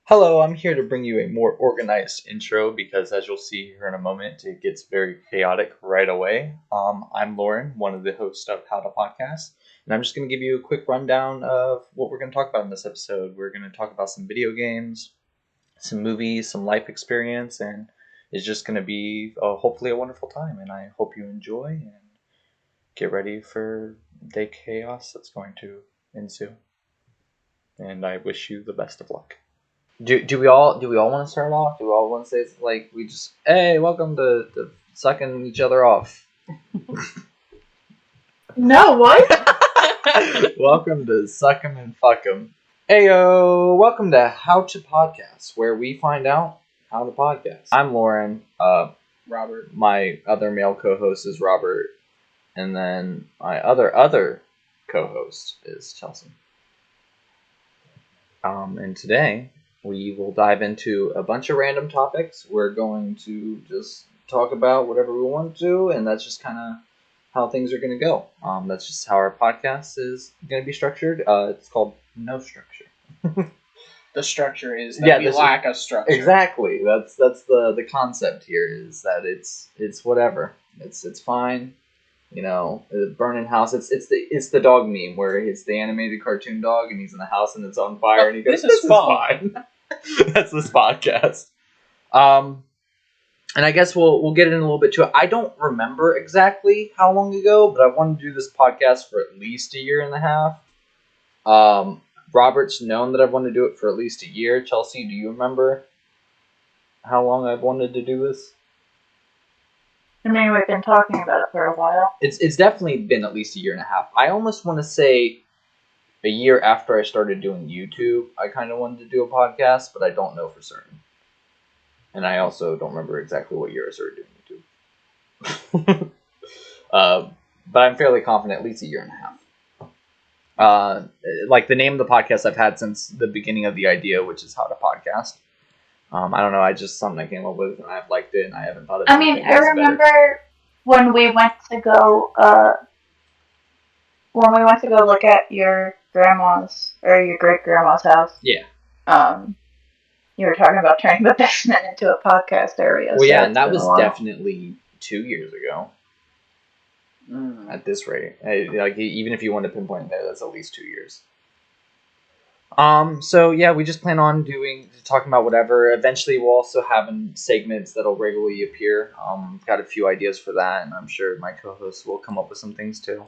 Hello, I'm here to bring you a more organized intro because, as you'll see here in a moment, it gets very chaotic right away. I'm Lauren, one of the hosts of How to Podcast, and I'm just going to give you a quick rundown of what we're going to talk about in this episode. We're going to talk about some video games, some movies, some life experience, and it's just going to be hopefully a wonderful time, and I hope you enjoy and get ready for the chaos that's going to ensue. And I wish you the best of luck. Do we all want to start off? Do we all want to say like we just welcome to sucking each other off? No, what? Welcome to Suck 'em and Fuck 'em. Ayo, welcome to How to Podcast, where we find out how to podcast. I'm Lauren. Robert. My other male co-host is Robert, and then my other co-host is Chelsea. And today we will dive into a bunch of random topics. We're going to just talk about whatever we want to, and that's just kind of how things are going to go. That's just how our podcast is going to be structured. It's called No Structure. The structure is that we lack a structure. Exactly. That's the concept here is that it's whatever. It's fine. You know, the burning house. It's the dog meme where it's the animated cartoon dog and he's in the house and it's on fire and he goes, "This is fine." That's this podcast. And I guess we'll get in a little bit to it. I don't remember exactly how long ago, but I wanted to do this podcast for at least a year and a half. Robert's known that I've wanted to do it for at least a year. Chelsea, do you remember how long I've wanted to do this? I mean, we've been talking about it for a while. It's definitely been at least a year and a half. I almost want to say a year after I started doing YouTube, I kind of wanted to do a podcast, but I don't know for certain. And I also don't remember exactly what year I started doing YouTube. But I'm fairly confident at least a year and a half. Like the name of the podcast I've had since the beginning of the idea, which is How to Podcast. I don't know, I just something I came up with and I've liked it and I haven't thought of anything else. I mean, I remember when we went to go look at your grandma's or your great grandma's house. Yeah. You were talking about turning the basement into a podcast area. Well, yeah, and that was definitely 2 years ago. At this rate, like even if you want to pinpoint there, that's at least 2 years. So yeah, we just plan on talking about whatever. Eventually, we'll also have segments that'll regularly appear. Got a few ideas for that, and I'm sure my co-hosts will come up with some things too.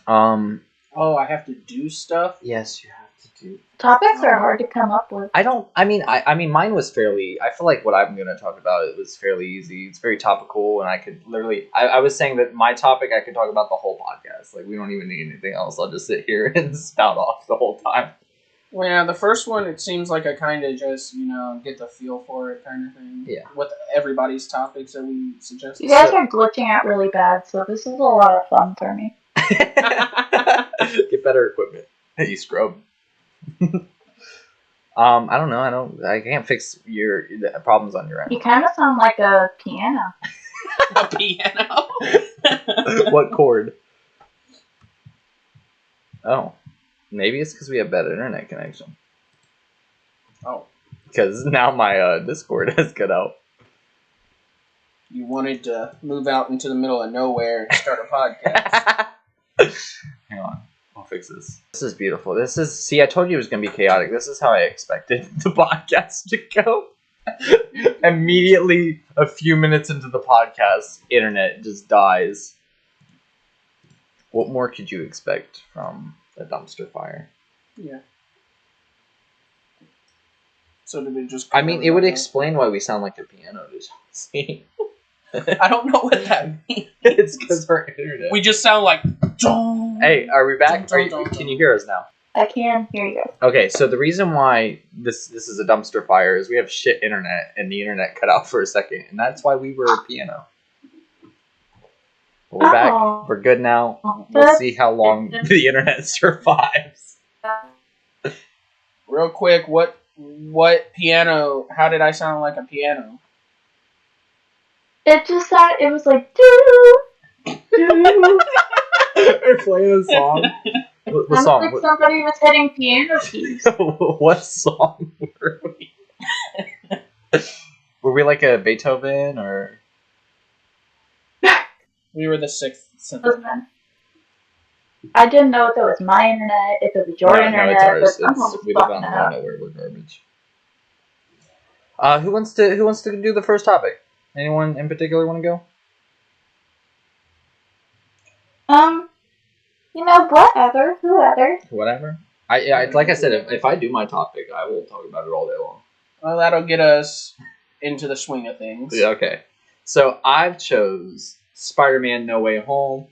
Oh, I have to do stuff? Yes, you have to do. Topics are hard to come up with. I mean, mine was fairly. I feel like what I'm going to talk about it was fairly easy. It's very topical, and I could literally. I was saying that my topic I could talk about the whole podcast. Like we don't even need anything else. I'll just sit here and spout off the whole time. Well, yeah, the first one, it seems like I kind of just, get the feel for it kind of thing. Yeah. With everybody's topics that we suggested. You guys are glitching out really bad, so this is a lot of fun for me. Get better equipment. Hey, you scrub. I don't know. I can't fix your problems on your end. You kind of sound like a piano. A piano? What chord? Oh. Maybe it's because we have better internet connection. Oh. Because now my Discord has cut out. You wanted to move out into the middle of nowhere and start a podcast. Hang on. I'll fix this. This is beautiful. See, I told you it was going to be chaotic. This is how I expected the podcast to go. Immediately, a few minutes into the podcast, internet just dies. What more could you expect from a dumpster fire? Yeah. So did it just... I mean, it would explain why we sound like a piano to see. I don't know what that means. It's because our internet. We just sound like... Hey, are we back? Can you hear us now? I can hear you. Okay, so the reason why this is a dumpster fire is we have shit internet, and the internet cut out for a second, and that's why we were a piano. We're back. We're good now. We'll see how long the internet survives. Real quick, what piano? How did I sound like a piano? It was like doo doo. We're playing a song. What song? Like somebody was hitting piano keys. What song were we Were we like a Beethoven or? We were the sixth symphony. Listen, I didn't know if it was my internet, if it was your internet, it's ours. but someone was We live out in fucking the it middle of up. nowhere. We're garbage. Who wants to do the first topic? Anyone in particular want to go? Whatever, whoever. Whatever. I like I said, if I do my topic, I will talk about it all day long. Well, that'll get us into the swing of things. Yeah, okay. So I've chose Spider-Man No Way Home.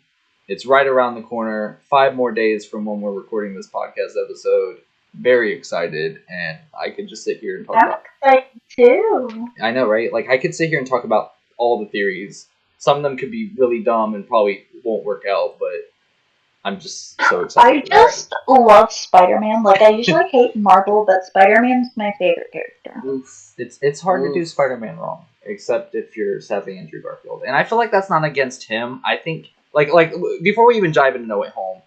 It's right around the corner. 5 more days from when we're recording this podcast episode. Very excited, and I could just sit here and talk about it. I'm excited too. I know, right? Like, I could sit here and talk about all the theories. Some of them could be really dumb and probably won't work out, but I'm just so excited. I just love Spider-Man. Like, I usually hate Marvel, but Spider-Man's my favorite character. Oof. It's hard to do Oof. Spider-Man wrong, except if you're sadly Andrew Garfield. And I feel like that's not against him. I think, like before we even dive into No Way Home,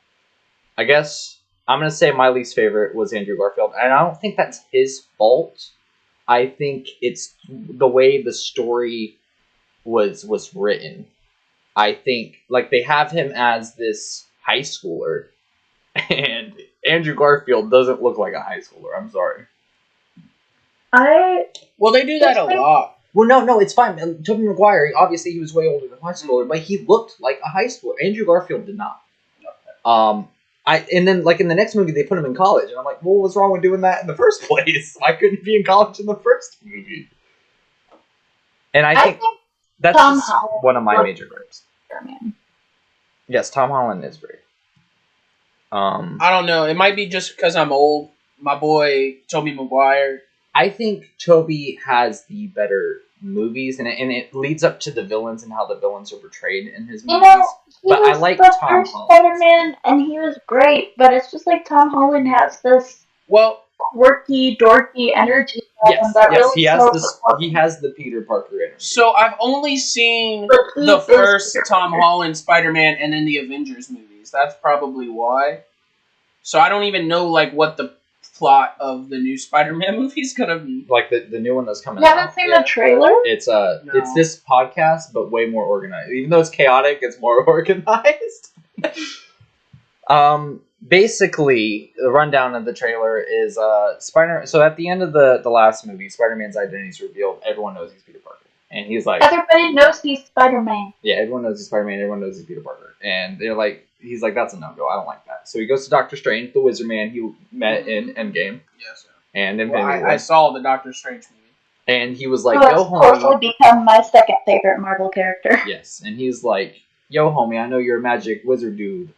I guess I'm going to say my least favorite was Andrew Garfield. And I don't think that's his fault. I think it's the way the story was written. I think, like, they have him as this high schooler, and Andrew Garfield doesn't look like a high schooler. I'm sorry. Well, they do that a lot. Well, no, it's fine. Tobey Maguire, obviously, he was way older than a high schooler, but he looked like a high schooler. Andrew Garfield did not. And then, like, in the next movie, they put him in college, and I'm like, well, what's wrong with doing that in the first place? Why couldn't he be in college in the first movie? And I think that's Tom just Holland one of my major gripes. Spider-Man. Yes, Tom Holland is great. I don't know. It might be just because I'm old. My boy Tobey Maguire. I think Tobey has the better movies, and it leads up to the villains and how the villains are portrayed in his movies. He But was I like the Tom first Holland. Spider-Man, and he was great, but it's just like Tom Holland has this quirky, dorky energy. He has the Peter Parker energy. So I've only seen the first Tom Holland Spider-Man and then the Avengers movies. That's probably why. So I don't even know like what the plot of the new Spider-Man movie is gonna be. Like the new one that's coming out. out. You haven't seen the trailer? It's it's this podcast, but way more organized. Even though it's chaotic, it's more organized. Basically, the rundown of the trailer is Spider. So at the end of the last movie, Spider-Man's identity is revealed. Everyone knows he's Peter Parker, and he's like, everybody knows he's Spider-Man. Yeah, everyone knows he's Spider-Man. Everyone knows he's Peter Parker, and he's like, that's a no-go. I don't like that. So he goes to Doctor Strange, the Wizard Man he met in Endgame. Yes, sir. And Infinity War. I saw the Doctor Strange movie. And he was like, yo, homie. Totally become my second favorite Marvel character. Yes, and he's like, yo, homie, I know you're a magic wizard dude.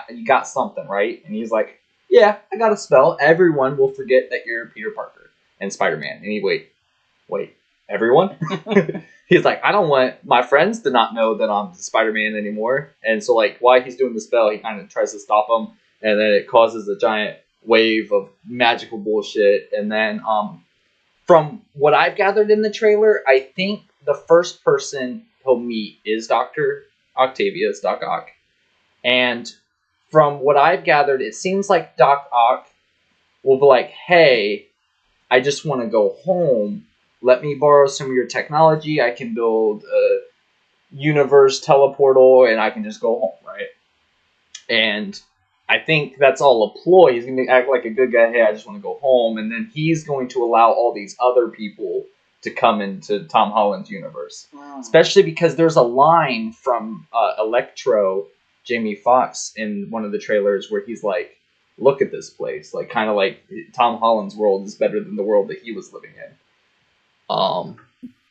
You got something, right? And he's like, yeah, I got a spell. Everyone will forget that you're Peter Parker and Spider-Man. And he, wait, everyone? He's like, I don't want my friends to not know that I'm Spider-Man anymore. And so, like, while he's doing the spell, he kind of tries to stop him. And then it causes a giant wave of magical bullshit. And then, from what I've gathered in the trailer, I think the first person he'll meet is Dr. Octavius, Doc Ock. And from what I've gathered, it seems like Doc Ock will be like, hey, I just want to go home. Let me borrow some of your technology. I can build a universe teleportal, and I can just go home, right? And I think that's all a ploy. He's going to act like a good guy. Hey, I just want to go home. And then he's going to allow all these other people to come into Tom Holland's universe. Wow. Especially because there's a line from Electro, Jamie Foxx, in one of the trailers where he's like, look at this place. Like, kind of like Tom Holland's world is better than the world that he was living in.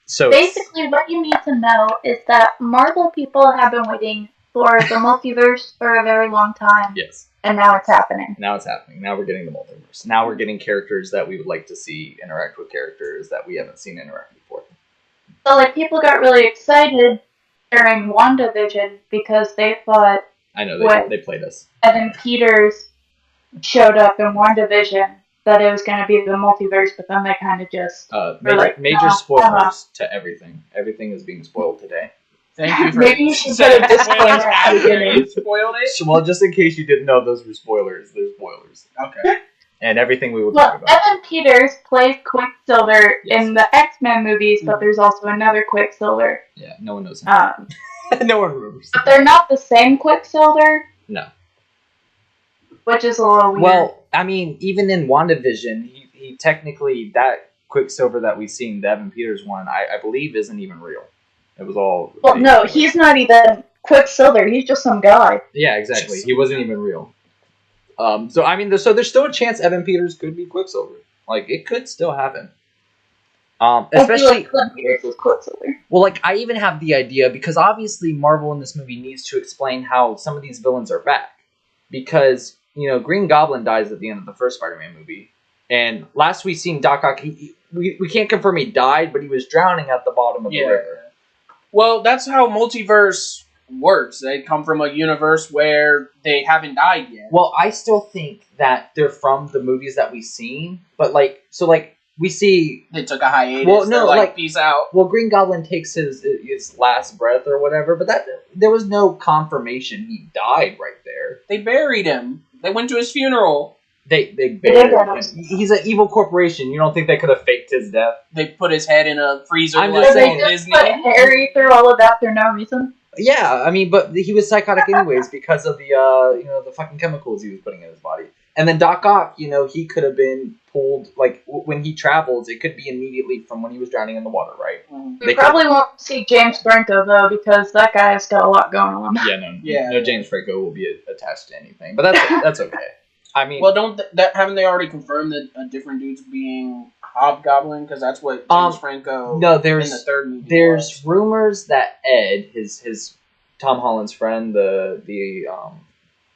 So basically, what you need to know is that Marvel people have been waiting for the multiverse for a very long time. Yes. And now it's happening. Now it's happening. Now we're getting the multiverse. Now we're getting characters that we would like to see interact with characters that we haven't seen interact before. So, like, people got really excited during WandaVision because they thought... I know, they played us. Evan Peters showed up in WandaVision that it was going to be the multiverse, but then they kind of just... major spoilers to everything. Everything is being spoiled today. Thank you for... Maybe you should put a disclaimer at the beginning. Spoiled it? Well, just in case you didn't know those were spoilers, they're spoilers. Okay. and everything we will talk Well, about. Evan Peters plays Quicksilver Yes. in the X-Men movies, but there's also another Quicksilver. Yeah, no one knows him. No one remembers. But they're not the same Quicksilver. No. Which is a little weird. Well, I mean, even in WandaVision, he technically, that Quicksilver that we've seen, the Evan Peters one, I believe isn't even real. It was all... Well, no, he's not even Quicksilver. He's just some guy. Yeah, exactly. He wasn't even real. So, I mean, so there's still a chance Evan Peters could be Quicksilver. Like, it could still happen. Especially... Evan Peters is Quicksilver. Well, like, I even have the idea, because obviously Marvel in this movie needs to explain how some of these villains are back. Because, you know, Green Goblin dies at the end of the first Spider-Man movie. And last we seen Doc Ock, we can't confirm he died, but he was drowning at the bottom of the river. Well, that's how multiverse works. They come from a universe where they haven't died yet. Well, I still think that they're from the movies that we've seen, but we see... They took a hiatus. Well, no, They're like, peace out. Well, Green Goblin takes his last breath or whatever, but there was no confirmation he died right there. They buried him. They went to his funeral. They buried him. He's an evil corporation. You don't think they could have faked his death? They put his head in a freezer. I'm like just They saying, just Disney. put Harry through all of that for no reason. Yeah, I mean, but he was psychotic anyways because of the the fucking chemicals he was putting in his body. And then Doc Ock, he could have been pulled, like, when he travels, it could be immediately from when he was drowning in the water, right? We probably won't see James Franco, though, because that guy's got a lot going on. No James Franco will be attached to anything. But that's okay. I mean... Well, haven't they already confirmed that a different dude's being Hobgoblin? Because that's what James Franco in the third movie There's was. rumors that Ed, his Tom Holland's friend, the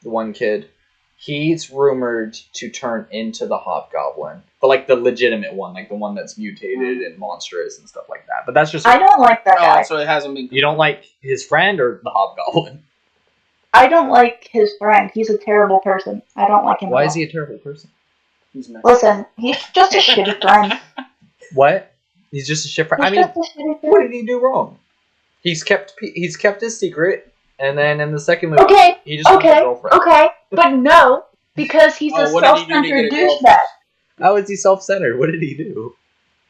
one kid, he's rumored to turn into the Hobgoblin. But, like, the legitimate one. Like, the one that's mutated and monstrous and stuff like that. But that's just... I don't like that guy. So it hasn't been... You don't like his friend or the Hobgoblin? I don't like his friend. He's a terrible person. I don't like him. Why is he a terrible person? Listen, he's just a shitty friend. What? He's just a shit friend? I mean, what did he do wrong? He's kept his secret, and then in the second movie, he just wants a girlfriend. Okay, but no, because he's a self-centered douchebag. How is he self-centered? What did he do?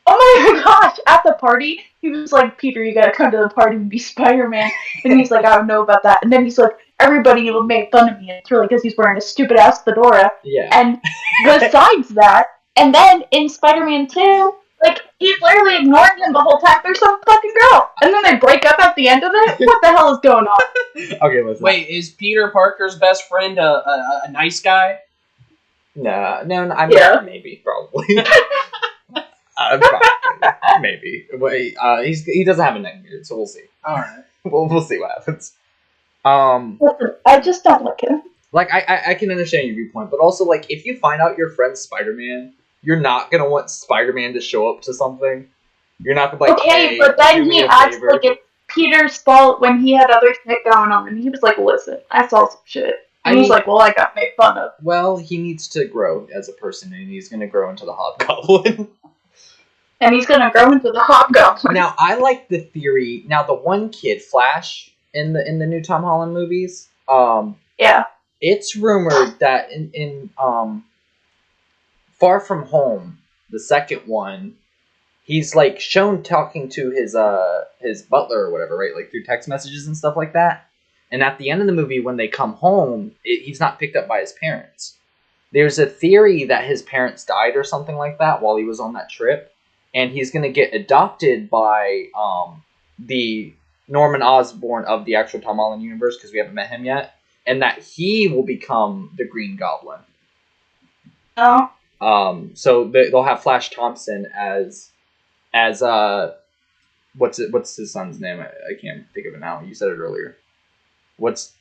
Oh my gosh! At the party, he was like, "Peter, you gotta come to the party and be Spider-Man." And he's like, "I don't know about that." And then he's like, "Everybody will make fun of me." And it's really because he's wearing a stupid-ass fedora. Yeah. And besides that, and then in Spider-Man 2, like, he's literally ignoring him the whole time. There's some fucking girl. And then they break up at the end of it? What the hell is going on? Okay, listen. Wait, is Peter Parker's best friend a nice guy? No, I mean, maybe, probably. Maybe. Wait, he doesn't have a neck beard, so we'll see. Alright. We'll see what happens. Listen, I just don't like him. Like, I can understand your viewpoint, but also, like, if you find out your friend's Spider-Man, you're not gonna want Spider-Man to show up to something. You're not gonna be like, okay, but then he acts like it's Peter's fault when he had other shit going on, and he was like, "Listen, I saw some shit." And he's like, "Well, I got made fun of." Well, he needs to grow as a person, and he's gonna grow into the Hobgoblin. And he's gonna grow into the Hobgoblin. Now, I like the theory. Now, the one kid, Flash, in the new Tom Holland movies, yeah, it's rumored that in Far From Home, the second one, he's like shown talking to his butler or whatever, right? Like through text messages and stuff like that. And at the end of the movie, when they come home, he's not picked up by his parents. There's a theory that his parents died or something like that while he was on that trip, and he's gonna get adopted by the Norman Osborn of the actual Tom Holland universe, because we haven't met him yet, and that he will become the Green Goblin. Oh. So they'll have Flash Thompson as what's his son's name? I can't think of it now. You said it earlier. What's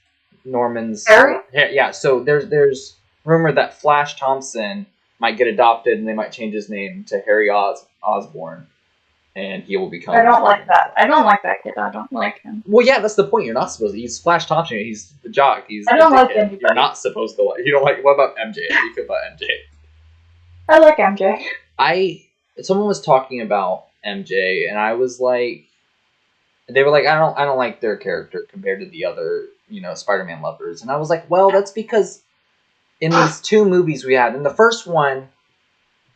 Norman's? Harry? Yeah. So there's rumor that Flash Thompson might get adopted, and they might change his name to Harry Osborn, and he will become. I don't like that. I don't like that kid. I don't like him. Well, yeah, that's the point. You're not supposed to. He's Flash Thompson. He's the jock. I don't like anybody. You're not supposed to like. You don't like. What about MJ? How do you feel about MJ? I like MJ. Someone was talking about MJ, and I was like, they were like, I don't like their character compared to the other, Spider-Man lovers, and I was like, well, that's because in these 2 movies we had. In the first one,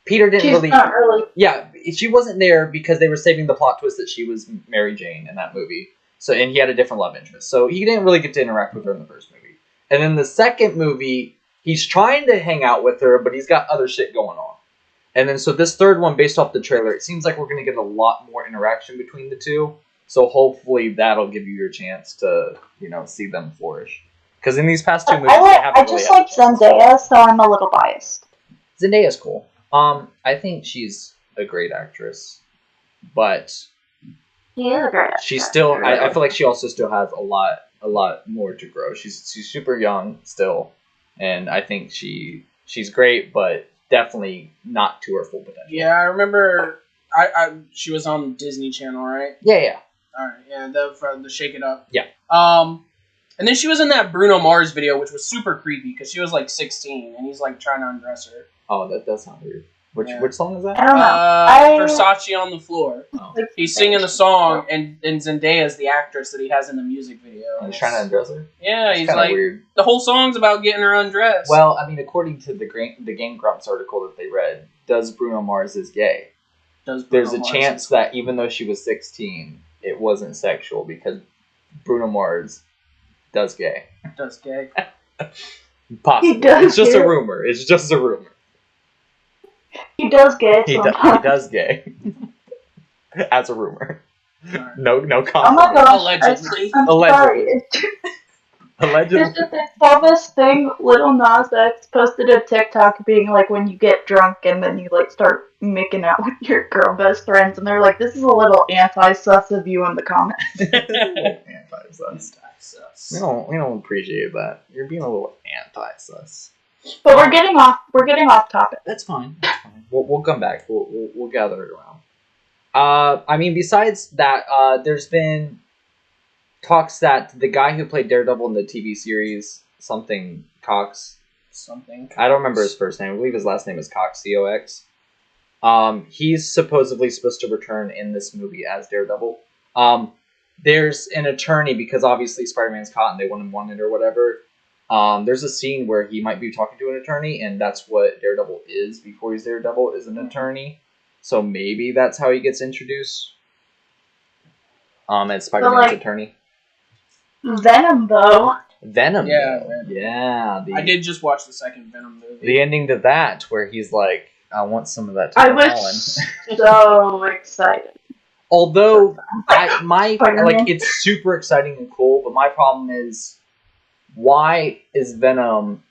Peter didn't She's really... not really. Yeah, she wasn't there because they were saving the plot twist that she was Mary Jane in that movie. So, and he had a different love interest. So he didn't really get to interact with her in the first movie. And in the second movie, he's trying to hang out with her, but he's got other shit going on. And then so this third one, based off the trailer, it seems like we're going to get a lot more interaction between the 2. So hopefully that'll give you your chance to, see them flourish. Because in these past 2 movies, they haven't I really just had like Zendaya, so I'm a little biased. Zendaya's cool. I think she's a great actress, but She is a great actress. she's still. I feel like she also still has a lot more to grow. She's super young still, and I think she's great, but definitely not to her full potential. Yeah, I remember. She was on Disney Channel, right? Yeah. All right, yeah, the Shake It Up. Yeah. And then she was in that Bruno Mars video, which was super creepy because she was like 16 and he's like trying to undress her. Oh, that does sound weird. Which song is that? I don't know. Versace on the Floor. Oh. He's singing the song, and Zendaya's the actress that he has in the music video. He's trying to undress her. Yeah, That's he's kinda like weird. the whole song's about getting her undressed. Well, I mean, according to the Game Grumps article that they read, does Bruno Mars is gay? There's a chance that even though she was 16, it wasn't sexual because Bruno Mars does gay. Does gay. Possibly. It's just a rumor. It's just a rumor. He does gay. He does gay. As a rumor. Right. No Oh comment. my gosh. Allegedly. I'm Allegedly. sorry. Allegedly. I saw this thing, Little Nas X posted a TikTok being like when you get drunk and then you like start making out with your girl best friends, and they're like, this is a little anti-sus of you in the comments. Anti-sus. We don't appreciate that. You're being a little anti-sus. But we're getting off topic. That's fine. We'll come back. We'll gather it around. I mean, besides that, there's been talks that the guy who played Daredevil in the TV series, something Cox. I don't remember his first name. I believe his last name is Cox, C-O-X. He's supposedly supposed to return in this movie as Daredevil. There's an attorney, because obviously Spider-Man's caught and they want him wanted or whatever. There's a scene where he might be talking to an attorney, and that's what Daredevil is before he's Daredevil, is an attorney. So maybe that's how he gets introduced. As Spider-Man's attorney. Venom, though. Venom. Yeah. Yeah. I did just watch the second Venom movie. The ending to that, where he's like, I want some of that. I was so excited. Although, it's super exciting and cool, but my problem is, why is Venom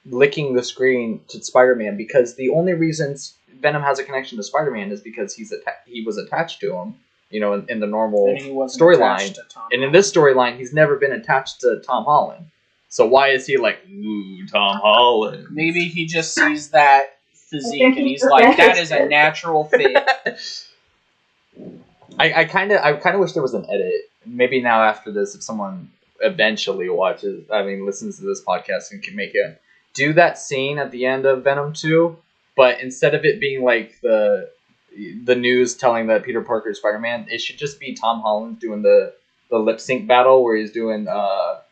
licking the screen to Spider-Man? Because the only reason Venom has a connection to Spider-Man is because he was attached to him, in the normal storyline. And in this storyline, he's never been attached to Tom Holland. So why is he like, ooh, Tom Holland? Maybe he just sees that physique and he's like, that is a natural fit. I kind of wish there was an edit. Maybe now after this, if someone eventually listens to this podcast and can do that scene at the end of Venom 2, but instead of it being like the news telling that Peter Parker is Spider-Man, it should just be Tom Holland doing the lip sync battle where he's doing Umbrella?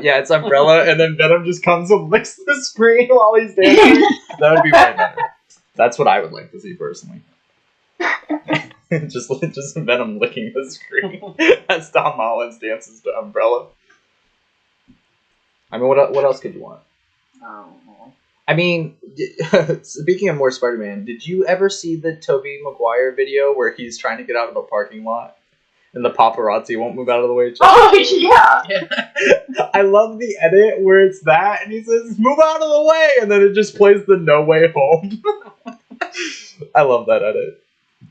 Yeah, it's Umbrella, and then Venom just comes and licks the screen while he's dancing. That would be way better. That's what I would like to see personally. just Venom licking the screen as Tom Holland dances to Umbrella. I mean, what else could you want? I don't know. I mean, speaking of more Spider-Man, did you ever see the Tobey Maguire video where he's trying to get out of a parking lot and the paparazzi won't move out of the way? Oh, yeah! I love the edit where it's that and he says, move out of the way! And then it just plays the No Way Home. I love that edit.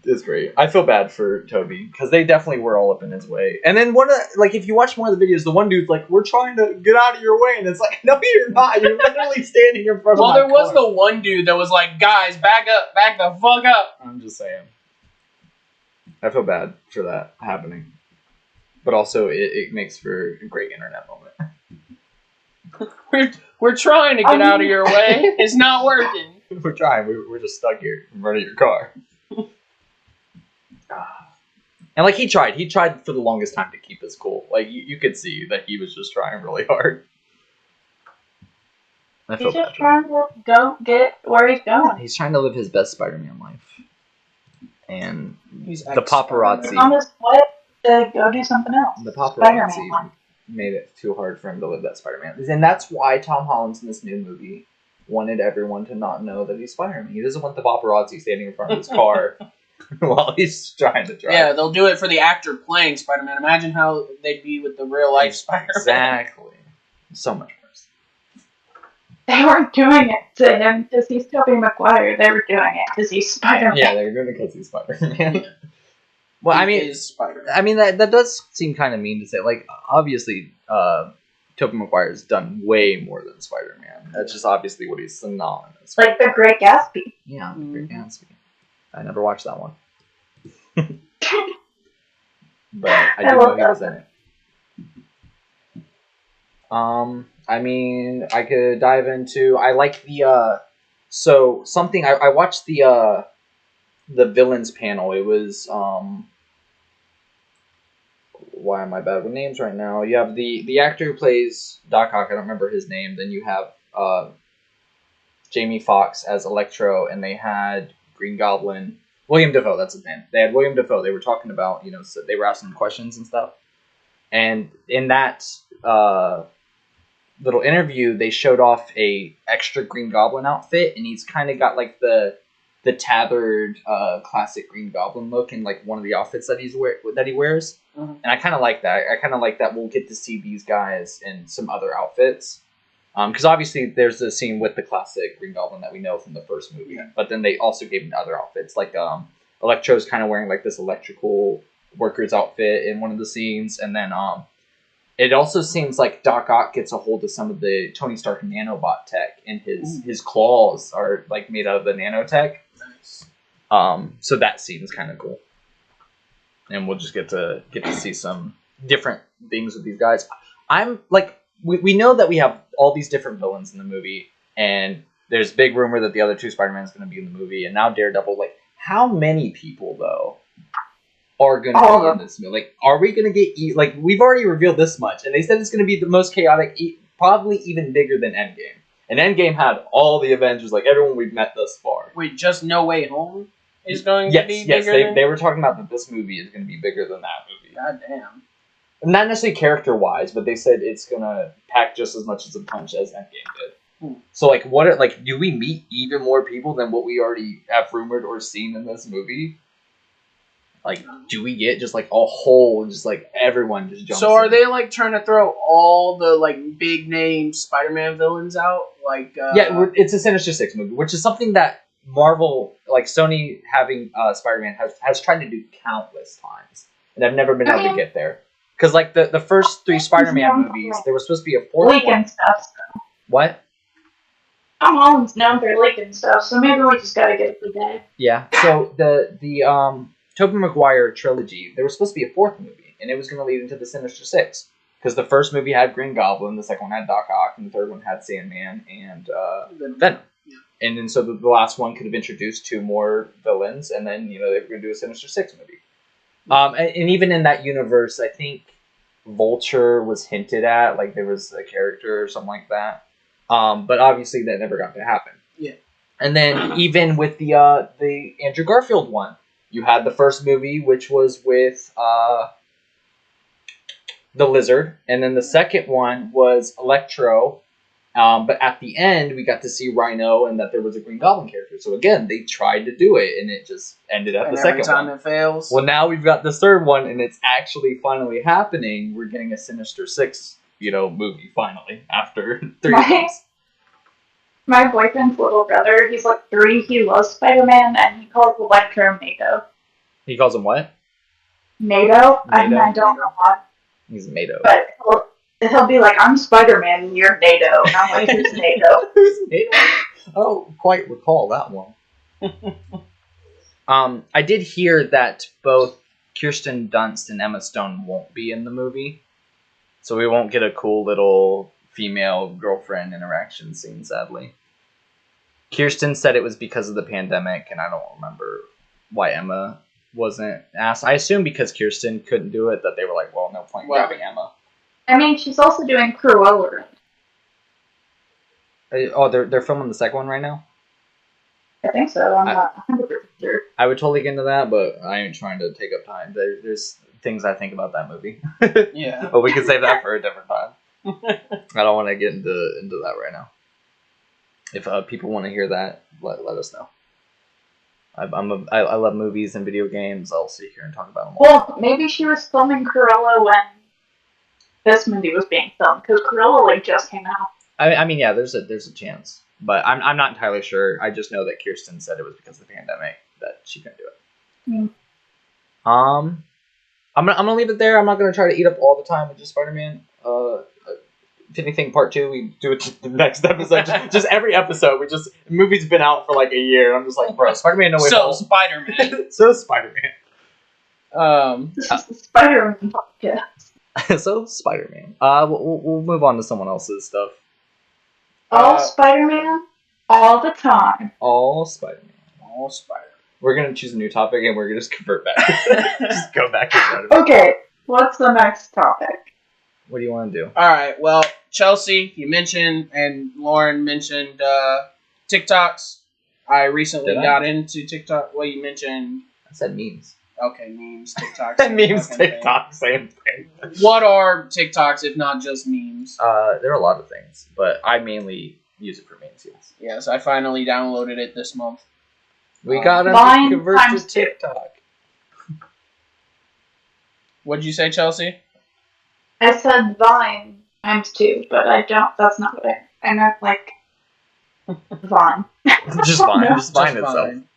It's great. I feel bad for Toby because they definitely were all up in his way. And then if you watch more of the videos, the one dude's like, "We're trying to get out of your way," and it's like, "No, you're not. You're literally standing in front of my car." Well, there was the one dude that was like, "Guys, back up, back the fuck up." I'm just saying. I feel bad for that happening, but also it makes for a great internet moment. We're trying to get out of your way. It's not working. We're trying. We're just stuck here in front of your car. And he tried for the longest time to keep his cool. You could see that he was just trying really hard. He's just trying to go get where he's going. He's trying to live his best Spider-Man life. And the paparazzi... He's on his way to go do something else. The paparazzi made it too hard for him to live that Spider-Man. And that's why Tom Holland's in this new movie wanted everyone to not know that he's Spider-Man. He doesn't want the paparazzi standing in front of his car while he's trying to drive. Yeah, they'll do it for the actor playing Spider-Man. Imagine how they'd be with the real-life Spider-Man. Exactly. So much worse. They weren't doing it to him because he's Tobey Maguire. They were doing it because he's Spider-Man. Yeah, they were doing it because he's Spider-Man. Yeah. Well, I mean, that does seem kind of mean to say. Like, obviously, Tobey Maguire's done way more than Spider-Man. That's just obviously what he's synonymous. Like The Great Gatsby. Yeah, The Great Gatsby. I never watched that one. But I do know he was in it. I mean, I could dive into... I like the, so, something... I watched the villains panel. It was, why am I bad with names right now? You have the actor who plays Doc Ock. I don't remember his name. Then you have, Jamie Foxx as Electro, and they had Green Goblin... William Dafoe, that's his name. They had William Dafoe. They were talking about, so they were asking questions and stuff. And in that, little interview, they showed off a extra Green Goblin outfit, and he's kind of got like the tattered classic Green Goblin look in like one of the outfits that he wears. Mm-hmm. And I kind of like that. I kind of like that we'll get to see these guys in some other outfits. Because obviously there's the scene with the classic Green Goblin that we know from the first movie, yeah. But then they also gave him other outfits. Like Electro's kind of wearing like this electrical worker's outfit in one of the scenes, and then it also seems like Doc Ock gets a hold of some of the Tony Stark nanobot tech, and his claws are like made out of the nanotech. Nice. So that seems kind of cool, and we'll just get to see some different things with these guys. I'm like, we know that we have all these different villains in the movie, and there's big rumor that the other two Spider-Man's going to be in the movie, and now Daredevil. Like, how many people though are going to be in this movie? Like, are we going to get... Like, we've already revealed this much, and they said it's going to be the most chaotic, probably even bigger than Endgame. And Endgame had all the Avengers, like everyone we've met thus far. Wait, just No Way Home is going to be bigger Yes, they were talking about that this movie is going to be bigger than that movie. God damn. Not necessarily character-wise, but they said it's going to pack just as much as a punch as Endgame did. So, like, do we meet even more people than what we already have rumored or seen in this movie? Like, do we get just, like, a whole, just, like, everyone just jumps So are in? they, like, trying to throw all the, like, big-name Spider-Man villains out? Like, Yeah, it's a Sinister Six movie, which is something that Marvel, like, Sony having Spider-Man has tried to do countless times. And I've never been able to get there. Because, like, the first three Spider-Man movies, there was supposed to be a fourth one. Leaking stuff. What? Tom Holland's known for leaking stuff, so maybe we just gotta get it today. Yeah, so the Tobey Maguire trilogy, there was supposed to be a fourth movie, and it was going to lead into the Sinister Six. Because the first movie had Green Goblin, the second one had Doc Ock, and the third one had Sandman and Venom. Yeah. And then so the last one could have introduced two more villains, and then, they were going to do a Sinister Six movie. And even in that universe, I think Vulture was hinted at, like there was a character or something like that. But obviously that never got to happen. Yeah. And then even with the Andrew Garfield one, you had the first movie, which was with the Lizard, and then the second one was Electro. But at the end, we got to see Rhino, and that there was a Green Goblin character. So again, they tried to do it, and it just ended up the second one. Every time it fails. Well, now we've got this third one, and it's actually finally happening. We're getting a Sinister Six, movie finally after 3 years. My boyfriend's little brother, he's like 3, he loves Spider-Man, and he calls Electro NATO. He calls him what? NATO? I don't know why. He's NATO. But he'll be like, I'm Spider-Man, and you're NATO. And I'm like, who's NATO? Who's NATO? I don't quite recall that one. I did hear that both Kirsten Dunst and Emma Stone won't be in the movie. So we won't get a cool little female girlfriend interaction scene, sadly. Kirsten said it was because of the pandemic, and I don't remember why Emma wasn't asked. I assume because Kirsten couldn't do it, that they were like, well, no point grabbing Emma. I mean, she's also doing Cruella. They're filming the second one right now? I think so. I'm not 100% sure. I would totally get into that, but I ain't trying to take up time. There's things I think about that movie. Yeah. But we can save that for a different time. I don't want to get into that right now. If people want to hear that, let us know. I love movies and video games. I'll sit here and talk about them all. Well, maybe she was filming Cruella when this movie was being filmed, because Cruella like just came out. I mean, yeah, there's a chance, but I'm not entirely sure. I just know that Kirsten said it was because of the pandemic that she couldn't do it. Mm. I'm gonna leave it there. I'm not gonna try to eat up all the time with just Spider-Man. If anything, part 2, we do it the next episode. just every episode, the movie's been out for like a year. And I'm just like, bro, Spider-Man, no way. So Spider-Man. So Spider-Man. This is the Spider-Man podcast. So Spider-Man. We'll move on to someone else's stuff. All Spider-Man, all the time. All Spider-Man. All Spider-Man. We're gonna choose a new topic and we're gonna just convert back. Just go back to Spider-Man. Okay, what's the next topic? What do you want to do? All right. Well, Chelsea, you mentioned, and Lauren mentioned TikToks. I recently got into TikTok. Well, you mentioned. I said memes. Okay, memes, TikToks. Memes, TikTok, same thing. What are TikToks if not just memes? There are a lot of things, but I mainly use it for memes, yes. Yes, I finally downloaded it this month. We got to convert to TikTok. What'd you say, Chelsea? I said Vine times 2, but I don't. That's not what I meant. Like Vine. Just Vine. Just Vine itself. Vine.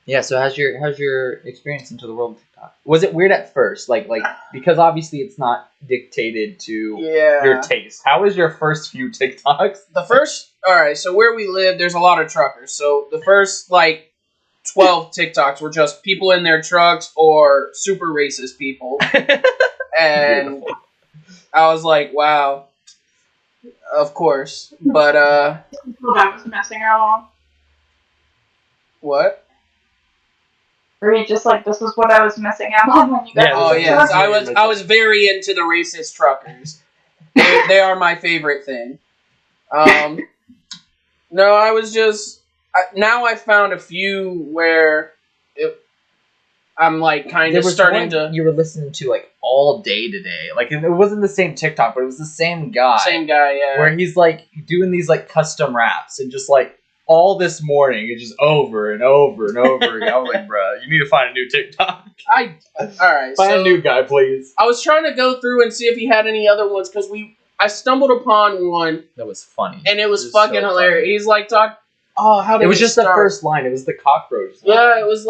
Yeah. So how's your experience into the world of TikTok? Was it weird at first? Like because obviously it's not dictated to your taste. How was your first few TikToks? All right. So where we live, there's a lot of truckers. So the first 12 TikToks were just people in their trucks or super racist people. And beautiful. I was like, wow, of course. But, I was messing around. What? Were you just like, this is what I was missing out on when you got yes. I was very into the racist truckers. They are my favorite thing. No, I was just... now I found a few where I'm kind of starting to... You were listening to all day today. It wasn't the same TikTok, but it was the same guy. Same guy, yeah. Where he's doing these custom raps and just all this morning it's just over and over and over again. I was like, bruh, you need to find a new TikTok. Alright, find a new guy, please. I was trying to go through and see if he had any other ones because I stumbled upon one that was funny. And it was fucking so hilarious. Funny. He's oh, how did it was just start? The first line. It was the cockroach line. Yeah, it was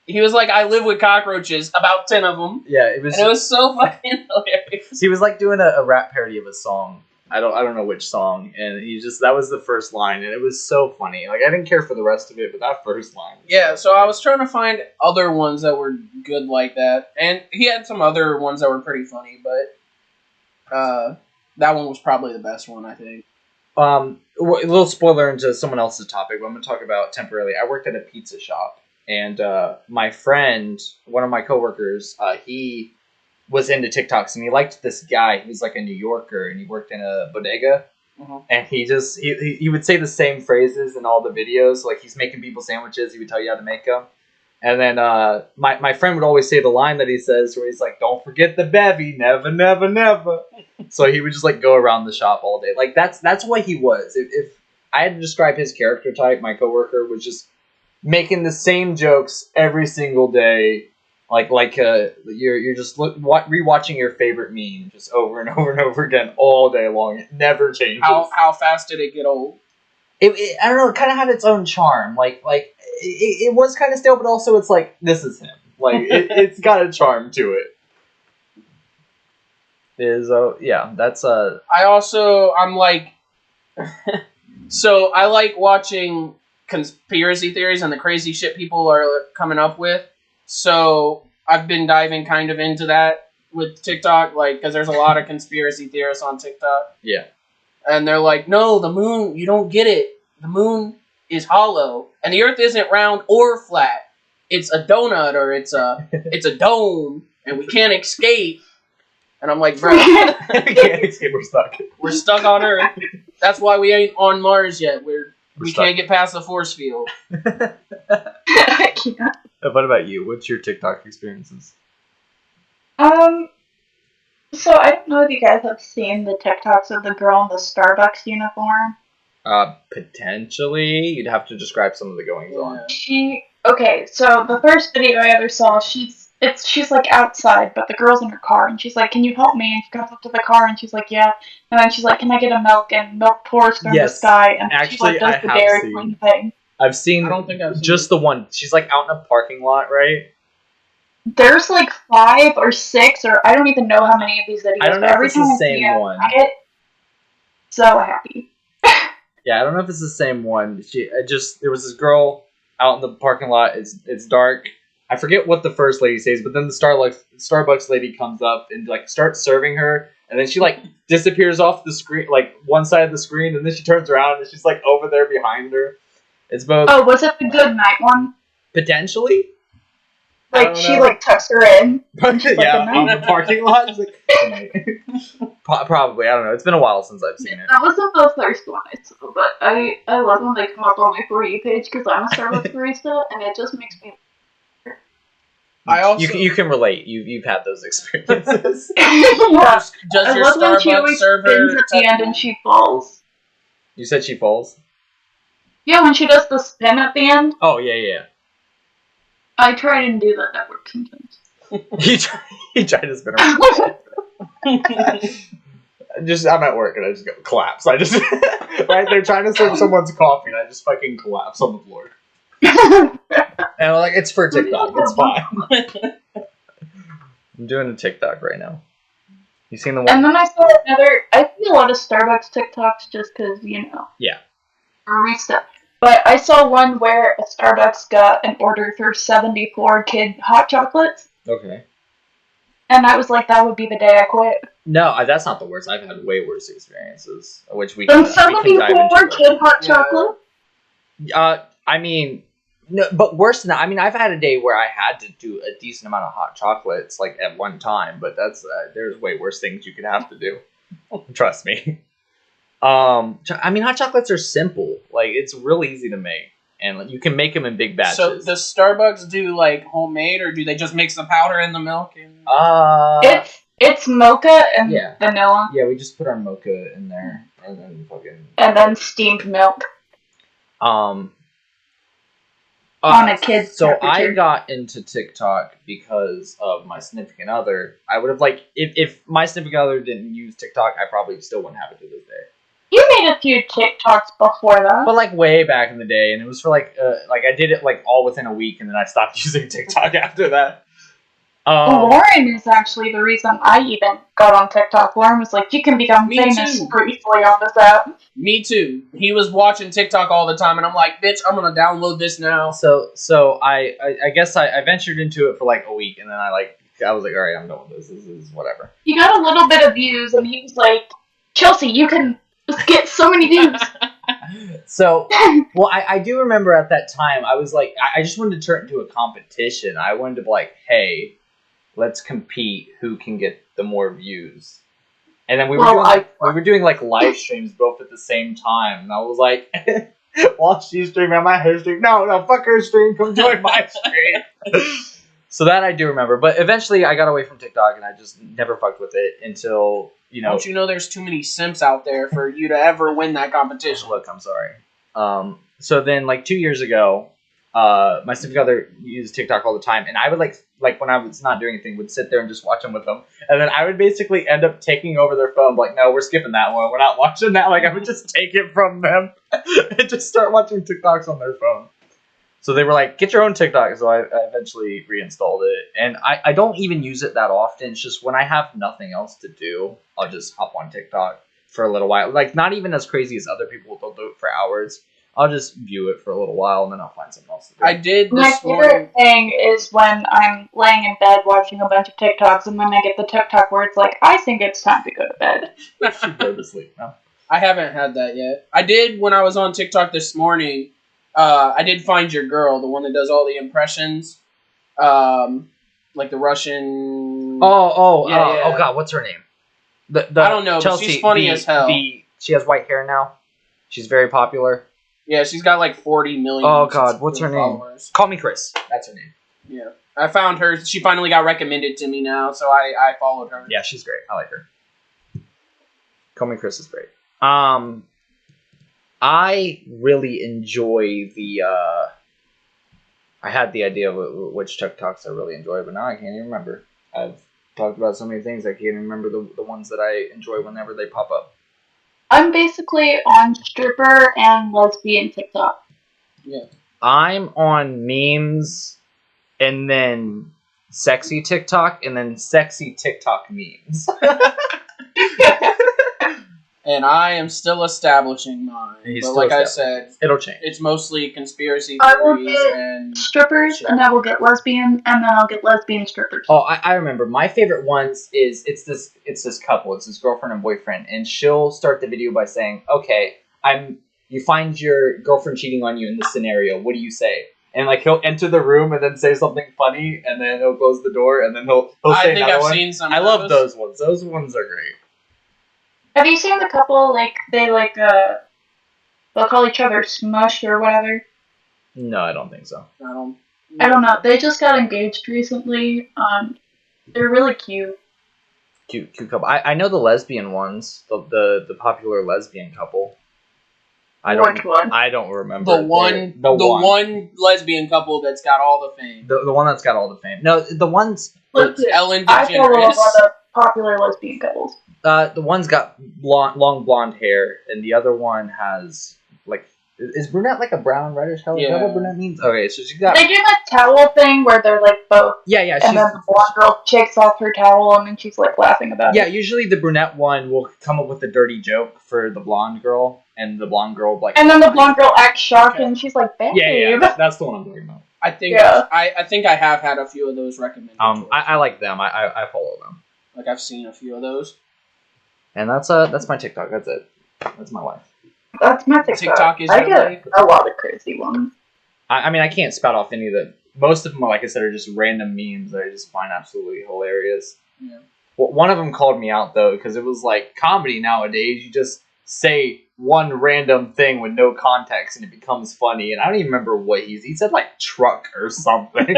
he was I live with cockroaches, about 10 of them. Yeah, it was. And it was so fucking hilarious. He was doing a rap parody of a song. I don't know which song, and that was the first line, and it was so funny. I didn't care for the rest of it, but that first line. Yeah, so I was trying to find other ones that were good like that, and he had some other ones that were pretty funny, but that one was probably the best one, I think. A little spoiler into someone else's topic, but I'm going to talk about temporarily. I worked at a pizza shop, and my friend, one of my coworkers, he was into TikToks, and he liked this guy. He was a New Yorker, and he worked in a bodega, and he would say the same phrases in all the videos. He's making people sandwiches, he would tell you how to make them. And then my friend would always say the line that he says where he's don't forget the bevy, never, never, never. So he would just go around the shop all day. That's what he was. If I had to describe his character type, my coworker was just making the same jokes every single day. You're just rewatching your favorite meme just over and over and over again all day long. It never changes. How fast did it get old? I don't know. It kind of had its own charm. It was kind of stale, but also it's this is him. It's got a charm to it. That's I'm so I like watching conspiracy theories and the crazy shit people are coming up with. So I've been diving kind of into that with TikTok, because there's a lot of conspiracy theorists on TikTok. Yeah. And they're no, the moon, you don't get it. The moon is hollow, and the Earth isn't round or flat. It's a donut, or it's a dome, and we can't escape. And I'm like, bro, We can't escape. We're stuck. We're stuck on Earth. That's why we ain't on Mars yet. We stuck. can't get past the force field. I can't. What about you? What's your TikTok experiences? So I don't know if you guys have seen the TikToks of the girl in the Starbucks uniform. Potentially. You'd have to describe some of the goings on. So the first video I ever saw, she's like outside, but the girl's in her car, and she's like, "Can you help me?" And she comes up to the car, and she's like, "Yeah." And then she's like, "Can I get a milk?" And milk pours from the sky, and actually, she like does the Dairy Queen thing. I've seen. I don't think I've seen just the one. She's like out in a parking lot, right? There's like 5 or 6, or I don't even know how many of these videos. I don't know if it's the same one. I get so happy. Yeah, I don't know if it's the same one. There was this girl out in the parking lot. It's dark. I forget what the first lady says, but then the Starbucks lady comes up and like starts serving her, and then she like disappears off the screen, like one side of the screen, and then she turns around and she's like over there behind her. It's both. Oh, was it the good night one? Potentially. Like she like tucks her in. Yeah, in the parking lot. She's like, probably. I don't know. It's been a while since I've seen it. That wasn't the first one I saw, but I love when they come up on my For You page because I'm a Starbucks barista, and it just makes me. You can relate. You've had those experiences. Yeah. Does your Starbucks server at the end and she falls? You said she falls? Yeah, when she does the spin at the end. Oh yeah. I try and do that at work sometimes. He tried to spin around. I'm at work and I just go collapse. I just right, they're trying to serve someone's coffee and I just fucking collapse on the floor. And I'm like, it's for TikTok. It's fine. I'm doing a TikTok right now. You seen the one? And then I saw another. I see a lot of Starbucks TikToks just because Yeah. Barista. But I saw one where a Starbucks got an order for 74 kid hot chocolates. Okay. And I was like, that would be the day I quit. No, that's not the worst. I've had way worse experiences, which we can dive into. 74 kid hot chocolate? I mean, no, but worse than that. I mean, I've had a day where I had to do a decent amount of hot chocolates, like at one time. But that's there's way worse things you could have to do. Trust me. I mean, hot chocolates are simple. Like, it's real easy to make, and you can make them in big batches. So, does Starbucks do like homemade, or do they just mix the powder in the milk? It's mocha and vanilla. Yeah, we just put our mocha in there, and then steamed milk. On a kid's temperature. I got into TikTok because of my significant other. I would have if my significant other didn't use TikTok, I probably still wouldn't have it to this day. You made a few TikToks before that. But like way back in the day, and it was for like I did it like all within a week, and then I stopped using TikTok after that. Lauren is actually the reason I even got on TikTok. Lauren was like, you can become famous briefly on this app. Me too. He was watching TikTok all the time, and I'm like, bitch, I'm gonna download this now. So I guess I ventured into it for like a week, and then I was like, all right, I'm done with this. This is whatever. He got a little bit of views, and he was like, Chelsea, you can get so many views. So, well, I do remember at that time, I was like, I just wanted to turn it into a competition. I wanted to be like, hey, let's compete who can get the more views. And then we were doing like live streams both at the same time. And I was like, while she's streaming on my her stream, no, fuck her stream, come join my stream. So that I do remember. But eventually I got away from TikTok and I just never fucked with it until, Don't you know there's too many simps out there for you to ever win that competition? Look, I'm sorry. So then like 2 years ago, my significant other used TikTok all the time, and I would like when I was not doing anything, would sit there and just watch them with them, and then I would basically end up taking over their phone. Like, no, we're skipping that one. We're not watching that. Like, I would just take it from them and just start watching TikToks on their phone. So they were like, get your own TikTok. So I eventually reinstalled it, and I don't even use it that often. It's just when I have nothing else to do, I'll just hop on TikTok for a little while. Like, not even as crazy as other people. They'll do it for hours. I'll just view it for a little while, and then I'll find something else to do. I did this My favorite thing is when I'm laying in bed watching a bunch of TikToks, and then I get the TikTok where it's like, I think it's time to go to bed. I should go to sleep now. I haven't had that yet. I did when I was on TikTok this morning. I did find your girl, the one that does all the impressions. like the Russian. Oh Yeah. God, what's her name? The I don't know, Chelsea, but she's funny as hell. She has white hair now. She's very popular. Yeah, she's got like 40 million. Oh God, what's her followers. name? Call me Chris. That's her name. Yeah, I found her. She finally got recommended to me now, so I followed her. Yeah, she's great. I like her. Call me Chris is great. I really enjoy the. I had the idea of which TikToks I really enjoy, but now I can't even remember. I've talked about so many things I can't even remember the ones that I enjoy whenever they pop up. I'm basically on stripper and lesbian TikTok. Yeah. I'm on memes, and then sexy TikTok, and then sexy TikTok memes. And I am still establishing mine. But like I said, it'll change. It's mostly conspiracy I will theories get and strippers, shit. and I will get lesbian, and then I'll get lesbian strippers. Oh, I remember. My favorite ones is it's this couple. It's this girlfriend and boyfriend, and she'll start the video by saying, "Okay, you find your girlfriend cheating on you in this scenario. What do you say?" And like he'll enter the room and then say something funny, and then he'll close the door, and then he'll say another one. Seen some. I love those ones. Those ones are great. Have you seen the couple, they'll call each other Smush or whatever? No, I don't think so. I don't know. They just got engaged recently. They're really cute. Cute couple. I know the lesbian ones, the popular lesbian couple. Which one? I don't remember. The one lesbian couple that's got all the fame. The one that's got all the fame. No, the ones. Ellen DeGeneres. I follow a lot of popular lesbian couples. The one's got long blonde hair, and the other one has like is brunette like a brown reddish color? Yeah. Is that what brunette means? Okay, so she's got. They do that towel thing where they're like both. Yeah. And then the blonde girl shakes off her towel, and then she's like laughing about it. Yeah, usually the brunette one will come up with a dirty joke for the blonde girl, and the blonde girl like. And then the blonde girl acts shocked, and she's like, "Babe." Yeah. That's the one I'm talking about. I think I have had a few of those recommended. I like them. I follow them. Like I've seen a few of those. And that's my TikTok. That's it. That's my life. That's my TikTok. TikTok is I get a lot of crazy ones. I mean, I can't spout off any of the. Most of them, like I said, are just random memes that I just find absolutely hilarious. Yeah. Well, one of them called me out though because it was like comedy nowadays. You just say one random thing with no context and it becomes funny. And I don't even remember what he said like truck or something,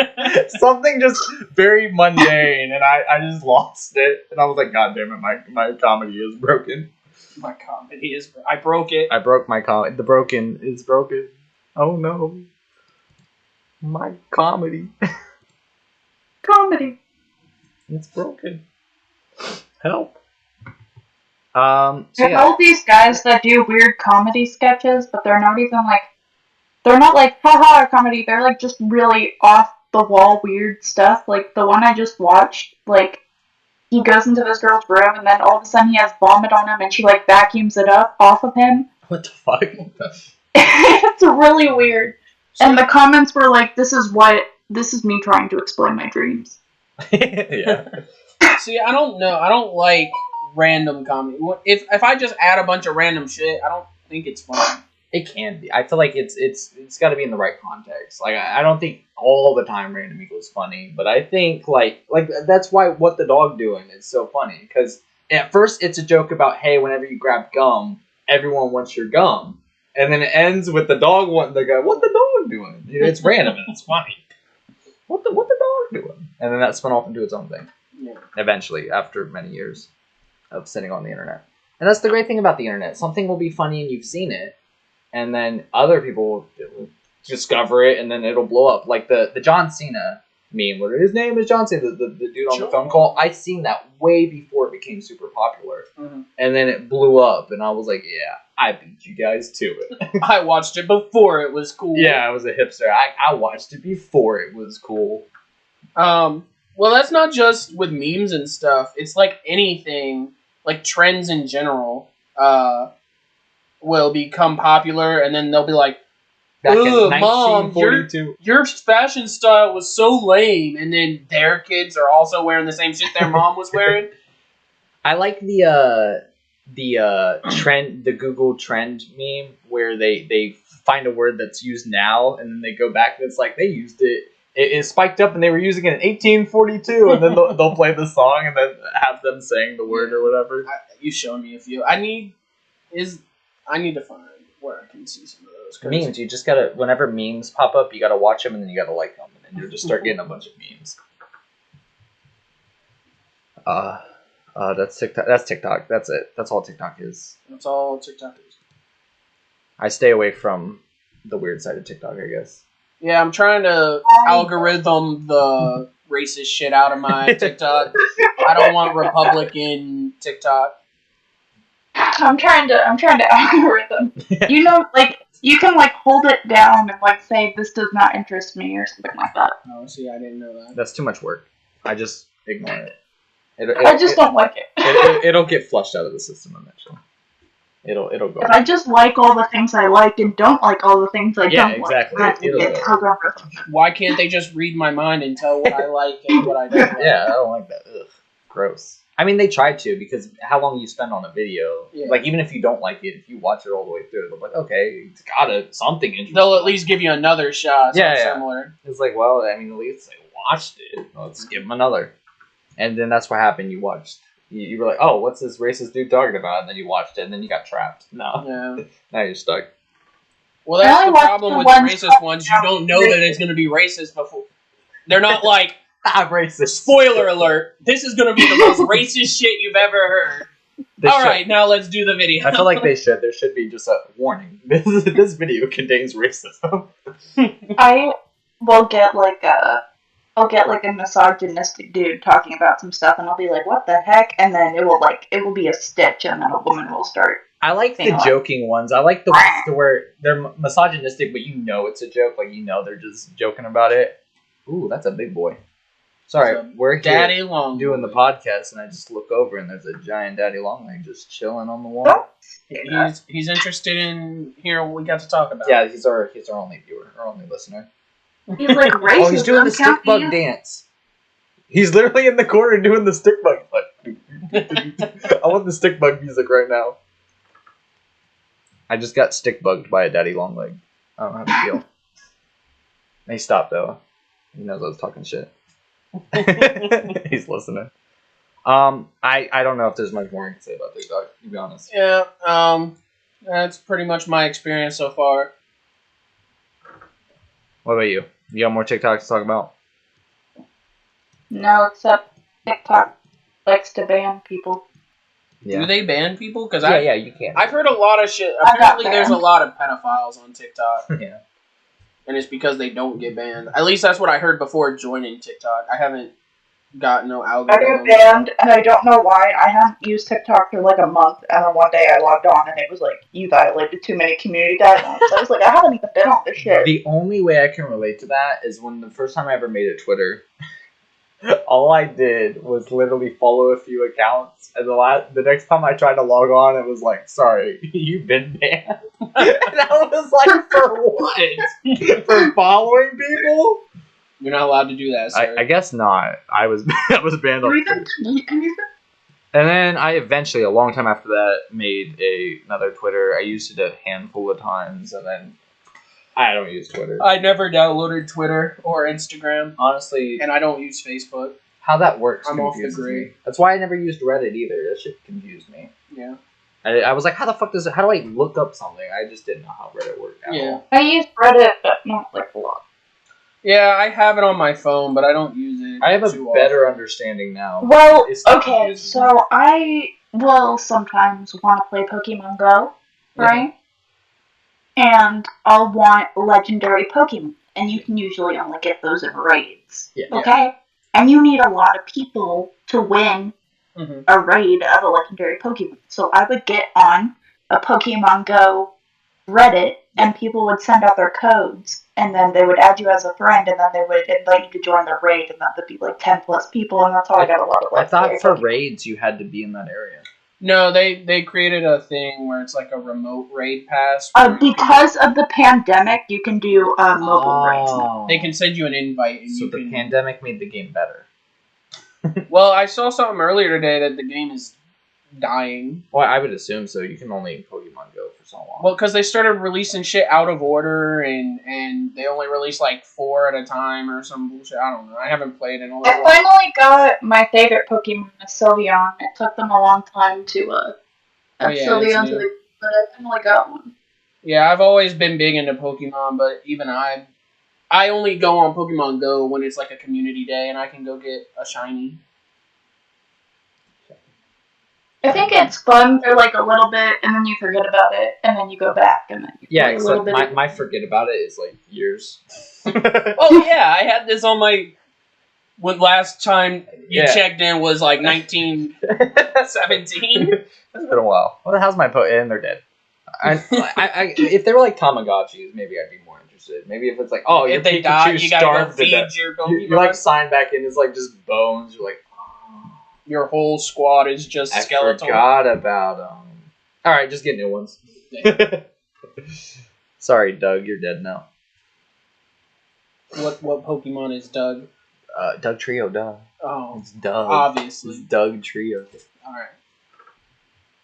something just very mundane. And I just lost it. And I was like, God damn it, my comedy is broken. My comedy is. I broke it. I broke my comedy. The broken is broken. Oh no. My comedy. Comedy. It's broken. Help. All these guys that do weird comedy sketches, but they're not like haha comedy. They're like just really off the wall weird stuff. Like the one I just watched, like he goes into this girl's room and then all of a sudden he has vomit on him and she like vacuums it up off of him. What the fuck? It's really weird. And the comments were like, this is me trying to explain my dreams. Yeah. See, I don't know. I don't like random comedy. If I just add a bunch of random shit, I don't think it's fun. It can be. I feel like it's got to be in the right context. Like I don't think all the time random equals funny, but I think like that's why What the Dog Doing is so funny because at first it's a joke about hey, whenever you grab gum, everyone wants your gum, and then it ends with the dog wanting the guy. What the dog doing? You know, it's random and it's funny. What the dog doing? And then that spun off into its own thing. Yeah. Eventually, after many years of sitting on the internet, and that's the great thing about the internet. Something will be funny and you've seen it. And then other people will discover it, and then it'll blow up. Like the John Cena meme, where his name is John Cena, the dude on the phone call. I seen that way before it became super popular. Mm-hmm. And then it blew up, and I was like, yeah, I beat you guys to it. I watched it before it was cool. Yeah, I was a hipster. I watched it before it was cool. Well, that's not just with memes and stuff. It's like anything, like trends in general. Will become popular, and then they'll be like, Mom, your fashion style was so lame, and then their kids are also wearing the same shit their mom was wearing. I like the trend, the Google trend meme, where they find a word that's used now, and then they go back, and it's like, they used it it spiked up and they were using it in 1842, and then they'll play the song and then have them saying the word or whatever. You showed me a few. I need to find where I can see some of those. Memes, you just gotta, whenever memes pop up, you gotta watch them and then you gotta like them, and then you'll just start getting a bunch of memes. That's TikTok. That's TikTok. That's it. That's all TikTok is. That's all TikTok is. I stay away from the weird side of TikTok, I guess. Yeah, I'm trying to algorithm the racist shit out of my TikTok. I don't want Republican TikTok. I'm trying to algorithm. You know, like, you can, like, hold it down and, like, say, this does not interest me or something like that. Oh, see, I didn't know that. That's too much work. I just ignore it. I just don't like it. It'll get flushed out of the system eventually. It'll go. If I just like all the things I like and don't like all the things I don't exactly. like. Why can't they just read my mind and tell what I like and what I don't like? Yeah, I don't like that. Ugh, gross. I mean, they try to, because how long you spend on a video, like, even if you don't like it, if you watch it all the way through, they're like, okay, it's got something interesting. They'll at least give you another shot. Similar. It's like, well, I mean, at least I watched it. Let's give them another. And then that's what happened. You watched. You were like, oh, what's this racist dude talking about? And then you watched it, and then you got trapped. No. Yeah. Now you're stuck. Well, that's the problem with the racist ones. You don't know that it's going to be racist before. They're not like, racist. Spoiler alert, this is going to be the most racist shit you've ever heard. Alright, now let's do the video. I feel like they should. There should be just a warning. This video contains racism. I will get like a misogynistic dude talking about some stuff, and I'll be like, what the heck? And then it will be a stitch, and then a woman will start. I like the joking ones. I like the ones to where they're misogynistic, but you know it's a joke. Like, you know they're just joking about it. Ooh, that's a big boy. Sorry, we're here Daddy Long doing the podcast, and I just look over, and there's a giant Daddy Long Leg just chilling on the wall. He's interested in hearing what we got to talk about. Yeah, he's our only viewer, our only listener. He's like racist. Oh, he's doing the stick bug dance. He's literally in the corner doing the stick bug. I want the stick bug music right now. I just got stick bugged by a Daddy Long Leg. I don't know how to feel. He stopped though. He knows I was talking shit. He's listening. I don't know if there's much more I can say about TikTok, to be honest. Yeah, that's pretty much my experience so far. What about you? You got more TikToks to talk about? No, except TikTok likes to ban people. Yeah. Do they ban people? Because yeah, you can. I've heard a lot of shit. Apparently, there's a lot of pedophiles on TikTok. Yeah. And it's because they don't get banned. At least that's what I heard before joining TikTok. I haven't got no algorithm. I got banned, and I don't know why. I haven't used TikTok for like a month, and then one day I logged on, and it was like, you violated too many community guidelines. So I was like, I haven't even been on this shit. The only way I can relate to that is when the first time I ever made a Twitter, all I did was literally follow a few accounts, and the next time I tried to log on, it was like, sorry, you've been banned. And I was like, for what? For following people? You're not allowed to do that, sir. I guess not. I was banned on Twitter. And then I eventually, a long time after that, made another Twitter. I used it a handful of times, and then I don't use Twitter. I never downloaded Twitter or Instagram. Honestly. And I don't use Facebook. How that works I'm off the confuses grid. me. That's why I never used Reddit either. That shit confused me. Yeah. I was like, how do I look up something? I just didn't know how Reddit worked at all. I use Reddit, but not like a lot. Yeah, I have it on my phone, but I don't use it. I have a better understanding now. Well, okay, so I will sometimes want to play Pokemon Go, right? And I'll want legendary Pokemon, and you can usually only get those in raids. Yeah. Okay? And you need a lot of people to win a raid of a legendary Pokemon. So I would get on a Pokemon Go Reddit, and people would send out their codes, and then they would add you as a friend, and then they would invite you to join their raid, and that would be like 10 plus people, and that's how I got a lot of I thought for raids you had to be in that area. No, they created a thing where it's like a remote raid pass. Because of the pandemic, you can do mobile raids now. They can send you an invite. And so the pandemic made the game better. Well, I saw something earlier today that the game is dying. Well, I would assume so. You can only Pokemon Go for so long. Well, because they started releasing shit out of order, and they only release like 4 at a time or some bullshit. I don't know. I haven't played in a little I while. finally got my favorite Pokemon, a Sylveon. It took them a long time to have Sylveon, but I finally got one. Yeah, I've always been big into Pokemon, but even I only go on Pokemon Go when it's like a community day and I can go get a shiny. I think it's fun for like a little bit, and then you forget about it, and then you go back, and then you play a little bit. My forget about it is like years. Oh yeah, I had this on my. When last time you checked in was like 1917. It's been a while. Well, how's my and they're dead. I if they were like Tamagotchis, maybe I'd be more interested. Maybe if it's like, oh, if they die, you gotta go feed your Pokemon. You like sign back in, it's like just bones. You're like, oh. Your whole squad is just skeletal. I forgot about them. All right, just get new ones. Sorry, Doug, you're dead now. What Pokemon is Doug? Doug Trio, duh. Oh, it's Doug. Obviously, it's Doug Trio. All right.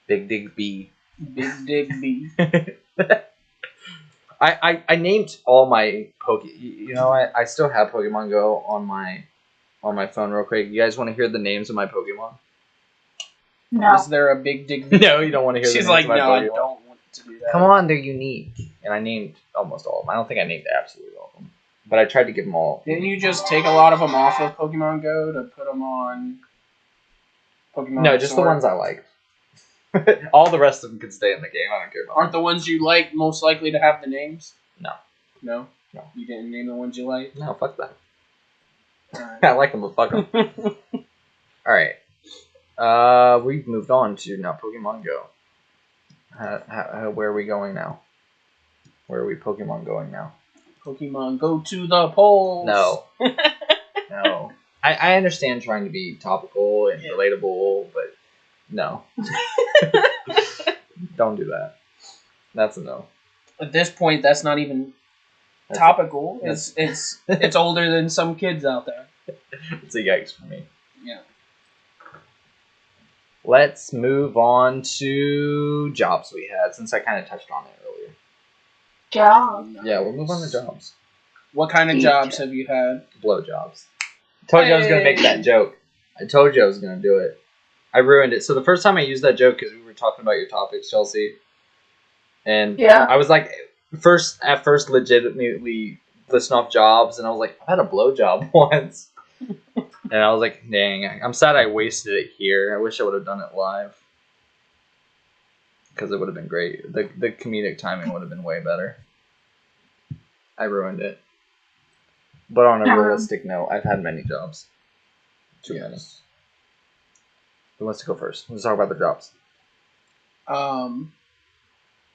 Big Dig B. Big Dig B. I named all my You know, I still have Pokemon Go on my phone real quick. You guys want to hear the names of my Pokemon? No. Is there a Big Dig B? No, you don't want to hear the names of my Pokemon. I don't want to do that. Come on, they're unique. And I named almost all of them. I don't think I named absolutely all of them. But I tried to give them all. Didn't you just take a lot of them off of Pokemon Go to put them on Pokemon No, just Sword? the ones I liked. All the rest of them could stay in the game. I don't care about Aren't them. the ones you like most likely to have the names? No. No? No. You didn't name the ones you like? No, fuck that. Alright. I like them, but fuck them. Alright. We've moved on to now Pokemon Go. Where are we going now? Where are we Pokemon going now? Pokemon go to the polls. No. No. I understand trying to be topical and relatable, but no. Don't do that. That's a no. At this point, that's not even topical. It's older than some kids out there. It's a yikes for me. Yeah. Let's move on to jobs we had, since I kind of touched on it earlier. Jobs. Yeah, we'll move on to jobs. What kind of jobs have you had? Blowjobs. I told you I was going to make that joke. I told you I was going to do it. I ruined it. So the first time I used that joke, because we were talking about your topics, Chelsea, and I was like, at first legitimately listing off jobs, and I was like, I had a blowjob once. And I was like, dang, I'm sad I wasted it here. I wish I would have done it live. Because it would have been great. The comedic timing would have been way better. I ruined it. But on a realistic note, I've had many jobs. Too many. Who wants to go first? Let's talk about the jobs.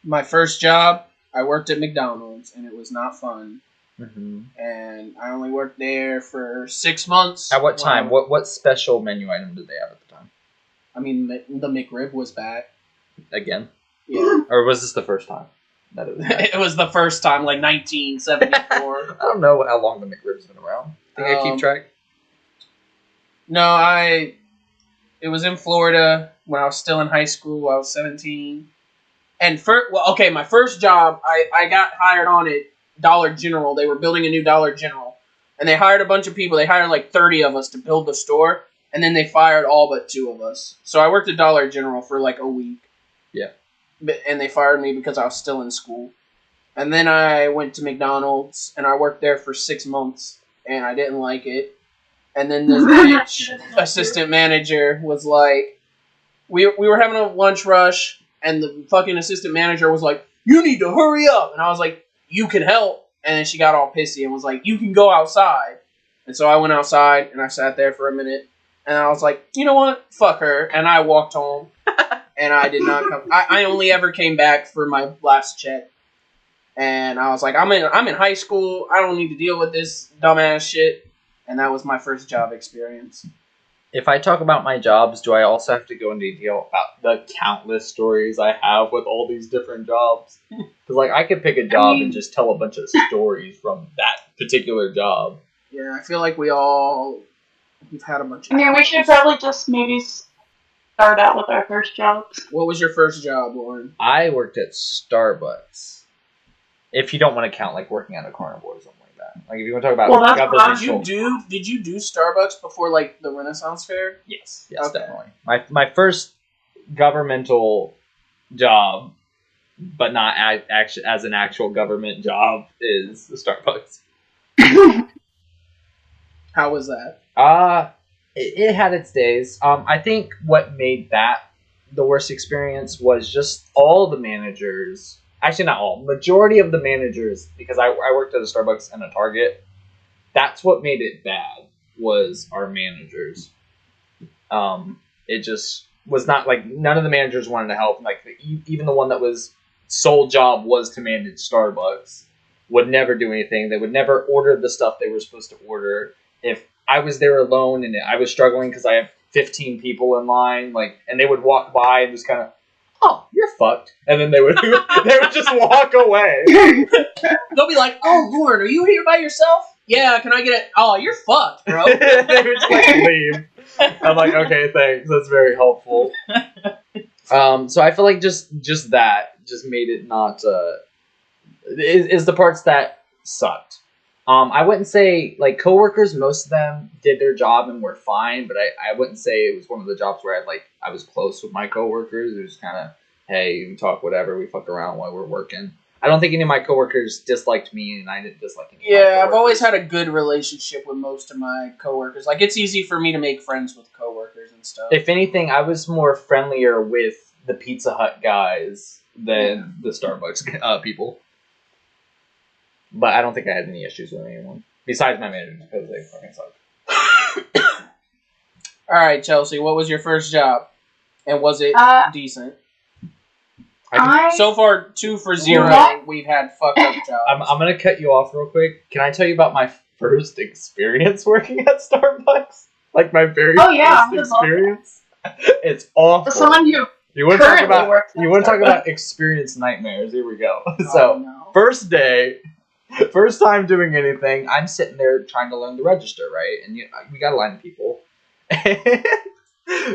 My first job, I worked at McDonald's, and it was not fun. Mm-hmm. And I only worked there for 6 months. At what time? What special menu item did they have at the time? I mean, the McRib was back. Again? Yeah. Or was this the first time that it was back? It was the first time, like 1974. I don't know how long the McRib's been around. Think I keep track? No, it was in Florida when I was still in high school. I was 17. And my first job, I got hired on at Dollar General. They were building a new Dollar General. And they hired a bunch of people. They hired like 30 of us to build the store. And then they fired all but 2 of us. So I worked at Dollar General for like a week. Yeah. And they fired me because I was still in school. And then I went to McDonald's. And I worked there for 6 months. And I didn't like it. And then this bitch assistant manager was like, we were having a lunch rush. And the fucking assistant manager was like, you need to hurry up. And I was like, you can help. And then she got all pissy and was like, you can go outside. And so I went outside and I sat there for a minute. And I was like, you know what? Fuck her. And I walked home. And I did not come. I only ever came back for my last check. And I was like, I'm in high school. I don't need to deal with this dumbass shit. And that was my first job experience. If I talk about my jobs, do I also have to go into detail about the countless stories I have with all these different jobs? Because, like, I could pick a job and just tell a bunch of stories from that particular job. Yeah, I feel like we've had a bunch of... we should probably just maybe start out with our first jobs. What was your first job, Lauren? I worked at Starbucks. If you don't want to count like working at a carnival or something like that. Like if you want to talk about governmental. Did you do Starbucks before like the Renaissance Fair? Yes, Okay. definitely. My first governmental job, but not as an actual government job, is the Starbucks. How was that? It had its days. I think what made that the worst experience was just all the managers. Actually, not all. Majority of the managers, because I worked at a Starbucks and a Target. That's what made it bad. Was our managers. It just was not like none of the managers wanted to help. Like even the one that was sole job was to manage Starbucks would never do anything. They would never order the stuff they were supposed to order. If I was there alone and I was struggling because I have 15 people in line, and they would walk by and just kind of, oh, you're fucked, and then they would just walk away. They'll be like, oh, Lauren, are you here by yourself? Yeah, can I get it? Oh, you're fucked, bro. They would just leave. I'm like, okay, thanks. That's very helpful. So I feel like just that just made it not is the parts that sucked. I wouldn't say like coworkers. Most of them did their job and were fine, but I wouldn't say it was one of the jobs where I was close with my coworkers. It was kind of, hey, you can talk whatever. We fuck around while we're working. I don't think any of my coworkers disliked me, and I didn't dislike any of my coworkers. I've always had a good relationship with most of my coworkers. Like, it's easy for me to make friends with coworkers and stuff. If anything, I was more friendlier with the Pizza Hut guys than the Starbucks people. But I don't think I had any issues with anyone. Besides my managers, because they fucking suck. Alright, Chelsea, what was your first job? And was it decent? So far, 2 for 0, we've had fucked up jobs. I'm going to cut you off real quick. Can I tell you about my first experience working at Starbucks? Like my very first experience? It's awful. Someone you want to talk about experience nightmares. Here we go. First day, first time doing anything, I'm sitting there trying to learn the register, right? And we got a line of people.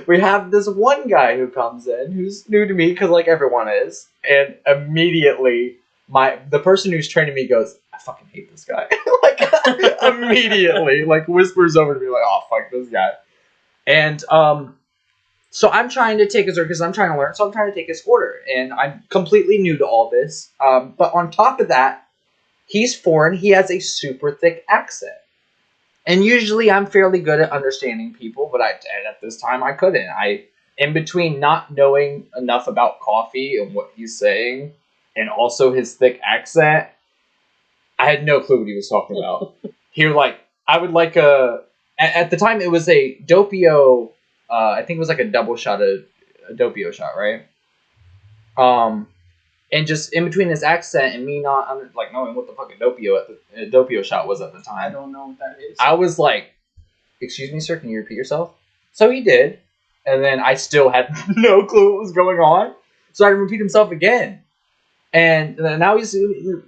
We have this one guy who comes in who's new to me because like everyone is, and immediately the person who's training me goes, I fucking hate this guy. Like immediately, like whispers over to me like, oh fuck this guy. And so I'm trying to take his order because I'm trying to learn. So I'm trying to take his order, and I'm completely new to all this. But on top of that, he's foreign. He has a super thick accent. And usually I'm fairly good at understanding people, but at this time I couldn't. In between not knowing enough about coffee and what he's saying, and also his thick accent, I had no clue what he was talking about. He was like, I would like at the time it was a Doppio, I think it was like a double shot, a Doppio shot, right? And just in between his accent and me not knowing what the fuck a Doppio shot was at the time. I don't know what that is. I was like, excuse me, sir, can you repeat yourself? So he did. And then I still had no clue what was going on. So I had to repeat himself again. And now he's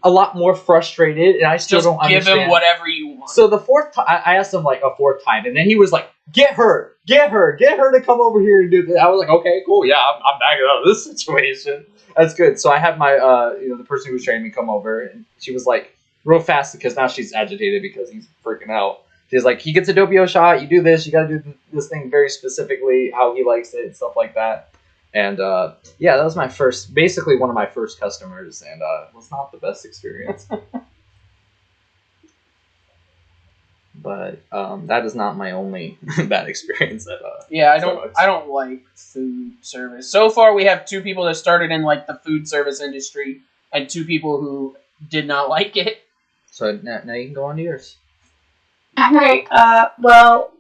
a lot more frustrated, and I still don't understand. Just give him whatever you want. So the fourth time, I asked him like a fourth time, and then he was like, get her to come over here and do this. I was like, okay, cool, yeah, I'm backing out of this situation. That's good. So I had my, the person who was training me come over, and she was like, real fast, because now she's agitated because he's freaking out. She's like, he gets a Doppio shot, you do this, you gotta do this thing very specifically, how he likes it, and stuff like that. And, that was basically one of my first customers, and it was not the best experience. But that is not my only bad experience at Starbucks. I don't like food service. So far, we have 2 people that started in like the food service industry, and 2 people who did not like it. So now you can go on to yours. Alright, well,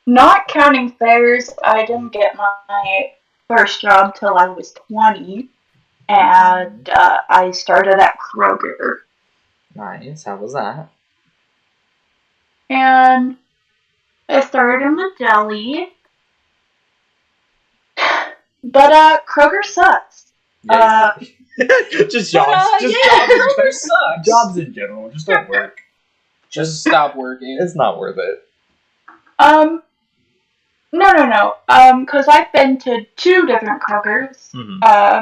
not counting fairs, I didn't get my first job till I was 20, and I started at Kroger. Nice. How was that? And I started in the deli, but Kroger sucks. Just jobs. Kroger sucks. Jobs in general. Just don't work. Just stop working. It's not worth it. No. Because I've been to 2 different Krogers. Mm-hmm.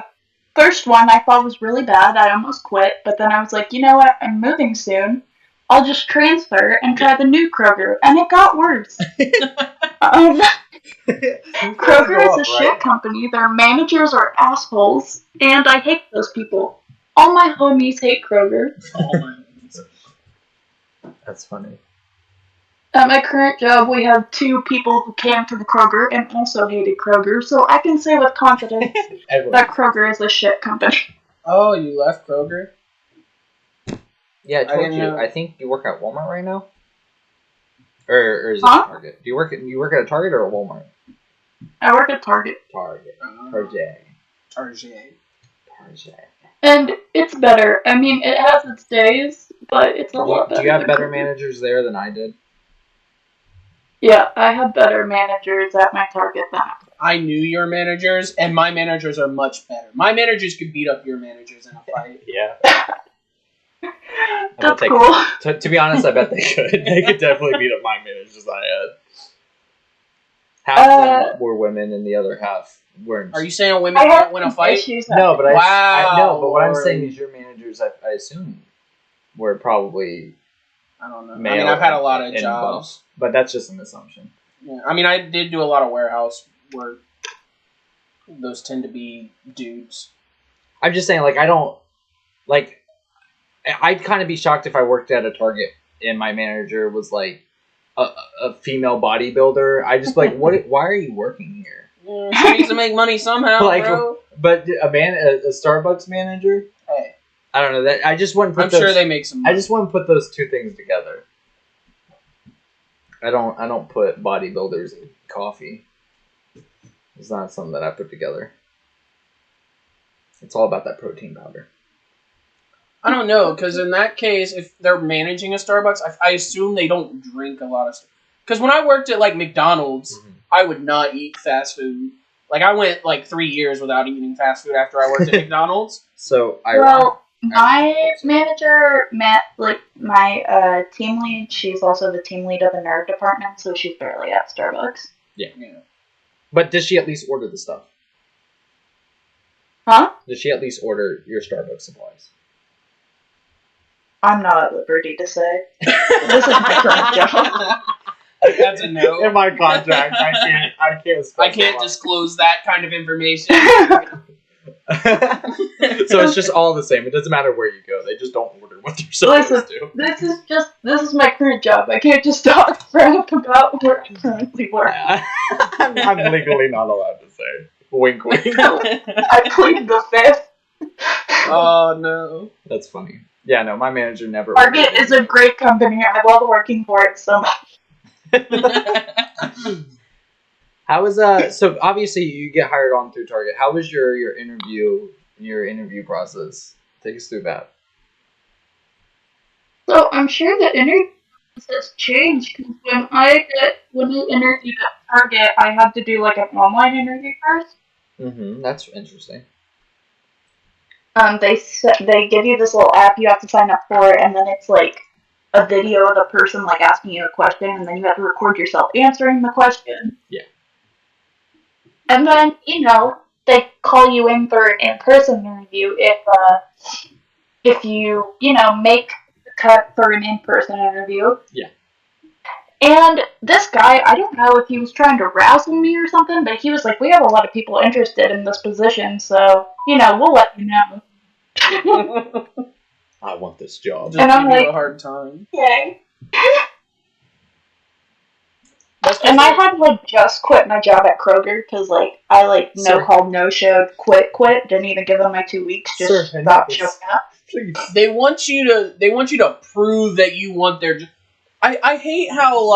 First one I thought was really bad. I almost quit, but then I was like, you know what? I'm moving soon. I'll just transfer and try the new Kroger, and it got worse. Kroger is a shit company. Their managers are assholes, and I hate those people. All my homies hate Kroger. That's funny. At my current job, we have 2 people who came to the Kroger and also hated Kroger, so I can say with confidence that Kroger is a shit company. Oh, you left Kroger? Yeah, I told you. Know. I think you work at Walmart right now? Or is it Target? Do you work at a Target or a Walmart? I work at Target. Target. And it's better. I mean, it has its days, but it's a lot better. Do you have better managers there than I did? Yeah, I have better managers at my Target than I knew your managers, and my managers are much better. My managers could beat up your managers in a fight. Yeah. That's cool. To be honest, I bet they could. They could definitely beat up my managers I had. Half of them were women, and the other half weren't. Are you saying women can't win a fight? No, but but what I'm saying is your managers, I assume, were probably. I don't know. I mean, I've had a lot of jobs, but that's just an assumption. Yeah, I mean, I did do a lot of warehouse work. Those tend to be dudes. I'm just saying, like, I don't like. I'd kind of be shocked if I worked at a Target and my manager was like a female bodybuilder. I just like, what? Why are you working here? Yeah, she needs to make money somehow, bro. But a Starbucks manager. Hey, I don't know that. I just wouldn't. I'm sure they make some money. I just wouldn't put those 2 things together. I don't put bodybuilders in coffee. It's not something that I put together. It's all about that protein powder. I don't know, because in that case, if they're managing a Starbucks, I assume they don't drink a lot of stuff. Because when I worked at, like, McDonald's, I would not eat fast food. Like, I went, like, 3 years without eating fast food after I worked at McDonald's. So, my manager met, like, my team lead. She's also the team lead of the nerd department, so she's barely at Starbucks. Yeah. But does she at least order the stuff? Huh? Does she at least order your Starbucks supplies? I'm not at liberty to say. This is my current job. That's a no. In my contract, I can't disclose that kind of information. So it's just all the same. It doesn't matter where you go. They just don't order what they're supposed to. This is my current job. I can't just talk crap about where I currently work. I'm legally not allowed to say. Wink, wink. I plead the fifth. Oh no, that's funny. Yeah, no, my manager never. Target is a great company. I love working for it so much. How was so obviously you get hired on through Target. How was your interview process? Take us through that. So I'm sure the interview process changed because when I interviewed at Target, I had to do like an online interview first. That's interesting. They give you this little app you have to sign up for, and then it's like a video of the person like asking you a question, and then you have to record yourself answering the question. Yeah. And then they call you in for an in-person interview if you make the cut for an in-person interview. Yeah. And this guy, I don't know if he was trying to razzle me or something, but he was like, "We have a lot of people interested in this position, so we'll let you know." I want this job. Just and I'm like, a hard time. Okay. And I had just quit my job at Kroger because I no called, no showed, quit, didn't even give them my 2 weeks, just stopped showing up. Please. They want you to prove that you want their job. I hate how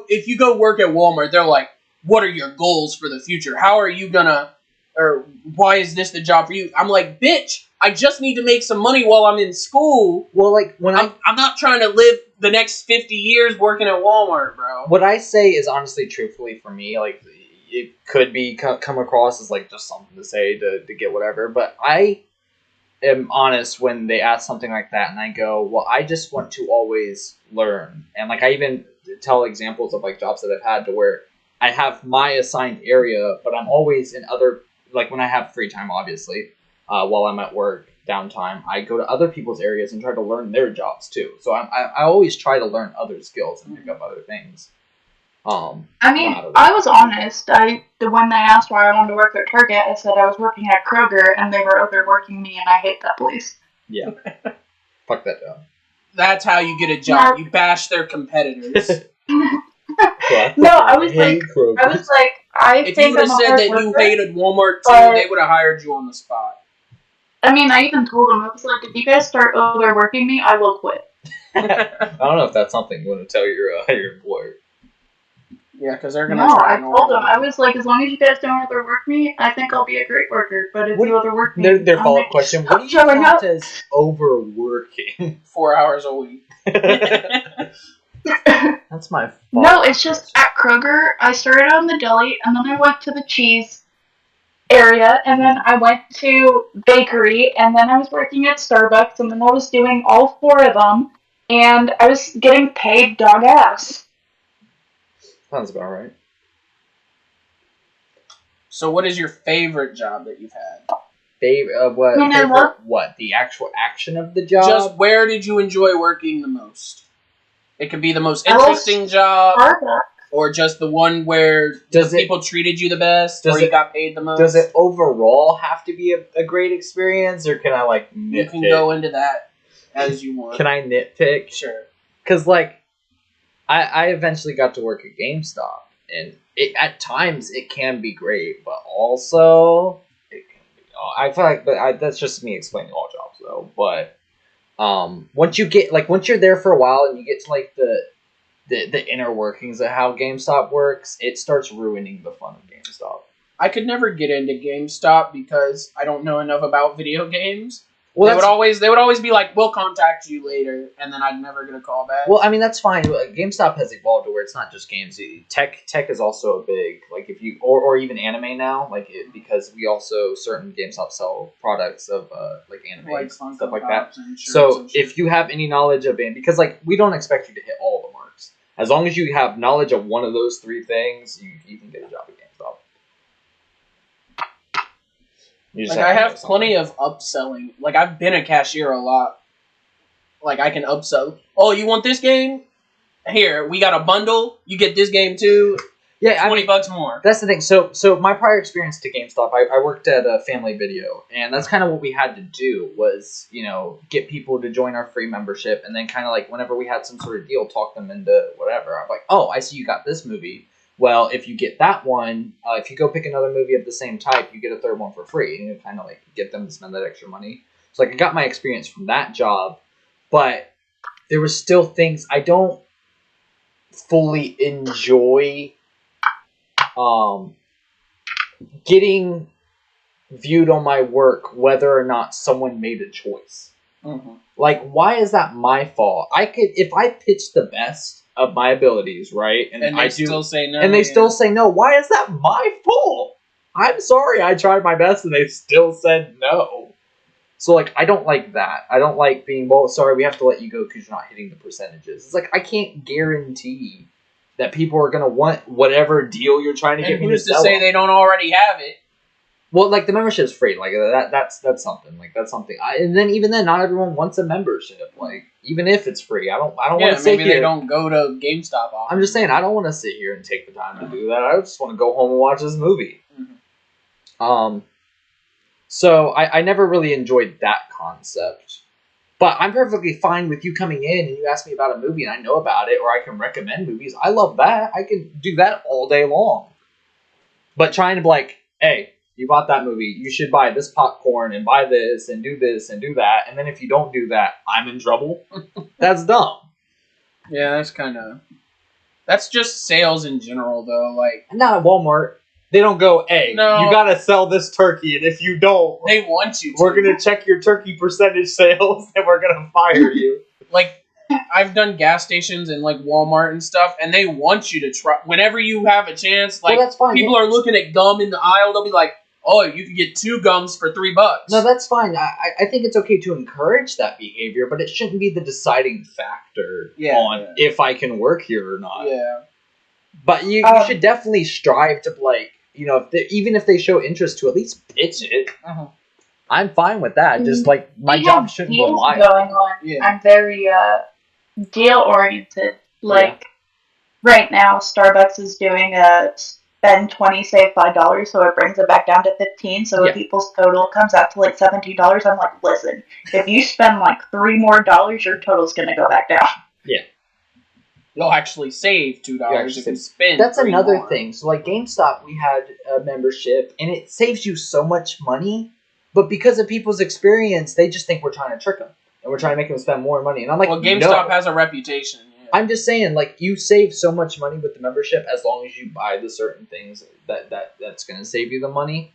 if you go work at Walmart, they're like, what are your goals for the future? How are you gonna, or why is this the job for you? I'm like, bitch, I just need to make some money while I'm in school. Well, I'm not trying to live the next 50 years working at Walmart, bro. What I say is honestly, truthfully, for me, it could be come across as just something to say to get whatever, but I am honest when they ask something like that, and I go, well, I just want to always learn, and I even tell examples of jobs that I've had to where I have my assigned area, but I'm always in other, like when I have free time, obviously, while I'm at work, downtime, I go to other people's areas and try to learn their jobs too. So I always try to learn other skills and pick up other things. I mean, I was honest. When they asked why I wanted to work at Target, I said I was working at Kroger, and they were overworking me, and I hate that place. Yeah. Fuck that job. That's how you get a job. You bash their competitors. No, I was like, if you would have said that you hated Walmart too, they would have hired you on the spot. I mean, I even told them, I was like, if you guys start overworking me, I will quit. I don't know if that's something you want to tell your employer. Yeah, because they're gonna. No, I told them. I was like, as long as you guys don't overwork me, I think I'll be a great worker. But if you overwork me, their follow-up question: what do you count as overworking? 4 hours a week. That's my fault. No, it's just at Kroger, I started on the deli, and then I went to the cheese area, and then I went to bakery, and then I was working at Starbucks, and then I was doing all 4 of them, and I was getting paid dog ass. Sounds about right. So what is your favorite job that you've had? What? I mean, what? The actual action of the job? Just where did you enjoy working the most? It could be the most interesting job, or just the one where people treated you the best, or you got paid the most. Does it overall have to be a great experience, or can I nitpick? You can go into that as you want. Can I nitpick? Sure. Because I eventually got to work at GameStop, and at times it can be great, but also it can be. I feel like, that's just me explaining all jobs though. But once you're there for a while and you get to the inner workings of how GameStop works, it starts ruining the fun of GameStop. I could never get into GameStop because I don't know enough about video games. Well, they would always be like, "We'll contact you later," and then I'd never get a call back. Well, I mean that's fine. GameStop has evolved to where it's not just games. Tech is also a big if you or even anime now because we also certain GameStop sell products of anime stuff like that. So if you have any knowledge of it, because we don't expect you to hit all the marks, as long as you have knowledge of one of those 3 things, you can get a job at GameStop. I have plenty of upselling. I've been a cashier a lot. I can upsell. Oh, you want this game? Here, we got a bundle. You get this game too. Yeah, $20 more. That's the thing. So my prior experience to GameStop, I worked at a Family Video, and that's kind of what we had to do was, get people to join our free membership, and then kind of whenever we had some sort of deal, talk them into whatever. I'm like, oh, I see you got this movie. Well, if you get that one, if you go pick another movie of the same type, you get a 3rd one for free. And you kind of get them to spend that extra money. So I got my experience from that job, but there were still things I don't fully enjoy. Getting viewed on my work, whether or not someone made a choice. Mm-hmm. Why is that my fault? If I pitch the best of my abilities, right? And they still say no. And they still say no. Why is that my fault? I'm sorry, I tried my best and they still said no. So, I don't like that. I don't like being, sorry, we have to let you go because you're not hitting the percentages. It's I can't guarantee that people are going to want whatever deal you're trying to get me to sell. Who's to say they don't already have it? Well, the membership's free. That's something. That's something. And then even then, not everyone wants a membership. Even if it's free, I don't want to sit here. Maybe they don't go to GameStop often. I'm just saying, I don't want to sit here and take the time to do that. I just want to go home and watch this movie. Mm-hmm. So I never really enjoyed that concept. But I'm perfectly fine with you coming in and you ask me about a movie and I know about it, or I can recommend movies. I love that. I can do that all day long. But trying to hey, you bought that movie, you should buy this popcorn and buy this and do that. And then if you don't do that, I'm in trouble. That's dumb. Yeah, that's just sales in general, though. Not at Walmart. They don't go, hey, no, you gotta sell this turkey, and if you don't, they want you to. We're gonna check your turkey percentage sales, and we're gonna fire you. I've done gas stations and Walmart and stuff, and they want you to try. Whenever you have a chance, that's fine. People are looking at gum in the aisle, they'll be like, oh, you can get 2 gums for $3. No, that's fine. I think it's okay to encourage that behavior, but it shouldn't be the deciding factor on if I can work here or not. Yeah. But you should definitely strive to, like, you know, even if they show interest, to at least pitch it. I'm fine with that. Just, like, my job shouldn't rely going on. Yeah. I'm very deal-oriented. Like, right now, Starbucks is doing a spend 20, save $5, so it brings it back down to 15. So if people's total comes out to like $17, I'm like, listen, if you spend like $3 more, your total's gonna go back down. Yeah. You'll actually save $2 if you spend. That's another thing. So like GameStop, we had a membership, and it saves you so much money, but because of people's experience, they just think we're trying to trick them, and we're trying to make them spend more money. And I'm like, well, GameStop has a reputation. I'm just saying, like, you save so much money with the membership as long as you buy the certain things that's going to save you the money.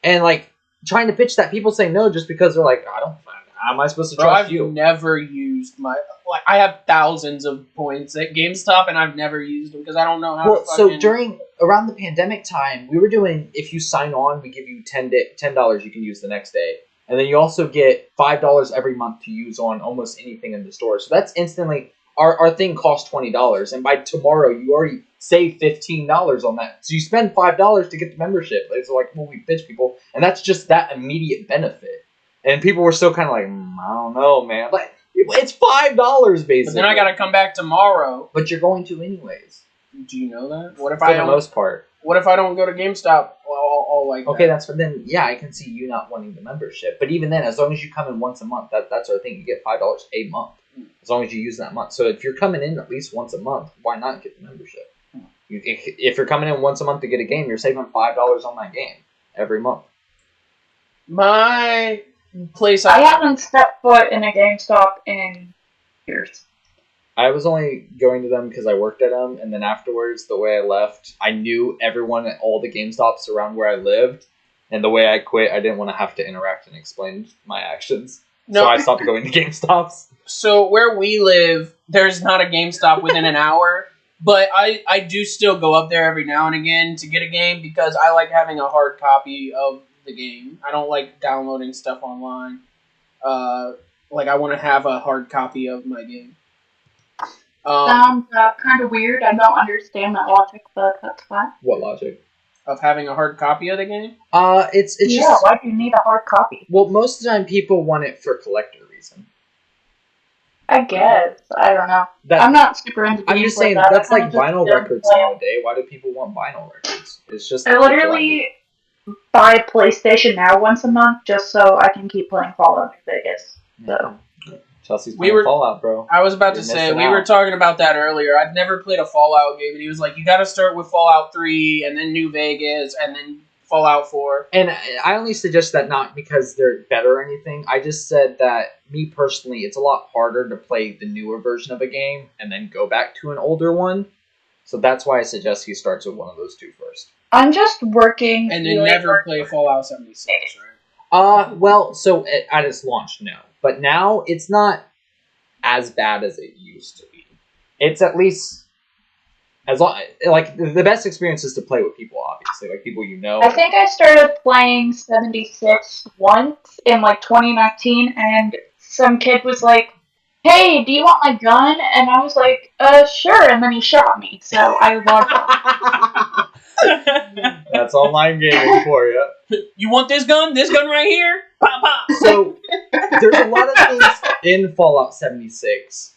And, like, trying to pitch that, people say no just because they're like, how am I supposed to trust you? I've never used my... Like, I have thousands of points at GameStop, and I've never used them because I don't know how to fucking... So, around the pandemic time, we were doing, if you sign on, we give you $10 you can use the next day. And then you also get $5 every month to use on almost anything in the store. So that's instantly... Our thing costs $20, and by tomorrow you already save $15 on that. So you spend $5 to get the membership. It's like, well, we pitch people, and that's just that immediate benefit. And people were still kind of like, I don't know, man. Like, it's $5 basically. But then I gotta come back tomorrow. But you're going to anyways. Do you know that? What if For the most part. What if I don't go to GameStop? All like okay, that? then yeah, I can see you not wanting the membership. But even then, as long as you come in once a month, that's our thing. You get $5 a month. As long as you use that month. So if you're coming in at least once a month, why not get the membership? If you're coming in once a month to get a game, you're saving $5 on that game every month. My place... I haven't stepped foot in a GameStop in years. I was only going to them because I worked at them, and then afterwards, the way I left, I knew everyone at all the GameStops around where I lived, and the way I quit, I didn't want to have to interact and explain my actions. No. So I stopped going to GameStops. So where we live, there's not a GameStop within an hour, but I do still go up there every now and again to get a game because I like having a hard copy of the game. I don't like downloading stuff online. Like, I want to have a hard copy of my game. Sounds kind of weird. I don't understand that logic, but that's fine. What logic? Of having a hard copy of the game? It's just... why do you need a hard copy? Well, most of the time people want it for collector reason. I guess. I don't know. I'm not super into games. I'm just saying, like that's like vinyl records nowadays. Why do people want vinyl records? It's just... I literally buy PlayStation Now once a month just so I can keep playing Fallout New Vegas. So... Chelsea's playing Fallout, bro. I was about to say, we were talking about that earlier. I've never played a Fallout game, and he was like, you gotta start with Fallout 3, and then New Vegas, and then Fallout 4. And I only suggest that not because they're better or anything. I just said that, me personally, it's a lot harder to play the newer version of a game, and then go back to an older one. So that's why I suggest he starts with one of those two first. I'm just working... And then never play Fallout 76, right? Well, so at its launch, no. But now, it's not as bad as it used to be. It's at least as long, like, the best experience is to play with people, obviously, like people you know. I think I started playing 76 once in like 2019, and some kid was like, "Hey, do you want my gun?" And I was like, "Sure." And then he shot me, so I logged off. That's online gaming for you. You want this gun? This gun right here? Pop, pop. So, there's a lot of things in Fallout 76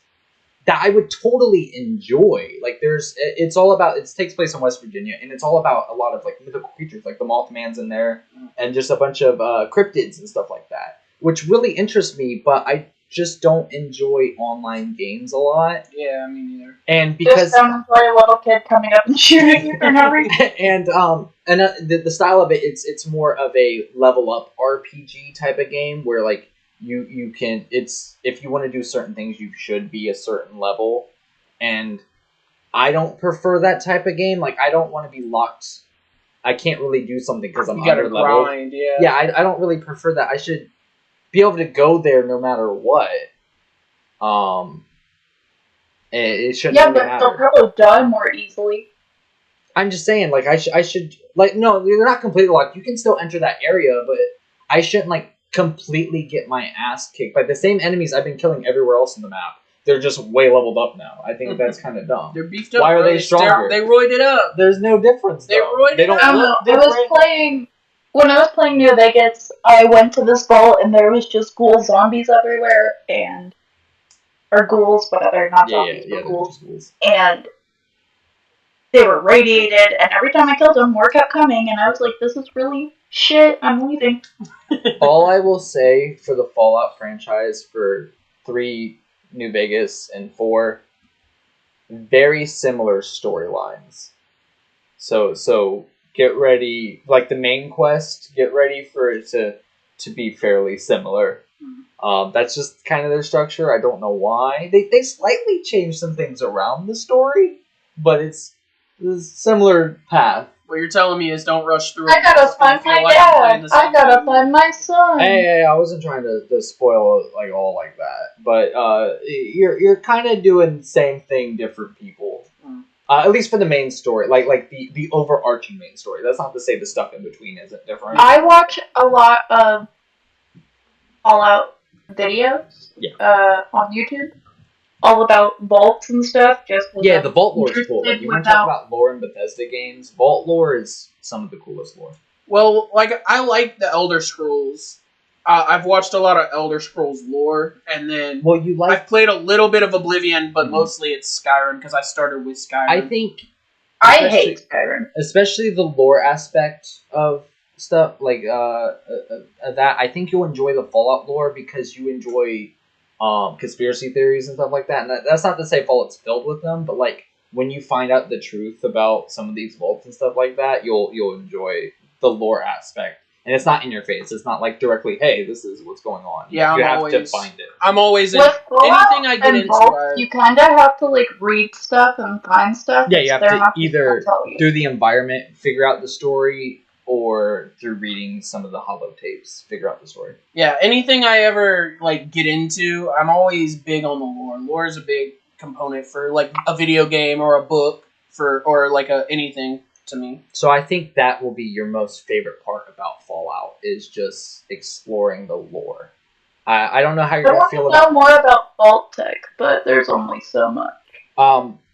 that I would totally enjoy. Like, it's all about, it takes place in West Virginia, and it's all about a lot of, like, mythical creatures, like the Mothman's in there, and just a bunch of cryptids and stuff like that, which really interests me, but I just don't enjoy online games a lot. Yeah, me neither. And because... Just don't enjoy a little kid coming up and shooting you for no reason. And the style of it, it's more of a level up RPG type of game where, like, you can, it's, if you want to do certain things, you should be a certain level. And I don't prefer that type of game. Like, I don't want to be locked. I can't really do something because I'm under level. Grind, yeah. Yeah, I don't really prefer that. I should be able to go there no matter what. It shouldn't really matter. But they'll probably die more easily. I'm just saying, like, I should, like, no, they're not completely locked. You can still enter that area, but I shouldn't, like, completely get my ass kicked by the same enemies I've been killing everywhere else in the map. they're just way leveled up now. I think that's kind of dumb. They're beefed up. Why are they stronger? They roided up. There's no difference. They roided They don't up. look different. When I was playing New Vegas, I went to this vault and there was just ghoul zombies everywhere, or ghouls, whatever, not zombies, but ghouls. And they were radiated, and every time I killed them, more kept coming, and I was like, this is really shit, I'm leaving. All I will say for the Fallout franchise for 3 New Vegas and 4, very similar storylines. So get ready, like the main quest, get ready for it to be fairly similar. That's just kind of their structure. I don't know why. They slightly changed some things around the story, but it's a similar path. What you're telling me is don't rush through. I gotta find my dad. I gotta find my son. Hey, I wasn't trying to spoil it like all like that, but you're kind of doing the same thing, different people. At least for the main story, like the overarching main story. That's not to say the stuff in between isn't different. I watch a lot of Fallout videos on YouTube, all about vaults and stuff. The Vault lore is cool. Like, you want to talk about lore in Bethesda games? Vault lore is some of the coolest lore. Well, like I like the Elder Scrolls. I've watched a lot of Elder Scrolls lore, and then I've played a little bit of Oblivion, but mostly it's Skyrim because I started with Skyrim. I think I hate Skyrim, especially the lore aspect of stuff like that. I think you'll enjoy the Fallout lore because you enjoy conspiracy theories and stuff like that. And that's not to say Fallout's filled with them, but like when you find out the truth about some of these vaults and stuff like that, you'll enjoy the lore aspect. And it's not in your face. It's not like directly, hey, this is what's going on. Yeah, you have to find it. I'm always in anything I get into. Vaults, you kind of have to like read stuff and find stuff. Yeah, you have to either through the environment figure out the story, or through reading some of the holotapes figure out the story. Yeah, anything I ever like get into, I'm always big on the lore. Lore is a big component for like a video game or a book or like anything. To me. So I think that will be your most favorite part about Fallout is just exploring the lore. I don't know how you're going to feel about... I want to know more about Vault Tech, but there's only so much.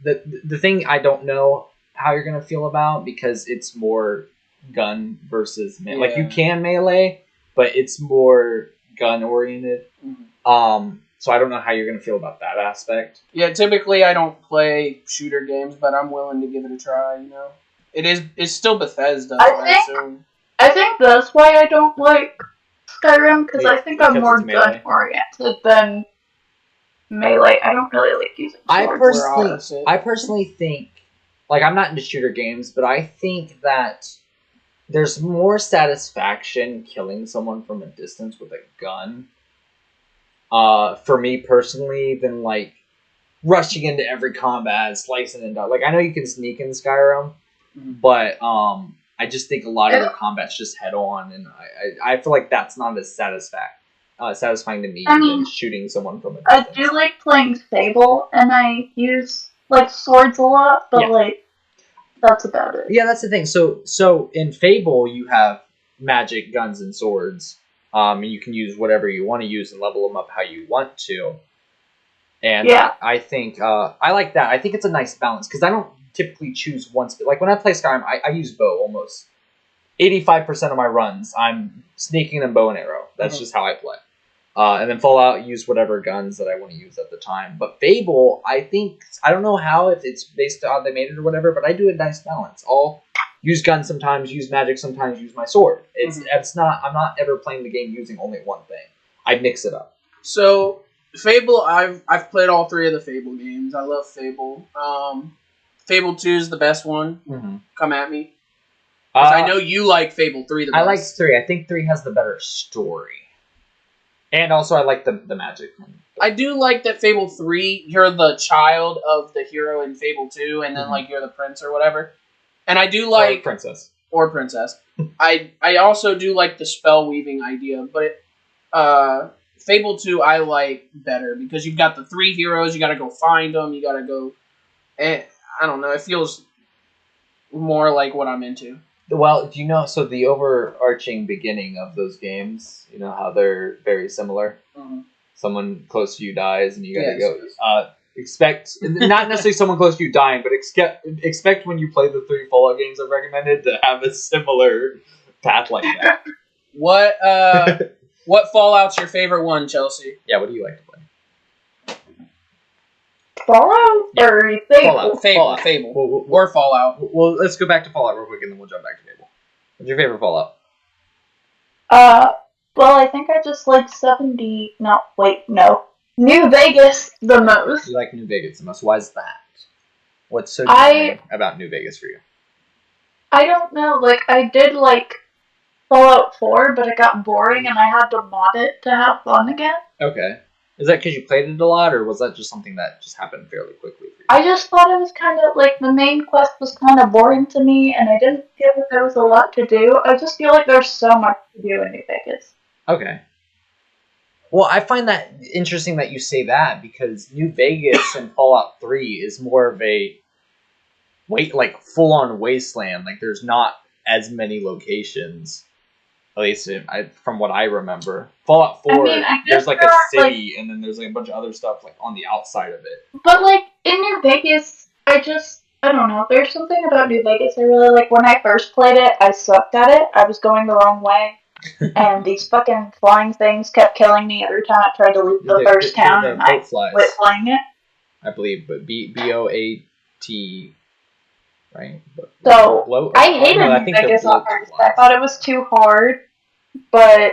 The thing I don't know how you're going to feel about because it's more gun versus melee. Like you can melee, but it's more gun oriented. Mm-hmm. So I don't know how you're going to feel about that aspect. Yeah, typically I don't play shooter games, but I'm willing to give it a try, you know. It's still Bethesda, I think that's why I don't like Skyrim, because I think I'm more gun-oriented than melee. I don't really like using swords. I personally think, like, I'm not into shooter games, but I think that there's more satisfaction killing someone from a distance with a gun, for me personally, than, like, rushing into every combat, slicing and like, I know you can sneak in Skyrim, but I just think a lot of the combat's just head on, and I feel like that's not as satisfying to me than shooting someone from a distance. I do like playing Fable, and I use like swords a lot, but like that's about it. Yeah, that's the thing. So in Fable, you have magic, guns, and swords, and you can use whatever you want to use and level them up how you want to. And I think I like that. I think it's a nice balance because I don't typically choose one spit. Like when I play Skyrim, I use bow almost 85% of my runs. I'm sneaking in bow and arrow. That's just how I play. And then Fallout, use whatever guns that I want to use at the time. But Fable, I think, I don't know how, if it's based on how they made it or whatever, but I do a nice balance. I'll use guns sometimes, use magic sometimes, use my sword. It's not, I'm not ever playing the game using only one thing. I mix it up. So Fable, I've played all 3 of the Fable games. I love Fable. Fable 2 is the best one. Mm-hmm. Come at me. I know you like Fable 3 the best. I like 3. I think 3 has the better story. And also I like the magic. I do like that Fable 3, you're the child of the hero in Fable 2, and then like you're the prince or whatever. And I do like... Or princess. I also do like the spell weaving idea, but Fable 2 I like better because you've got the 3 heroes, you gotta go find them, you gotta go... I don't know, it feels more like what I'm into. Well, do you know, so the overarching beginning of those games, you know how they're very similar? Mm-hmm. someone close to you dies and you gotta Yes. go. Expect not necessarily someone close to you dying, but expect when you play the 3 Fallout games I've recommended to have a similar path like that. What Fallout's your favorite one, Chelsea? Yeah, what do you like to play? Fallout or Fable? Fable. Or Fallout. Well, let's go back to Fallout real quick and then we'll jump back to Fable. What's your favorite Fallout? Well, I think I just like 70. No, wait, no. New Vegas the most. You like New Vegas the most. Why is that? What's so charming about New Vegas for you? I don't know. Like, I did like Fallout 4, but it got boring and I had to mod it to have fun again. Okay. Is that because you played it a lot, or was that just something that just happened fairly quickly for you? I just thought it was kind of like the main quest was kind of boring to me, and I didn't feel like there was a lot to do. I just feel like there's so much to do in New Vegas. Okay. Well, I find that interesting that you say that, because New Vegas in Fallout 3 is more of a full-on wasteland. Like, there's not as many locations, at least from what I remember. Fallout 4, there's like a city, and then there's like a bunch of other stuff like on the outside of it. But like in New Vegas, I don't know. There's something about New Vegas I really like. When I first played it, I sucked at it. I was going the wrong way. And these fucking flying things kept killing me every time I tried to leave the first town, and I quit playing it. I believe, but BOAT, right? So I hated New Vegas at first. I thought it was too hard, but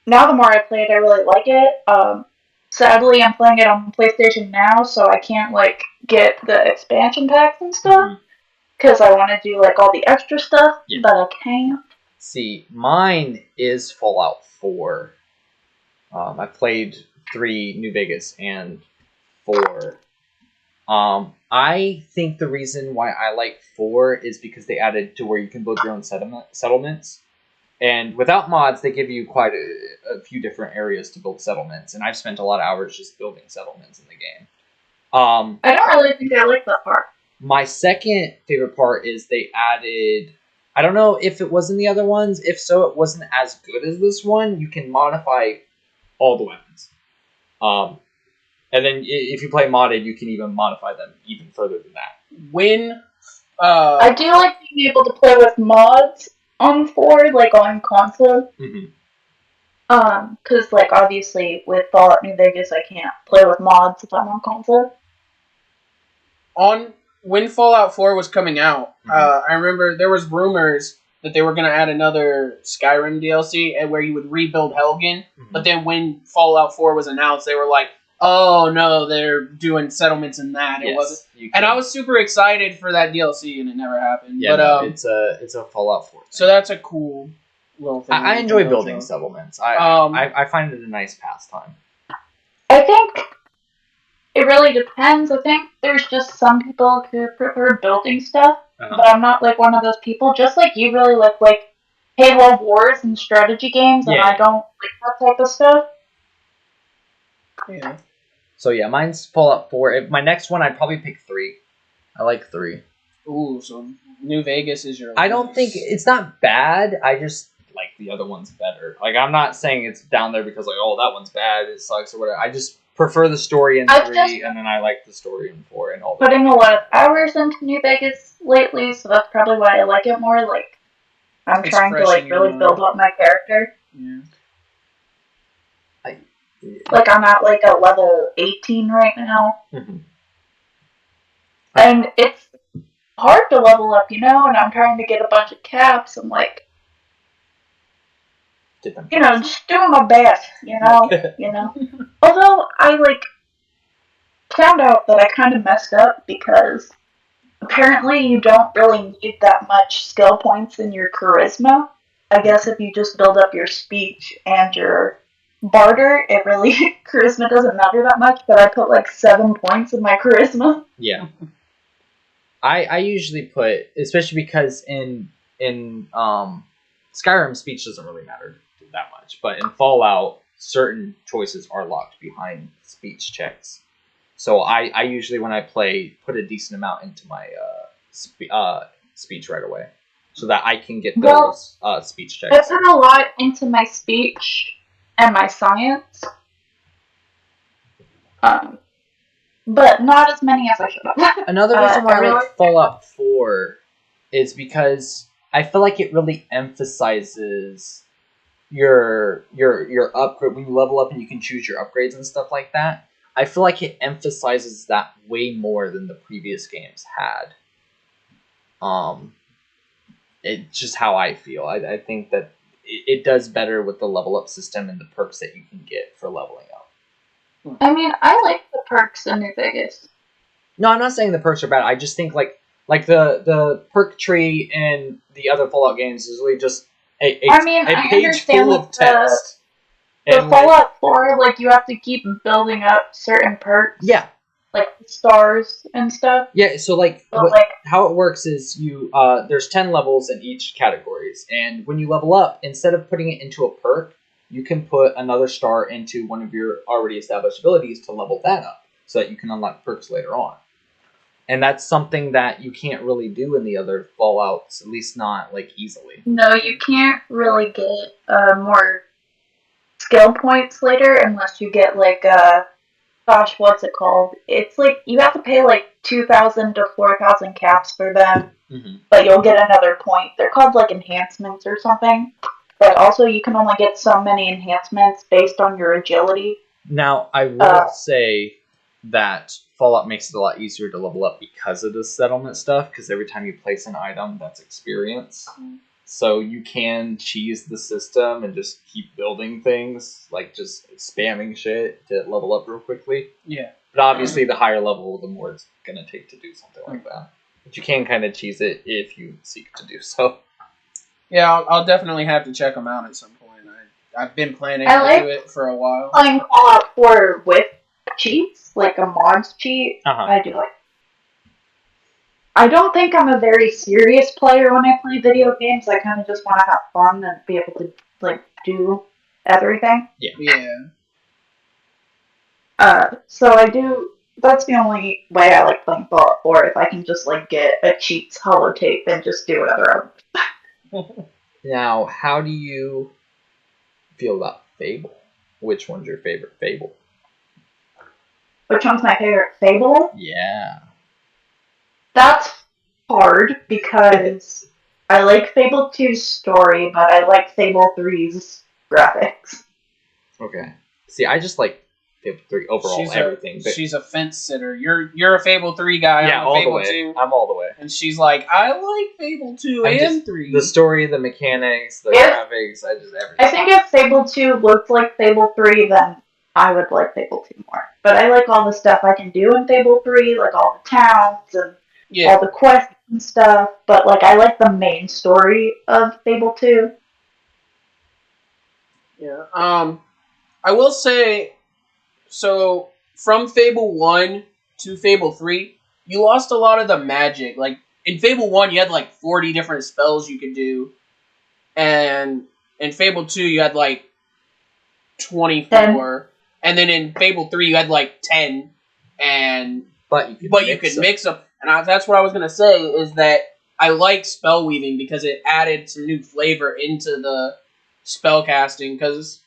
now the more I play it, I really like it. Sadly, I'm playing it on PlayStation now, so I can't like get the expansion packs and stuff because I want to do like all the extra stuff, but I can't. See, mine is Fallout 4. I played 3, New Vegas, and 4. I think the reason why I like 4 is because they added to where you can build your own settlements. And without mods, they give you quite a few different areas to build settlements. And I've spent a lot of hours just building settlements in the game. I don't really think I like that part. My second favorite part is they added... I don't know if it was in the other ones. If so, it wasn't as good as this one. You can modify all the weapons. And then if you play modded, you can even modify them even further than that. I do like being able to play with mods on 4, like on console. Because like obviously with Fallout New Vegas, I can't play with mods if I'm on console. When Fallout 4 was coming out, I remember there was rumors that they were going to add another Skyrim DLC and where you would rebuild Helgen. But then when Fallout 4 was announced, they were like, "Oh no, they're doing settlements in that." It wasn't, and I was super excited for that DLC, and it never happened. Yeah, but it's a Fallout 4 thing. So that's a cool little thing. I enjoy building settlements. I find it a nice pastime. I think it really depends. I think there's just some people who prefer building stuff, but I'm not like one of those people. Just like you really like Halo Wars and strategy games, and I don't like that type of stuff. Yeah. So yeah, mine's Fallout 4. My next one, I'd probably pick 3. I like 3. Ooh, so New Vegas is your... I don't think... It's not bad. I just like the other ones better. Like, I'm not saying it's down there because, like, oh, that one's bad, it sucks, or whatever. I just prefer the story in 3, and then I like the story in 4 and all that. Putting a lot of hours into New Vegas lately, so that's probably why I like it more. Like, I'm trying to, like, really build up my character. Yeah. Like, I'm at, like, a level 18 right now. And it's hard to level up, you know, and I'm trying to get a bunch of caps and, like, you know, just doing my best, you know. Although I, like, found out that I kind of messed up because apparently you don't really need that much skill points in your charisma. I guess if you just build up your speech and your barter, it really charisma doesn't matter that much, but I put like 7 points in my charisma. Yeah. I usually put, especially because in Skyrim, speech doesn't really matter that much, but in Fallout, certain choices are locked behind speech checks. So I usually, when I play, put a decent amount into my speech right away, so that I can get those speech checks. I put a lot into my speech and my science, But not as many as I should have. Another reason why I really like Fallout 4 is because I feel like it really emphasizes your upgrade when you level up and you can choose your upgrades and stuff like that. I feel like it emphasizes that way more than the previous games had. It's just how I feel. I think that it does better with the level up system and the perks that you can get for leveling up. I mean, I like the perks in New Vegas. No, I'm not saying the perks are bad. I just think like the perk tree in the other Fallout games is really just a page full of text. The Fallout 4, like, you have to keep building up certain perks. Yeah. Like stars and stuff. Yeah, so how it works is you there's 10 levels in each categories, and when you level up, instead of putting it into a perk, you can put another star into one of your already established abilities to level that up, so that you can unlock perks later on. And that's something that you can't really do in the other Fallouts, at least not like easily. No, you can't really get more skill points later unless you get like gosh, what's it called? It's like you have to pay like 2,000 to 4,000 caps for them, but you'll get another point. They're called like enhancements or something. But also, you can only get so many enhancements based on your agility. Now, I will say that Fallout makes it a lot easier to level up because of the settlement stuff, because every time you place an item, that's experience. So you can cheese the system and just keep building things, like just spamming shit to level up real quickly. Yeah. But obviously, the higher level, the more it's going to take to do something like that. But you can kind of cheese it if you seek to do so. Yeah, I'll definitely have to check them out at some point. I've been planning to do it for a while. Playing Fallout 4 with cheats, like a mods cheat, I do like. I don't think I'm a very serious player when I play video games. I kind of just want to have fun and be able to like do everything. Yeah. So I do. That's the only way I like playing Fallout 4. If I can just like get a cheats holotape and just do whatever. Now, how do you feel about Fable? Which one's your favorite Fable? Which one's my favorite Fable? Yeah. That's hard because I like Fable 2's story, but I like Fable 3's graphics. Okay. See, I just like Fable 3 overall, everything. She's a fence sitter. You're a Fable 3 guy. Yeah, I'm all Fable the way. 2. I'm all the way. And she's like, I like Fable 2 and 3. The story, the mechanics, the graphics, everything. I think if Fable 2 looked like Fable 3, then I would like Fable 2 more. But I like all the stuff I can do in Fable 3, like all the towns and all the quests and stuff. But like, I like the main story of Fable 2. Yeah. I will say, so from Fable 1 to Fable 3, you lost a lot of the magic. Like, in Fable 1, you had like 40 different spells you could do. And in Fable 2, you had like 24. 10. And then in Fable 3, you had like 10. But you could mix them. And that's what I was going to say, is that I like spell weaving because it added some new flavor into the spell casting, because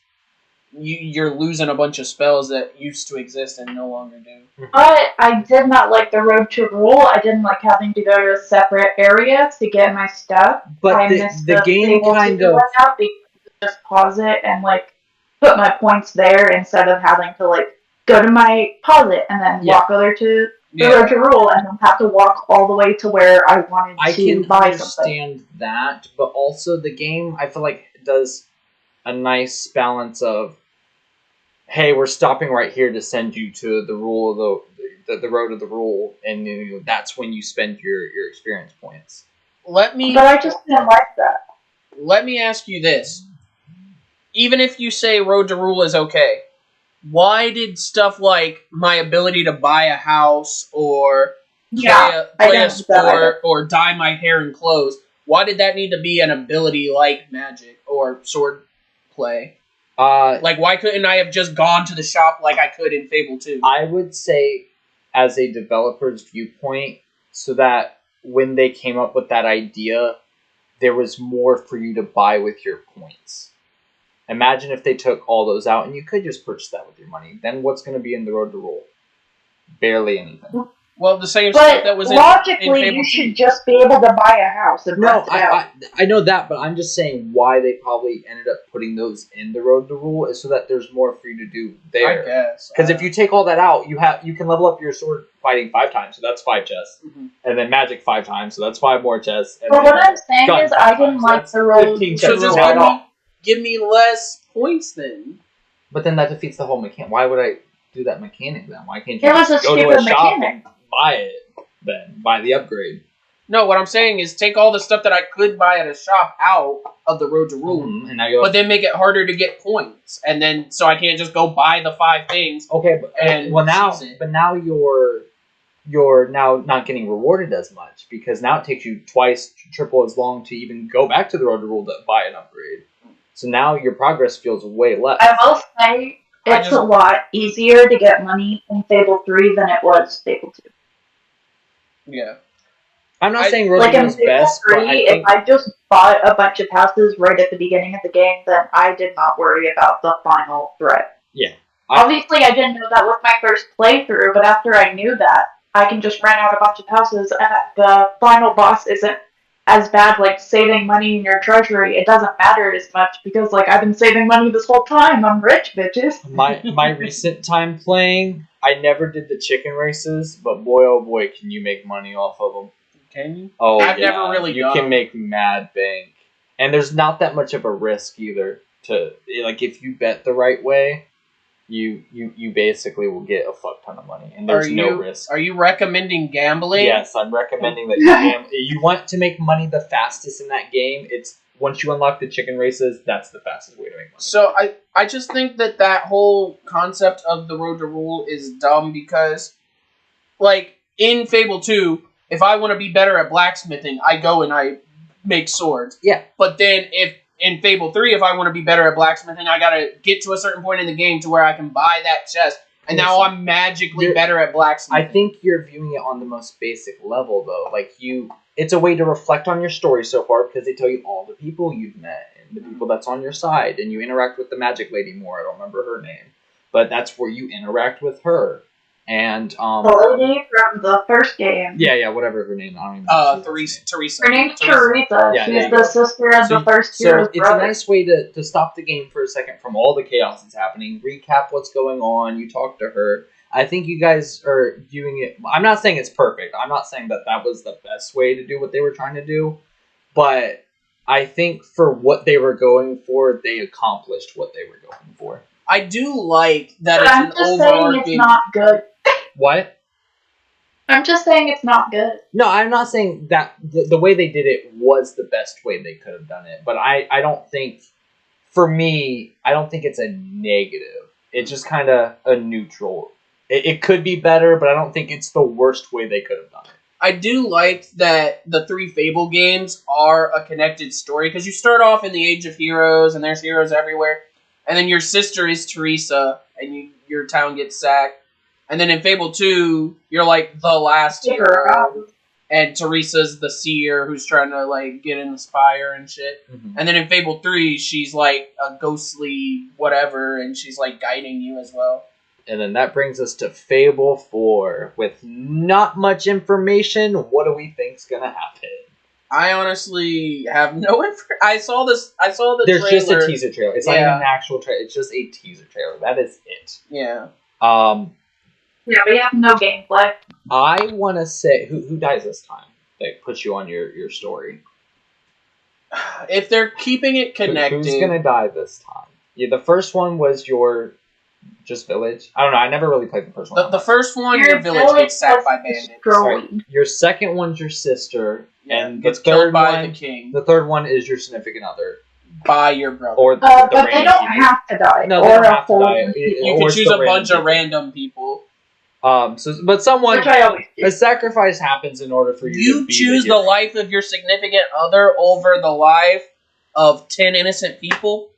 you're losing a bunch of spells that used to exist and no longer do. But I did not like the Road to Rule. I didn't like having to go to a separate area to get my stuff. But I missed the game kind of just pause it and like put my points there instead of having to like go to my pause it and then walk over to the Road to Rule and then have to walk all the way to where I wanted to buy something. I can understand that, but also the game, I feel like, does a nice balance of, hey, we're stopping right here to send you to the rule of the road of the rule, and that's when you spend your experience points. But I just didn't like that. Let me ask you this. Even if you say Road to Rule is okay, why did stuff like my ability to buy a house or play a sport or dye my hair and clothes, why did that need to be an ability like magic or sword play? Like, why couldn't I have just gone to the shop like I could in Fable 2? I would say, as a developer's viewpoint, so that when they came up with that idea, there was more for you to buy with your points. Imagine if they took all those out and you could just purchase that with your money. Then what's going to be in the road to rule? Barely anything. Well, the same stuff that was logically, in Fable you 2. should just be able to buy a house and rent it out. I know that, but I'm just saying why they probably ended up putting those in the road to rule is so that there's more for you to do there. I guess. Because if you take all that out, you can level up your sword fighting 5 times, so that's 5 chests. Mm-hmm. And then magic 5 times, so that's 5 more chests. And but what I'm saying is I didn't like the road. 15 So chests. just give me less points then. But then that defeats the whole mechanic. Why would I do that mechanic then? Why can't you It was just a go to a stupid shop mechanic. and buy it? Then buy the upgrade. No, what I'm saying is take all the stuff that I could buy at a shop out of the road to rule, And now but then make it harder to get points, and then so I can't just go buy the 5 things. Okay, but now you're now not getting rewarded as much because now it takes you twice, triple as long to even go back to the road to rule to buy an upgrade. So now your progress feels way less. I will say it's a lot easier to get money in Fable 3 than it was Fable 2. Yeah. I'm not saying road like to in rule is Fable best, 3, but I think if I just bought a bunch of houses right at the beginning of the game, then I did not worry about the final threat. Yeah. Obviously, I didn't know that with my first playthrough, but after I knew that, I can just rent out a bunch of houses, and the final boss isn't as bad, like saving money in your treasury. It doesn't matter as much because, like, I've been saving money this whole time. I'm rich, bitches. My recent time playing, I never did the chicken races, but boy, oh boy, can you make money off of them. Can you? Oh, I've never really you done. can make mad bank. And there's not that much of a risk either. Like, if you bet the right way, you basically will get a fuck ton of money. And there's no risk. Are you recommending gambling? Yes, I'm recommending that you gamble. You want to make money the fastest in that game, it's once you unlock the chicken races, that's the fastest way to make money. So I just think that whole concept of the road to rule is dumb because, like, in Fable 2, if I want to be better at blacksmithing, I go and I make swords. Yeah. But then if in Fable 3, if I want to be better at blacksmithing, I gotta get to a certain point in the game to where I can buy that chest. And now I'm magically better at blacksmithing. I think you're viewing it on the most basic level, though. Like, it's a way to reflect on your story so far because they tell you all the people you've met and the people that's on your side. And you interact with the magic lady more. I don't remember her name. But that's where you interact with her. And the lady from the first game. Yeah, whatever her name. I don't even know. Teresa. Her name's Teresa. Yeah, she's the sister of the first hero's it's brother. a nice way to stop the game for a second from all the chaos that's happening, recap what's going on, you talk to her. I think you guys are viewing it. I'm not saying it's perfect. I'm not saying that was the best way to do what they were trying to do. But I think for what they were going for, they accomplished what they were going for. I do like that but I'm just saying it's not good. What? I'm just saying it's not good. No, I'm not saying that the way they did it was the best way they could have done it. But I don't think, for me, I don't think it's a negative. It's just kind of a neutral. It could be better, but I don't think it's the worst way they could have done it. I do like that the 3 Fable games are a connected story, because you start off in the Age of Heroes, and there's heroes everywhere, and then your sister is Teresa, and your town gets sacked. And then in Fable 2, you're like the last hero, and Teresa's the seer who's trying to like get in the spire and shit. Mm-hmm. And then in Fable 3, she's like a ghostly whatever, and she's like guiding you as well. And then that brings us to Fable 4. With not much information, what do we think's gonna happen? I honestly have no information. I saw the There's trailer. just a teaser trailer. It's not even an actual trailer. It's just a teaser trailer. That is it. Yeah. Yeah, we have no gameplay. I want to say... Who dies this time? That puts you on your story. If they're keeping it connected... Who's going to die this time? Yeah, the first one was your... Just village? I don't know. I never really played the first one. The first one, your village gets sacked by bandits. Sorry. Your second one's your sister. Yeah, and gets the third killed by one, the king. The third one is your significant other. By your brother. Or but they don't have to die. No, they don't have to die. You can choose a bunch of random people. But someone... A sacrifice happens in order for you to You be choose the life of your significant other over the life of 10 innocent people?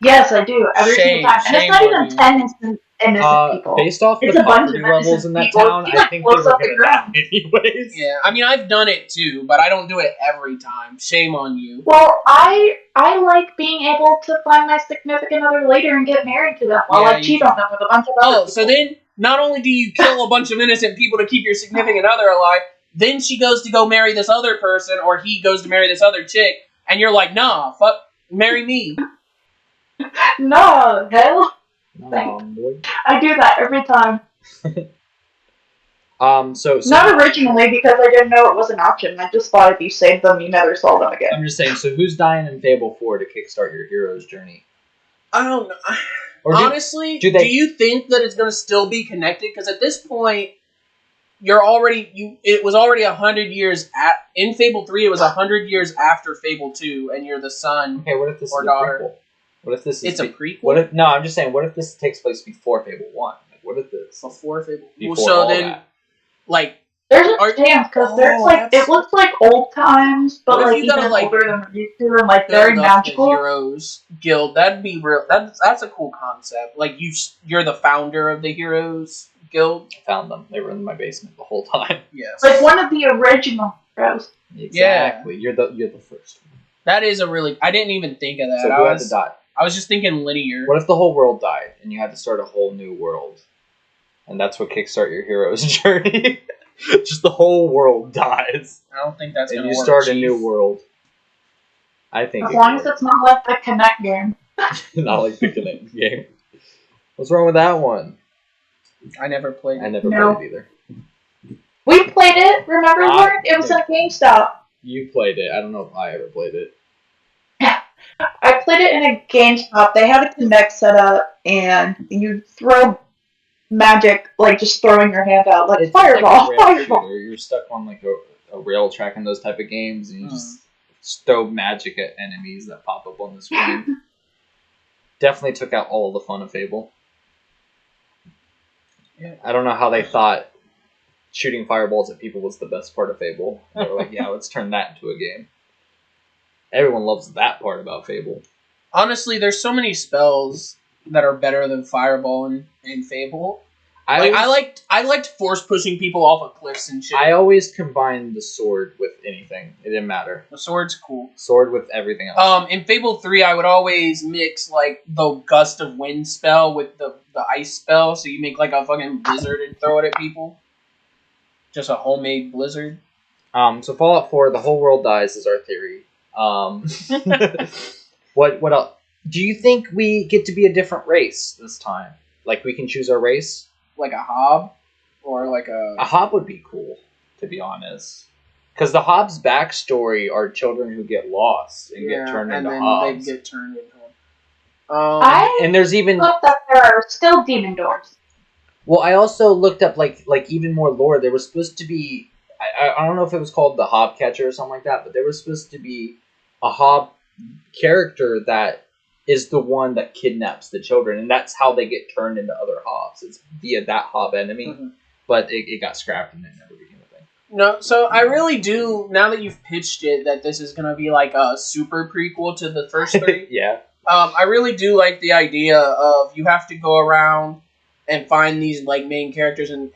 Yes, I do. Every single time. And it's not even 10 innocent people. Based off It's the a bunch of poverty levels in that innocent people. town, He, I like, think they blows were up the going to die ground. anyways. Yeah, I mean, I've done it too, but I don't do it every time. Shame on you. Well, I like being able to find my significant other later and get married to them while I cheat on them with a bunch of other people. So then, not only do you kill a bunch of innocent people to keep your significant other alive, then she goes to go marry this other person, or he goes to marry this other chick, and you're like, nah, fuck, marry me. No, hell. Boy. I do that every time. So Not originally, because I didn't know it was an option. I just thought if you saved them, you never saw them again. I'm just saying, so who's dying in Fable 4 to kickstart your hero's journey? I don't know. Or honestly, do you think that it's going to still be connected? Because at this point, it was already 100 years in Fable 3. It was 100 years after Fable 2, and you're the son. Okay, what if this or is daughter. a prequel? What if this is a prequel? No, I'm just saying. What if this takes place before Fable 1? Like, what if this before Fable? Before so all then, that. like, there's a chance because there's like it looks like old times, but like even older than we used to, and like very magical. The Heroes Guild, that'd be real. That's a cool concept. Like you're the founder of the Heroes Guild. I found them. They were in my basement the whole time. Yes, like one of the original heroes. Exactly. Yeah. You're the first one. That is a really. I didn't even think of that. So who had to die? I was just thinking linear. What if the whole world died and you had to start a whole new world, and that's what kickstart your hero's journey? Just the whole world dies. I don't think that's going to work. And you start a new world. I think as long as it's not like the Connect game. Not like the Connect game. What's wrong with that one? I never played it. I never played it either. We played it, remember, Lauren? It was at GameStop. You played it. I don't know if I ever played it. I played it in a GameStop. They had a Connect set up, and you throw magic, like just throwing your hand out, like fireball, fireball. You're stuck on like a rail track in those type of games, and you just throw magic at enemies that pop up on the screen. Definitely took out all the fun of Fable. Yeah. I don't know how they thought shooting fireballs at people was the best part of Fable. They were like, yeah, let's turn that into a game. Everyone loves that part about Fable. Honestly, there's so many spells that are better than Fireball in Fable. I liked force pushing people off of cliffs and shit. I always combined the sword with anything. It didn't matter. The sword's cool. Sword with everything else. In Fable 3, I would always mix like the gust of wind spell with the ice spell, so you make like a fucking blizzard and throw it at people. Just a homemade blizzard. So Fallout 4, the whole world dies is our theory. What else? Do you think we get to be a different race this time? Like we can choose our race? Like a hob? Or like a hob would be cool, to be honest. Because the hob's backstory are children who get lost and get turned into hobs. And then they get turned into them. And there's even looked up there are still demon doors. Well, I also looked up like even more lore. There was supposed to be I don't know if it was called the Hob Catcher or something like that, but there was supposed to be a Hob character that is the one that kidnaps the children, and that's how they get turned into other Hobs. It's via that Hob enemy, but it got scrapped and it never became a thing. No, so I really do, now that you've pitched it, that this is going to be like a super prequel to the first three. Yeah. I really do like the idea of you have to go around and find these like main characters and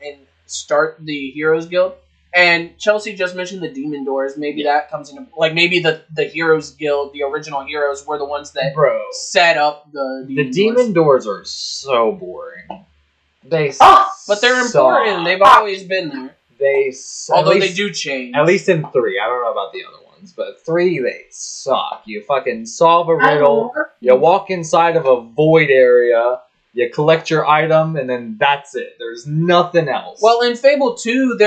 start the Heroes Guild. And Chelsea just mentioned the Demon Doors. Maybe that comes into... Like, maybe the Heroes Guild, the original heroes, were the ones that set up the Demon Doors are so boring. But they're important. They've always been there. Although they do change. At least in 3. I don't know about the other ones. But 3, they suck. You fucking solve a riddle. You walk inside of a void area. You collect your item, and then that's it. There's nothing else. Well, in Fable 2,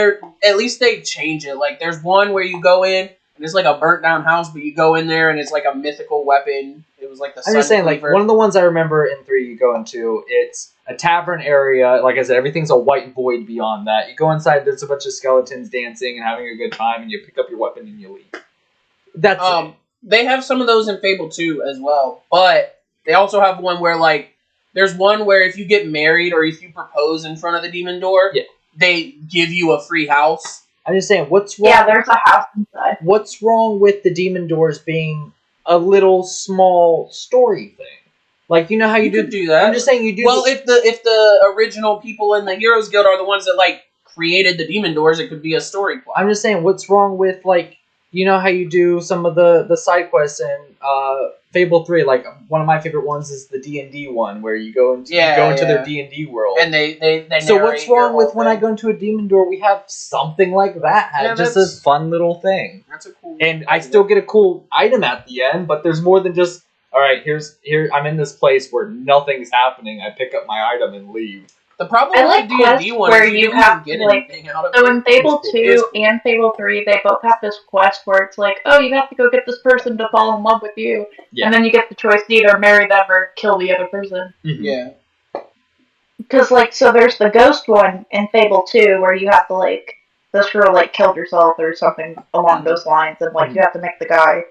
at least they change it. Like, there's one where you go in, and it's like a burnt-down house, but you go in there, and it's like a mythical weapon. It was like the I'm just saying, like, one of the ones I remember in 3 you go into, it's a tavern area. Like I said, everything's a white void beyond that. You go inside, there's a bunch of skeletons dancing and having a good time, and you pick up your weapon and you leave. That's it. They have some of those in Fable 2 as well, but they also have one where, like, there's one where if you get married or if you propose in front of the demon door, they give you a free house. I'm just saying, what's wrong? Yeah, there's a house inside. What's wrong with the demon doors being a little small story thing? Like, you know how you do that. I'm just saying you do. Well, if the original people in the Heroes Guild are the ones that like created the demon doors, it could be a story plot. I'm just saying, what's wrong with like, you know how you do some of the side quests in Fable 3? Like, one of my favorite ones is the D&D one, where you go into their D&D world. And they so what's wrong with when I go into a demon door, we have something like that? Yeah, just a fun little thing. That's a cool. And I still get a cool item at the end, but there's more than just, all right, here I'm in this place where nothing's happening. I pick up my item and leave. The problem with the D&D one is you don't get anything out of it. So in Fable 2 and Fable 3, they both have this quest where it's like, oh, you have to go get this person to fall in love with you. Yeah. And then you get the choice to either marry them or kill the other person. Mm-hmm. Yeah. Because, like, so there's the ghost one in Fable 2 where you have to, like, this girl, like, killed herself or something along those lines. And, like, you have to make the guy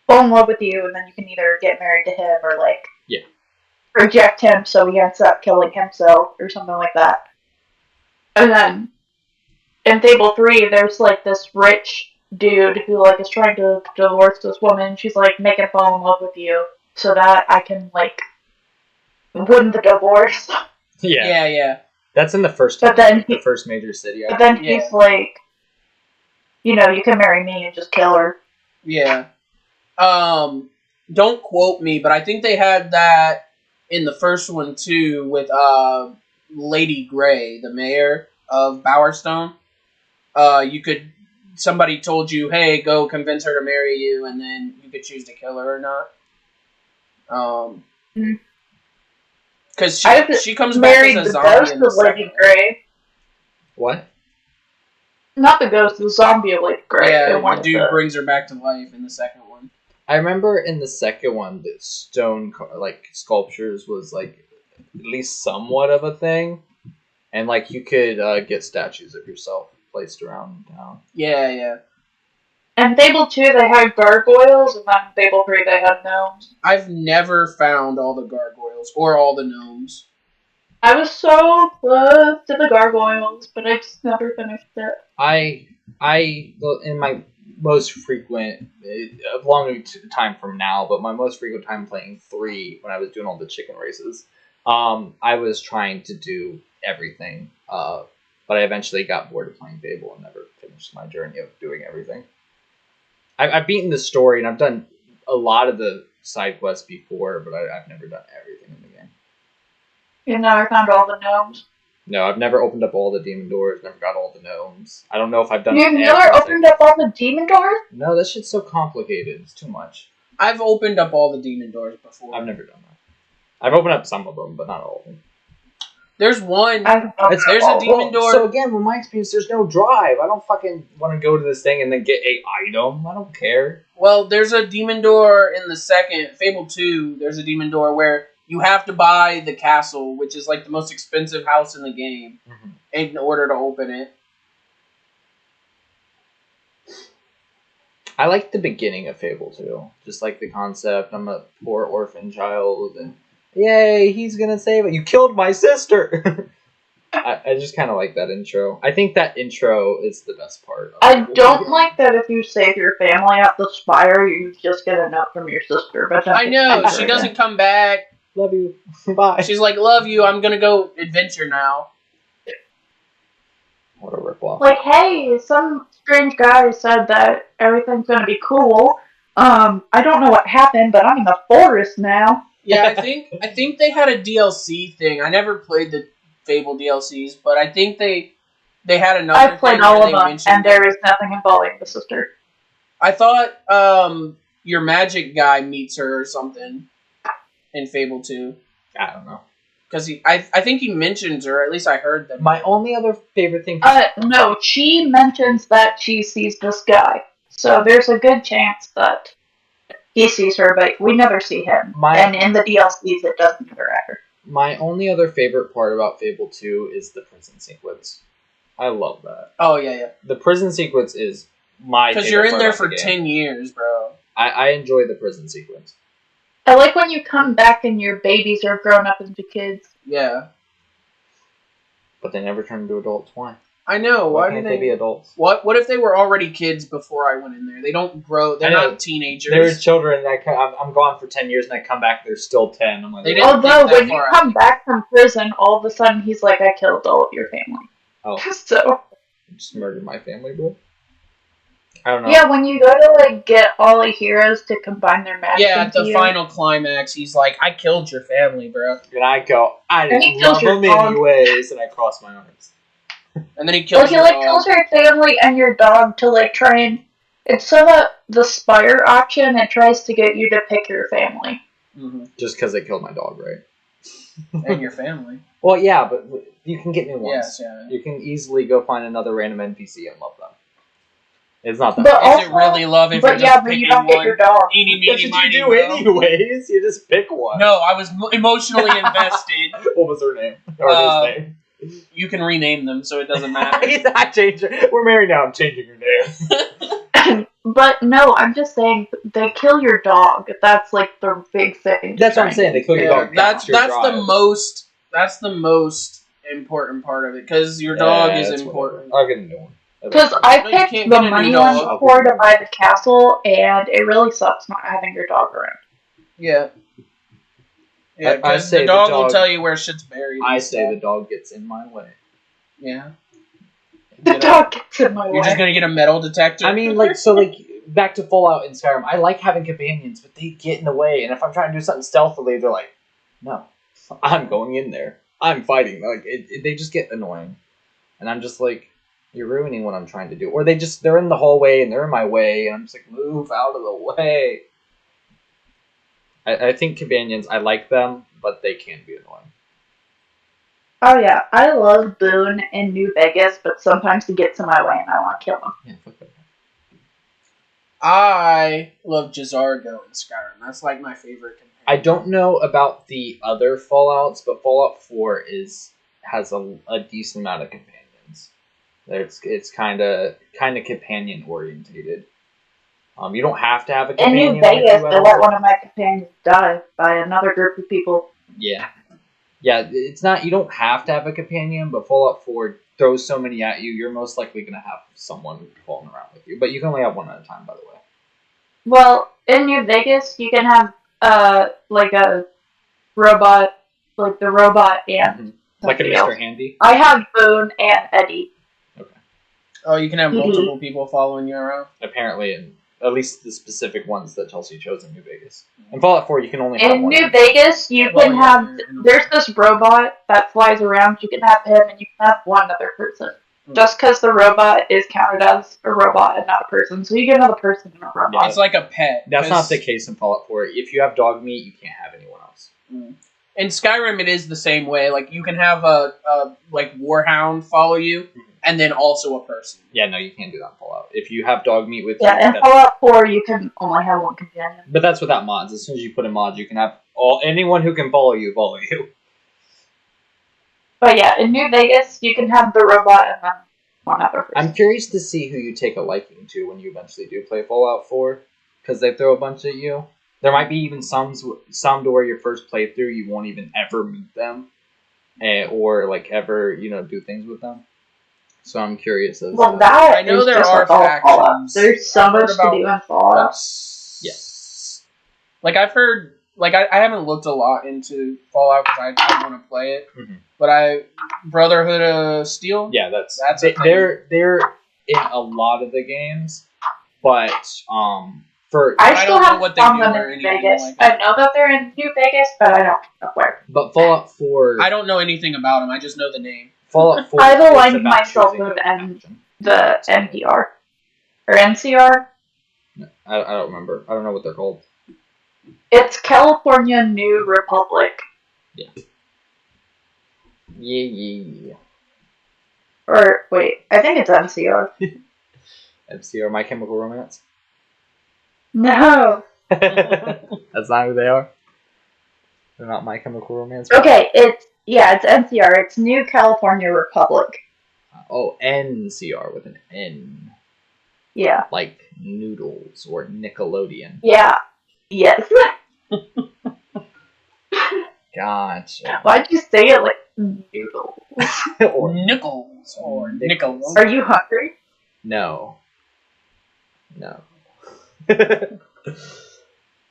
fall in love with you, and then you can either get married to him or, like, reject him so he ends up killing himself or something like that. And then in Fable 3, there's like this rich dude who like is trying to divorce this woman. She's like, make him fall in love with you so that I can like win the divorce. Yeah. That's in the first the first major city. But then he's like, you know, you can marry me and just kill her. Yeah. Don't quote me, but I think they had that in the first one too with Lady Grey, the mayor of Bowerstone. Somebody told you, hey, go convince her to marry you, and then you could choose to kill her or not. Because she comes back as a zombie in the second. Grey. What? Not the ghost, the zombie of Lady Grey. Yeah, the dude brings her back to life in the second one. I remember in the second one that stone like sculptures was like at least somewhat of a thing, and like you could get statues of yourself placed around town. Yeah. And Fable 2 they had gargoyles, and then Fable 3 they had gnomes. I've never found all the gargoyles or all the gnomes. I was so close to the gargoyles, but I just never finished it. I in my most frequent, a long time from now, but my most frequent time playing 3 when I was doing all the chicken races, I was trying to do everything, but I eventually got bored of playing Fable and never finished my journey of doing everything. I've beaten the story and I've done a lot of the side quests before, but I've never done everything in the game. You never found all the gnomes? No, I've never opened up all the demon doors, never got all the gnomes. I don't know if I've done You've never opened up all the demon doors? No, that shit's so complicated. It's too much. I've opened up all the demon doors before. I've never done that. I've opened up some of them, but not all of them. There's one. There's a demon door. So again, with my experience, there's no drive. I don't fucking want to go to this thing and then get a item. I don't care. Well, there's a demon door in the second Fable 2. There's a demon door where you have to buy the castle, which is like the most expensive house in the game, in order to open it. I like the beginning of Fable 2. Just like the concept. I'm a poor orphan child, and yay, he's gonna save it. You killed my sister! I just kind of like that intro. I think that intro is the best part. I don't like that if you save your family at the spire, you just get a note from your sister. But I know, she doesn't come back. Love you. Bye. She's like, love you, I'm gonna go adventure now. What a ripoff. Like, hey, some strange guy said that everything's gonna be cool. I don't know what happened, but I'm in the forest now. Yeah, I think they had a DLC thing. I never played the Fable DLCs, but I think they had another. I've played all of them, and there is nothing involving the sister. I thought your magic guy meets her or something in Fable 2. I don't know. Because I think he mentions her, at least I heard that. My only other favorite thing... no, she mentions that she sees this guy. So there's a good chance that he sees her, but we never see him. And in the DLCs, it doesn't interact. My only other favorite part about Fable 2 is the prison sequence. I love that. Oh, yeah. The prison sequence is my favorite. Because you're in there for 10 years, bro. I enjoy the prison sequence. I like when you come back and your babies are grown up into kids. Yeah. But they never turn into adults. Why? I know. Why can't they be adults? What if they were already kids before I went in there? They don't grow. They're not teenagers. They're children. I'm gone for 10 years and I come back. They're still 10. I'm like, although when you come back from prison, all of a sudden he's like, I killed all of your family. Oh, so just murdered my family, bro. I don't know. Yeah, when you go to like get all the heroes to combine their magic. Yeah, at the final climax, he's like, I killed your family, bro. And I go, I didn't love them anyways, and I cross my arms. And then he kills your dog. Kills your family and your dog to like try and... It's so that the Spire option, it tries to get you to pick your family. Mm-hmm. Just because they killed my dog, right? And your family. Well, yeah, but you can get new ones. Yes, yeah. You can easily go find another random NPC and love them. It's not that but bad. Is it really love if you're just picking you don't one? Get your dog. That's what you do anyways. You just pick one. No, I was emotionally invested. What was her name? Or his name? You can rename them, so it doesn't matter. He's not changing. We're married now. I'm changing your name. But no, I'm just saying they kill your dog. That's like the big thing. That's what I'm saying. They kill your dog. That's the most. That's the most important part of it because your dog is important. I'll get a new one. Because I picked the money one before to buy the castle, and it really sucks not having your dog around. Yeah. Yeah, because the dog will tell you where shit's buried. I say the dog gets in my way. Yeah. The dog gets in my way. You're just gonna get a metal detector? I mean, back to Fallout and Skyrim, I like having companions, but they get in the way, and if I'm trying to do something stealthily, they're like, no, I'm going in there. I'm fighting. Like, they just get annoying. And I'm just like, you're ruining what I'm trying to do. Or they're in the hallway and they're in my way, and I'm just like, move out of the way. I think companions, I like them, but they can be annoying. Oh yeah, I love Boone in New Vegas, but sometimes he gets in my way and I want to kill him. Yeah, fuck that. I love J'zargo in Skyrim. That's like my favorite companion. I don't know about the other Fallouts, but Fallout 4 has a decent amount of companions. It's kind of companion orientated. You don't have to have a companion. In New Vegas, I let one of my companions die by another group of people. Yeah. Yeah, it's not, you don't have to have a companion, but Fallout 4 throws so many at you, you're most likely going to have someone falling around with you. But you can only have one at a time, by the way. Well, in New Vegas, you can have, like a robot, like the robot and... Like a Mr. Handy? I have Boone and Eddie. Okay. Oh, you can have multiple people following you around? Apparently, and at least the specific ones that Chelsea chose in New Vegas. In Fallout 4, you can only have one. In New Vegas, you can have... There's this robot that flies around. You can have him, and you can have one other person. Just because the robot is counted as a robot and not a person. So you get another person and a robot. It's like a pet. That's not the case in Fallout 4. If you have dog meat, you can't have anyone else. In Skyrim, it is the same way. Like, you can have a Warhound follow you, and then also a person. Yeah, no, you can't do that in Fallout. If you have dog meat with you... Yeah, in Fallout 4, you can only have one companion. But that's without mods. As soon as you put in mods, you can have anyone who can follow you. But yeah, in New Vegas, you can have the robot and then one other person. I'm curious to see who you take a liking to when you eventually do play Fallout 4, because they throw a bunch at you. There might be even some to where your first playthrough you won't even ever meet them, or like ever do things with them. So I'm curious. I know there are factions. There's so much to do in Fallout. Yes. Like I've heard. Like I haven't looked a lot into Fallout because I want to play it. Mm-hmm. But Brotherhood of Steel. Yeah, they're in a lot of the games, but I still have what they do in Vegas. Like I know that they're in New Vegas, but I don't know where. But Fallout 4... I don't know anything about them. I just know the name. Fallout 4 I've aligned myself with the NPR. Or NCR? No, I don't remember. I don't know what they're called. It's California New Republic. Yeah. Yeah. Or, wait, I think it's NCR. NCR, My Chemical Romance? No. That's not who they are? They're not My Chemical Romance? Okay, it's NCR. It's New California Republic. Oh, NCR with an N. Yeah. Like Noodles or Nickelodeon. Yeah. Yes. Gotcha. Why'd you say it like noodles? Or Nickels or nickels. Are you hungry? no.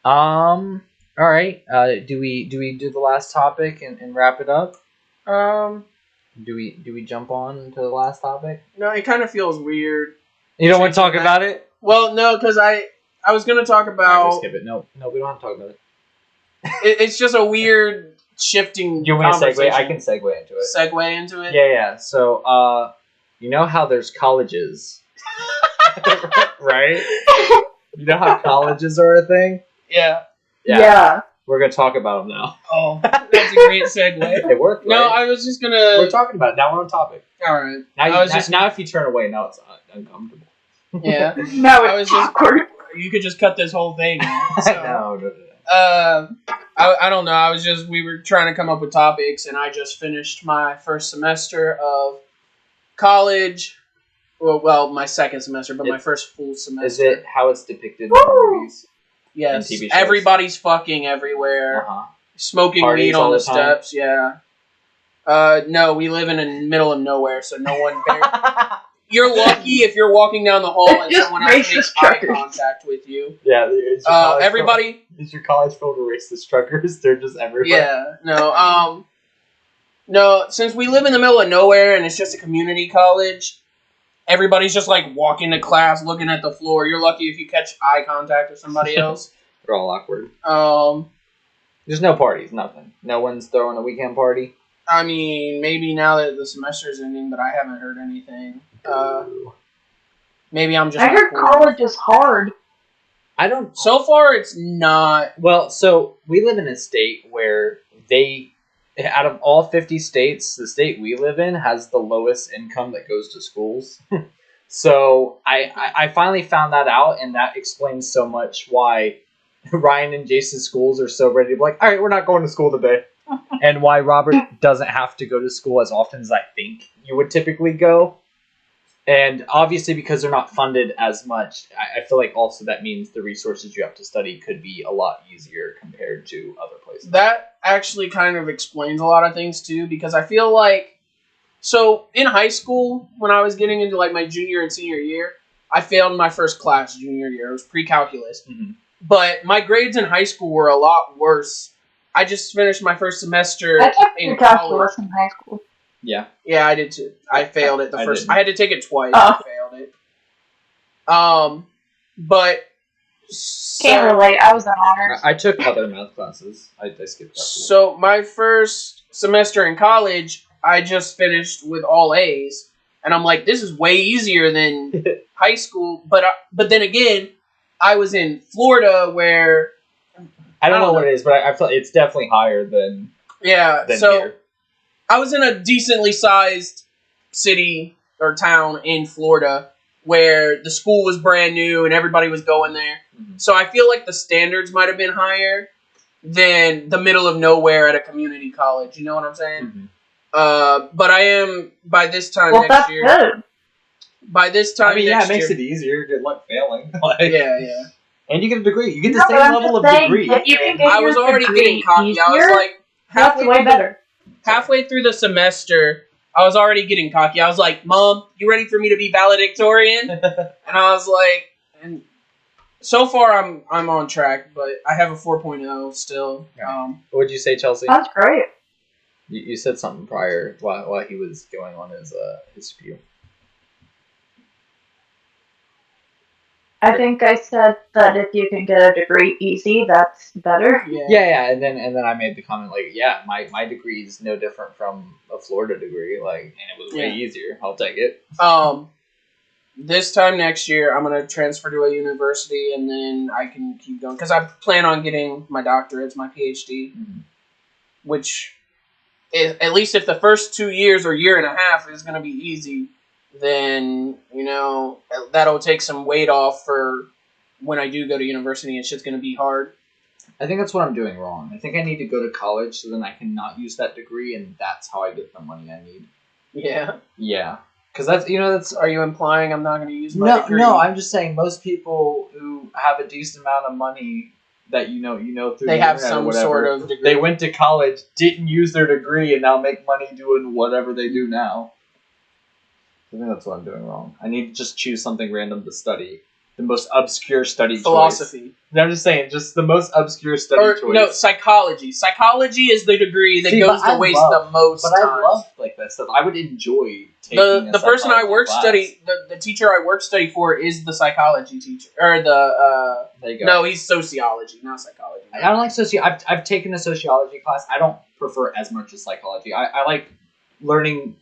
All right. Do we do the last topic and wrap it up? Do we jump on to the last topic? No, it kind of feels weird. You don't want to talk about it? Well, no, because I was gonna talk Alright, about. we'll skip it. No, we don't have to talk about it. It's just a weird shifting. You want me to segue? conversation. I can segue into it. Segue into it. Yeah. So, you know how there's colleges, right? You know how colleges are a thing? Yeah. We're gonna talk about them now. Oh, that's a great segue. It worked. No, right? I was just gonna. We're talking about it. Now we're on topic. All right. Now if you turn away, now it's uncomfortable. Yeah. No, I it's was just- awkward. You could just cut this whole thing. So. No. I don't know. We were trying to come up with topics, and I just finished my first semester of college. Well, my second semester, but my first full semester. Is it how it's depicted in the movies? Yes. and TV shows? Everybody's fucking everywhere. Smoking Parties weed all on the the time? steps. Yeah. No, we live in the middle of nowhere, so no one. You're lucky if you're walking down the hall and Just someone else makes racist eye truckers. contact with you. Yeah. Everybody. Is your college filled with racist truckers? They're just everywhere. Yeah, no, no, since we live in the middle of nowhere and it's just a community college, everybody's just like walking to class, looking at the floor. You're lucky if you catch eye contact with somebody else. They're all awkward. There's no parties, nothing. No one's throwing a weekend party. I mean, maybe now that the semester's ending, but I haven't heard anything. Maybe I'm just. I heard college is hard. I don't. So far, it's not. Well, so we live in a state where out of all 50 states, the state we live in has the lowest income that goes to schools. So I finally found that out, and that explains so much why Ryan and Jason's schools are so ready to be like, all right, we're not going to school today. And why Robert doesn't have to go to school as often as I think you would typically go. And obviously, because they're not funded as much, I feel like also that means the resources you have to study could be a lot easier compared to other places. That actually kind of explains a lot of things too, because I feel like, so in high school, when I was getting into like my junior and senior year, I failed my first class junior year. It was pre-calculus. Mm-hmm. But my grades in high school were a lot worse. I just finished my first semester I took in pre-calculus college. in high school. Yeah. Yeah, I did too. I failed it I first. didn't. I had to take it twice. Oh. I failed it. But Can't relate. I was in honors. I took other math classes. I skipped that. So my first semester in college, I just finished with all A's, and I'm like, this is way easier than high school. But then again, I was in Florida where I don't know what it is, but I feel it's definitely higher than so here. I was in a decently sized city or town in Florida where the school was brand new and everybody was going there. Mm-hmm. So I feel like the standards might have been higher than the middle of nowhere at a community college. You know what I'm saying? Mm-hmm. But I am by this time Well, next that's year. good. By this time I mean, next it makes year, it easier. Good luck failing. yeah. And you get a degree. You get the No, same but I'm level of just saying, degree. if you can get I was your already degree getting cocky. I was easier, like that's way better. halfway through the semester, I was already getting cocky. I was like, "Mom, you ready for me to be valedictorian?" And I was like, and so far I'm on track, but I have a 4.0 still. What'd you say, Chelsea? That's great. You said something prior while he was going on his spiel. I think I said that if you can get a degree easy, that's better. Yeah, and then I made the comment like, yeah, my degree is no different from a Florida degree, like, and it was way easier. I'll take it. This time next year, I'm gonna transfer to a university, and then I can keep going because I plan on getting my doctorate, my PhD, which is, at least if the first 2 years or year and a half is gonna be easy, then that'll take some weight off for when I do go to university and shit's gonna be hard. I think that's what I'm doing wrong. I think I need to go to college so then I can not use that degree, and that's how I get the money I need. Yeah. Because that's. Are you implying I'm not going to use my degree? No, I'm just saying most people who have a decent amount of money that you know through they the have internet some or whatever. sort of degree. They went to college, didn't use their degree, and now make money doing whatever they do now. I think that's what I'm doing wrong. I need to just choose something random to study. The most obscure study Philosophy. choice. I'm just saying, just the most obscure study choice. No, psychology. Psychology is the degree that goes to waste the most time. But I love like that stuff. I would enjoy taking the person I work class. study the teacher I work study for is the psychology teacher or the there you go. No, he's sociology, not psychology. I don't like sociology. I've taken a sociology class. I don't prefer as much as psychology. I like learning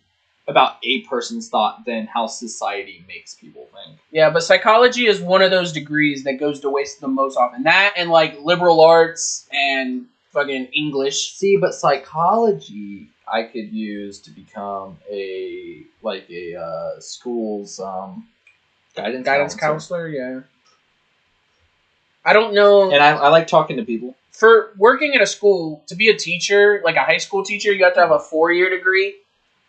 about a person's thought than how society makes people think. Yeah, but psychology is one of those degrees that goes to waste the most often. That and like liberal arts and fucking English. See, but psychology I could use to become a school's guidance counselor. Yeah. I don't know. And I like talking to people. For working at a school, to be a teacher, like a high school teacher, you have to have a 4-year degree.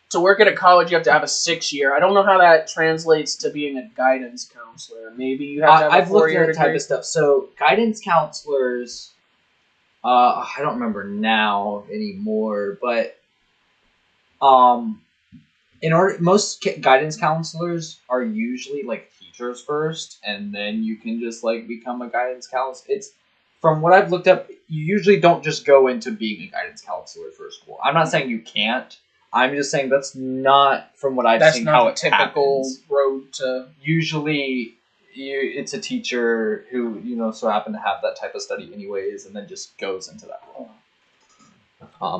To work at a college, you have to have a 6-year. I don't know how that translates to being a guidance counselor. Maybe you have to have a 4-year degree. I've looked at that type of stuff. So guidance counselors, I don't remember now anymore, but most guidance counselors are usually like teachers first, and then you can just like become a guidance counselor. It's from what I've looked up, you usually don't just go into being a guidance counselor for school. I'm not saying you can't. I'm just saying that's not from what I've seen how it typical happens. Road to. Usually, it's a teacher who so happen to have that type of study anyways, and then just goes into that role.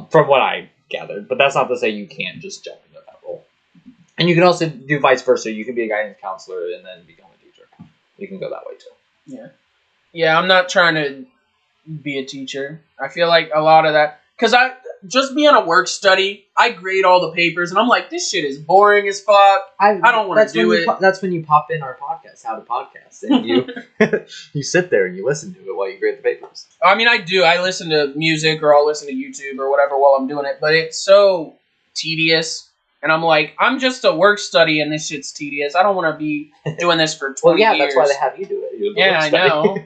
From what I gathered, but that's not to say you can't just jump into that role. And you can also do vice versa. You can be a guidance counselor and then become a teacher. You can go that way too. Yeah. I'm not trying to be a teacher. I feel like a lot of that because just being a work study, I grade all the papers, and I'm like, this shit is boring as fuck. I don't want to do it. That's when you pop in our podcast, How to Podcast, and you you sit there and you listen to it while you grade the papers. I mean, I do. I listen to music, or I'll listen to YouTube or whatever while I'm doing it, but it's so tedious, and I'm like, I'm just a work study, and this shit's tedious. I don't want to be doing this for 20 years. That's why they have you do it. Yeah, I know.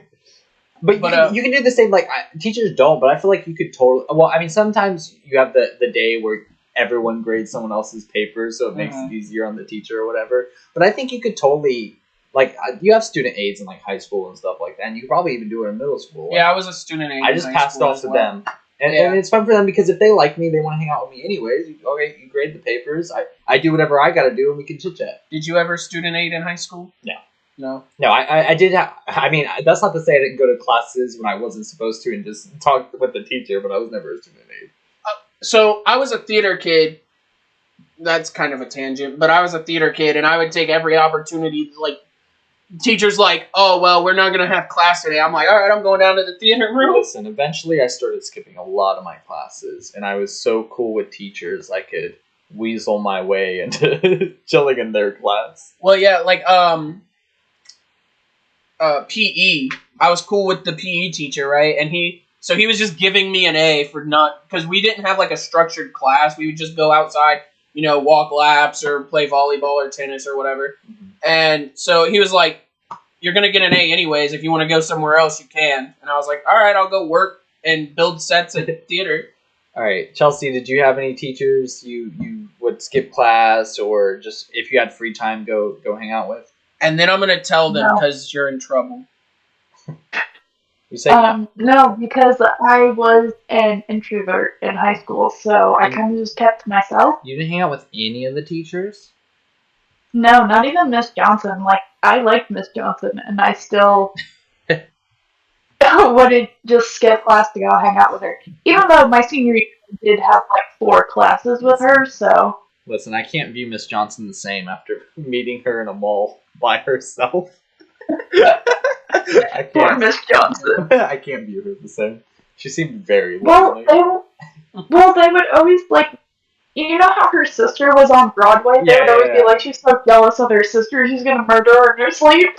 But you can do the same, like, teachers don't, but I feel like you could totally... Well, I mean, sometimes you have the day where everyone grades someone else's papers, so it makes it easier on the teacher or whatever. But I think you could totally... Like, you have student aides in, like, high school and stuff like that, and you could probably even do it in middle school. Yeah, I was a student aide. I just passed it off to them. And it's fun for them, because if they like me, they want to hang out with me anyways. Okay, you grade the papers, I do whatever I gotta do, and we can chit-chat. Did you ever student aid in high school? No, I did have... I mean, that's not to say I didn't go to classes when I wasn't supposed to and just talk with the teacher, but I was never a student aide. So, I was a theater kid. That's kind of a tangent, but I was a theater kid, and I would take every opportunity, like, teachers like, oh, well, we're not going to have class today. I'm like, all right, I'm going down to the theater room. Listen, eventually I started skipping a lot of my classes, and I was so cool with teachers I could weasel my way into chilling in their class. Well, yeah, like, PE. I was cool with the PE teacher, right? And he was just giving me an A for not, because we didn't have like a structured class. We would just go outside, walk laps or play volleyball or tennis or whatever. Mm-hmm. And so he was like, you're going to get an A anyways. If you want to go somewhere else, you can. And I was like, all right, I'll go work and build sets at theater. All right. Chelsea, did you have any teachers you would skip class or just if you had free time, go hang out with? And then I'm going to tell them because you're in trouble. You say no, because I was an introvert in high school, so I kind of just kept to myself. You didn't hang out with any of the teachers? No, not even Miss Johnson. Like, I liked Miss Johnson, and I still wouldn't just skip class to go hang out with her. Even though my senior year did have, like, 4 classes with her, so... Listen, I can't view Miss Johnson the same after meeting her in a mall by herself. Poor Miss Johnson. I can't view her the same. She seemed very lonely. Well, they would always, like, you know how her sister was on Broadway? They would always be like, she's so jealous of her sister, she's gonna murder her in her sleep.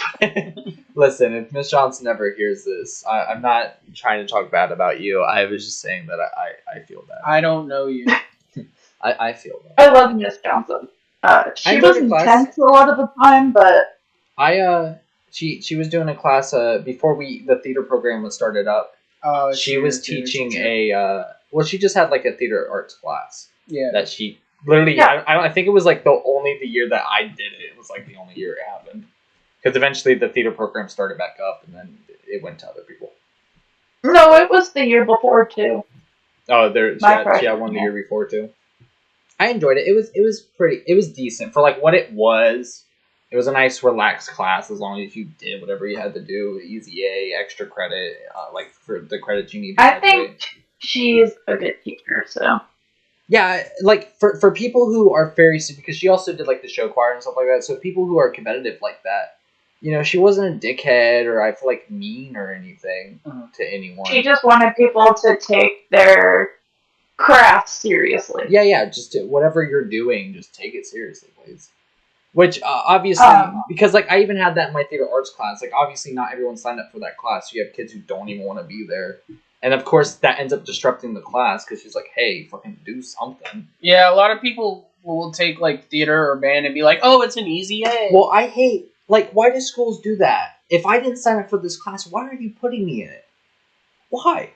Listen, if Miss Johnson ever hears this, I'm not trying to talk bad about you. I was just saying that I feel bad. I don't know you. I feel bad. I love Miss Johnson. She was intense a lot of the time, but... She was doing a class before the theater program was started up. Oh, she was teaching she just had like a theater arts class. Yeah. That she literally, I think it was like the year that I did it. It was like the only year it happened. Because eventually the theater program started back up, and then it went to other people. No, it was the year before too. Oh, she had one the year before too. I enjoyed it. It was decent for like what it was. It was a nice, relaxed class as long as you did whatever you had to do. Easy A, extra credit, like for the credits you need. I think she's a good teacher, so. Yeah, like for people who are very, because she also did like the show choir and stuff like that. So people who are competitive like that, you know, she wasn't a dickhead or I feel like mean or anything to anyone. She just wanted people to take their craft seriously. Yeah, just whatever you're doing, just take it seriously, please. Which obviously, because like I even had that in my theater arts class. Like obviously, not everyone signed up for that class. You have kids who don't even want to be there, and of course that ends up disrupting the class because she's like, "Hey, fucking do something." Yeah, a lot of people will take like theater or band and be like, "Oh, it's an easy A." Well, I hate why do schools do that? If I didn't sign up for this class, why are you putting me in it? Why?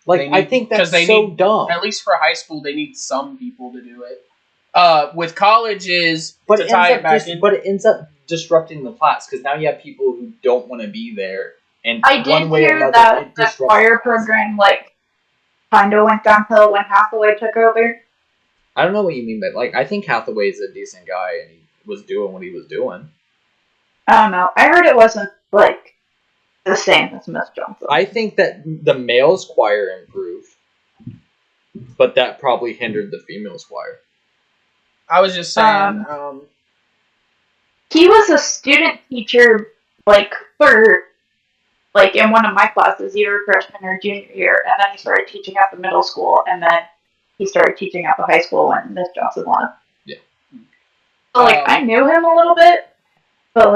I think that's so dumb. At least for high school, they need some people to do it. With colleges, but it ends up disrupting the class because now you have people who don't want to be there, and I did hear that the choir program kind of went downhill when Hathaway took over. I don't know what you mean, but I think Hathaway's a decent guy and he was doing what he was doing. I don't know. I heard it wasn't the same as Miss Johnson. I think that the male's choir improved, but that probably hindered the female's choir. I was just saying. He was a student teacher, for in one of my classes, either freshman or junior year, and then he started teaching at the middle school, and then he started teaching at the high school when Miss Johnson won. Yeah. So, I knew him a little bit, but,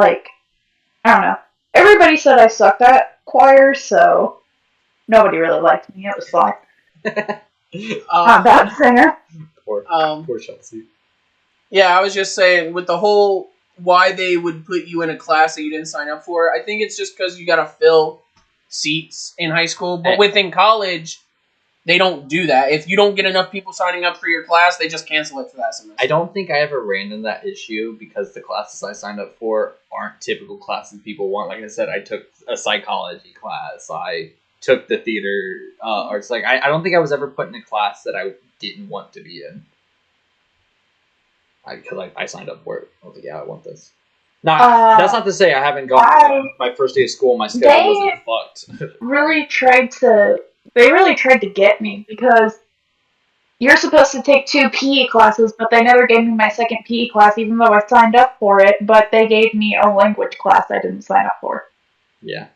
I don't know. Everybody said I sucked at choir, so nobody really liked me. It was fine. I'm a bad singer. Poor Chelsea. Yeah, I was just saying, with the whole why they would put you in a class that you didn't sign up for, I think it's just because you got to fill seats in high school. But within college, they don't do that. If you don't get enough people signing up for your class, they just cancel it for that semester. I don't think I ever ran into that issue because the classes I signed up for aren't typical classes people want. Like I said, I took a psychology class. I took the theater arts. I don't think I was ever put in a class that I didn't want to be in. Because I signed up for it. I was like, yeah, I want this. That's not to say I haven't gone. My first day of school, my schedule wasn't fucked. They really tried to get me because you're supposed to take 2 PE classes, but they never gave me my second PE class, even though I signed up for it. But they gave me a language class I didn't sign up for. Yeah.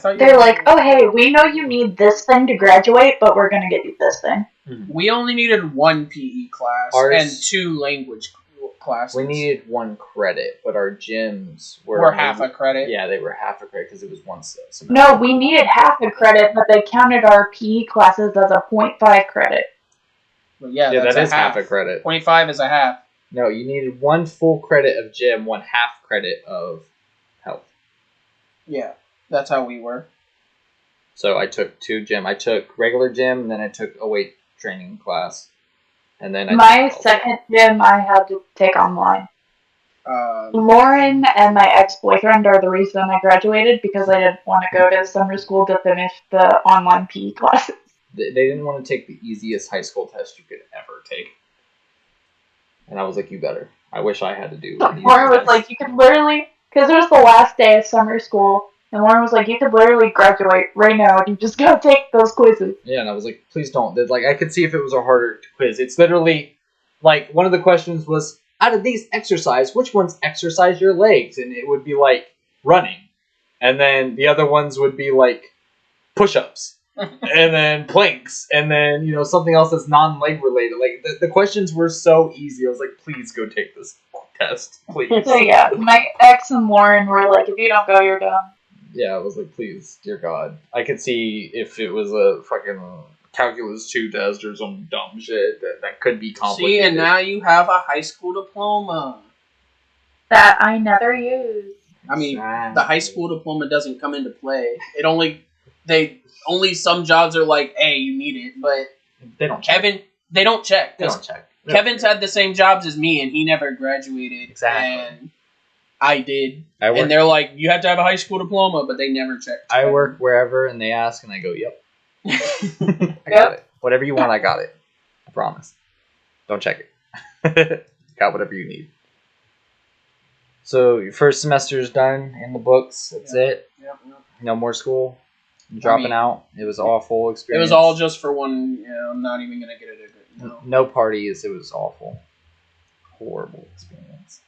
They're like, oh, hey, we know you need this thing to graduate, but we're going to get you this thing. We only needed 1 PE class and 2 language classes. We needed 1 credit, but our gyms were half a credit. Yeah, they were half a credit because it was 1 semester. No, we needed half a credit, but they counted our PE classes as a 0.5 credit. Well, yeah, that is half a credit. 0.5 is a half. No, you needed 1 full credit of gym, 1 half credit of health. Yeah. That's how we were. So I took 2 gym. I took regular gym, and then I took a weight training class. And then my second gym I had to take online. Lauren and my ex-boyfriend are the reason I graduated because I didn't want to go to summer school to finish the online PE classes. They didn't want to take the easiest high school test you could ever take. And I was like, you better. I wish I had to do it. Lauren was like, you could literally, because it was the last day of summer school, and Lauren was like, you could literally graduate right now, you just gotta take those quizzes. Yeah, and I was like, please don't. I could see if it was a harder quiz. It's literally, one of the questions was, out of these exercise, which ones exercise your legs? And it would be, running. And then the other ones would be, push-ups. And then planks. And then, something else that's non-leg related. The questions were so easy. I was like, please go take this test. Please. So, yeah, my ex and Lauren were like, if you don't go, you're done. Yeah, I was like, please, dear God. I could see if it was a fucking calculus 2 test or some dumb shit that could be complicated. See, and now you have a high school diploma. That I never used. I mean, the high school diploma doesn't come into play. It only only some jobs are like, hey, you need it, but They don't check. They don't check. They don't check. Kevin's had the same jobs as me, and he never graduated. Exactly. And I did. And they're like, you have to have a high school diploma, but they never checked. I work wherever, and they ask, and I go, yep. I got Yep. it. Whatever you want, I got it. I promise. Don't check it. Got whatever you need. So your first semester's done in the books. That's it. Yep. No more school. You're dropping out. It was awful experience. It was all just for one. I'm not even gonna get it. No parties. It was awful. Horrible experience.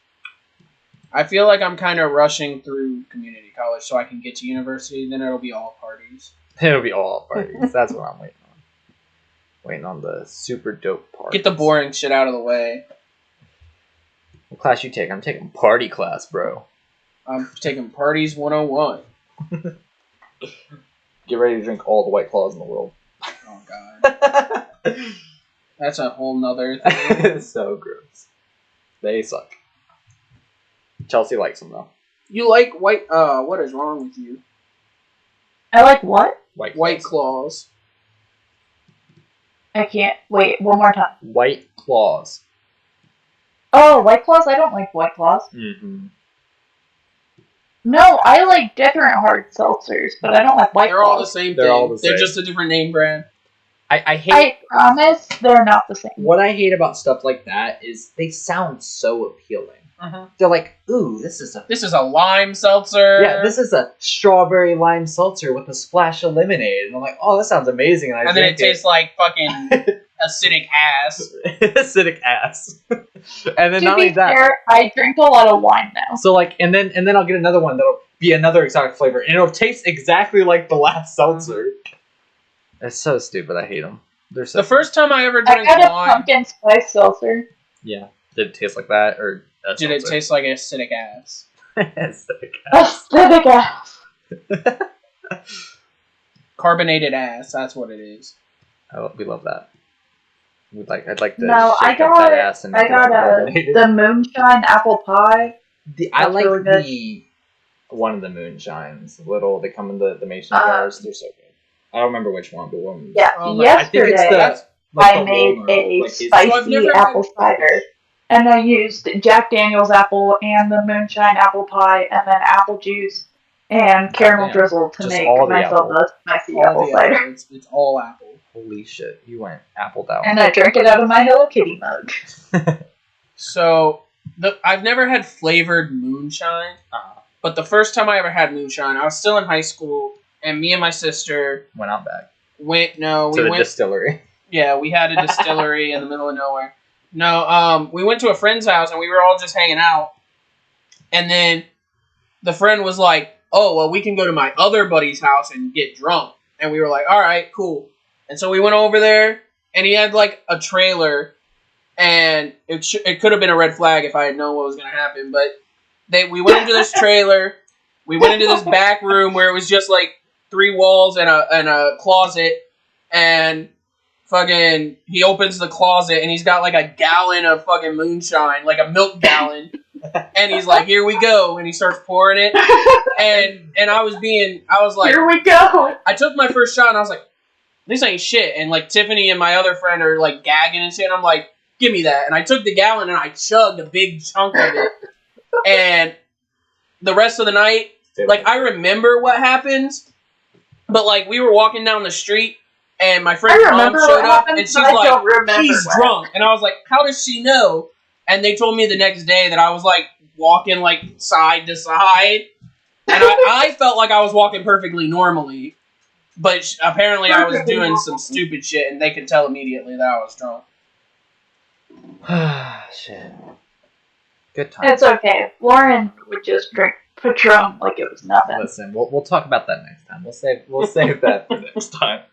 I feel like I'm kind of rushing through community college so I can get to university. Then it'll be all parties. It'll be all parties. That's what I'm waiting on. Waiting on the super dope parties. Get the boring shit out of the way. What class you take? I'm taking party class, bro. I'm taking parties 101. Get ready to drink all the White Claws in the world. Oh god. That's a whole nother thing. It's so gross. They suck. Chelsea likes them though. You like white? What is wrong with you? I like what? White Claws. I can't. Wait, one more time. White Claws. Oh, White Claws? I don't like White Claws. Mm-hmm. No, I like different hard seltzers, but I don't like White They're all the Claws. same They're thing. all the same. They're just a different name brand. I hate. I promise they're not the same. What I hate about stuff like that is they sound so appealing. They're like, ooh, this is a lime seltzer. Yeah, this is a strawberry lime seltzer with a splash of lemonade. And I'm like, oh, that sounds amazing. And then it tastes like fucking acidic ass. acidic ass. And then To not be only that. fair, I drink a lot of wine now. So like, and then I'll get another one that'll be another exotic flavor, and it'll taste exactly like the last seltzer. It's so stupid. I hate them. They're so. The first time I ever I drank got a wine, pumpkin spice seltzer. Yeah. Did it taste like that, or did it taste like acidic ass? acidic ass? Acidic ass. Carbonated ass. That's what it is. Oh, we love that. I'd like to. No, I shake up got that ass and I make it got carbonated. the moonshine apple pie. I That's like really good. the one of the moonshines. They come in the mason jars. They're so good. I don't remember which one, but one. Yeah, I think it's yesterday I made a spicy apple cider. And I used Jack Daniel's apple and the moonshine apple pie and then apple juice and caramel drizzle to Just make all the myself apple. a spicy apple cider. It's all apple. Holy shit! You went apple down. And I drank it out of my Hello Kitty mug. So I've never had flavored moonshine, but the first time I ever had moonshine, I was still in high school, and me and my sister went out back. We to the went distillery. Yeah, we had a distillery in the middle of nowhere. No, we went to a friend's house and we were all just hanging out. And then the friend was like, oh, well, we can go to my other buddy's house and get drunk. And we were like, all right, cool. And so we went over there and he had like a trailer, and it could have been a red flag if I had known what was going to happen. But we went into this trailer. We went into this back room where it was just like 3 walls and a closet, and fucking, he opens the closet and he's got like a gallon of fucking moonshine, like a milk gallon, and he's like, "Here we go," and he starts pouring it, and I was like, "Here we go." I took my first shot and I was like, "This ain't shit," and like Tiffany and my other friend are like gagging and shit, and I'm like, "Give me that," and I took the gallon and I chugged a big chunk of it, and the rest of the night, like, I remember what happens, but like we were walking down the street. And my friend's mom showed up, and she's like, "He's drunk." And I was like, "How does she know?" And they told me the next day that I was like walking like side to side, and I felt like I was walking perfectly normally, but apparently I was doing some stupid shit, and they could tell immediately that I was drunk. Shit. Good time. It's okay. Lauren would just drink Patron like it was nothing. Listen, we'll talk about that next time. We'll save that for next time.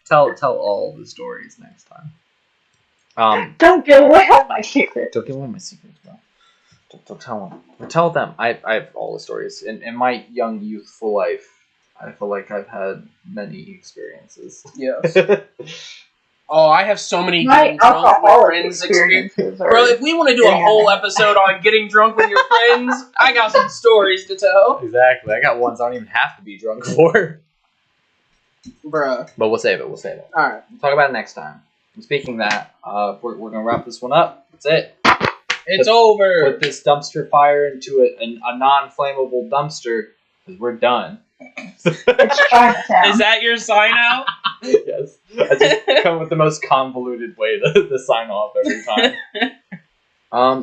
Tell all the stories next time. Don't give away all my secrets. Don't give away my secrets, bro. Don't tell them. Or tell them. I have all the stories. In my young, youthful life, I feel like I've had many experiences. Yes. Oh, I have so many My getting drunk with alcoholic friends experiences. Bro, if we want to do a whole episode on getting drunk with your friends, I got some stories to tell. Exactly. I got ones I don't even have to be drunk for. Bruh. But we'll save it. Alright. We'll talk about it next time. And speaking of that, we're going to wrap this one up. That's it. It's over. Put this dumpster fire into a non-flammable dumpster, because we're done. It's Chinatown. Is that your sign out? Yes. I just come with the most convoluted way to sign off every time.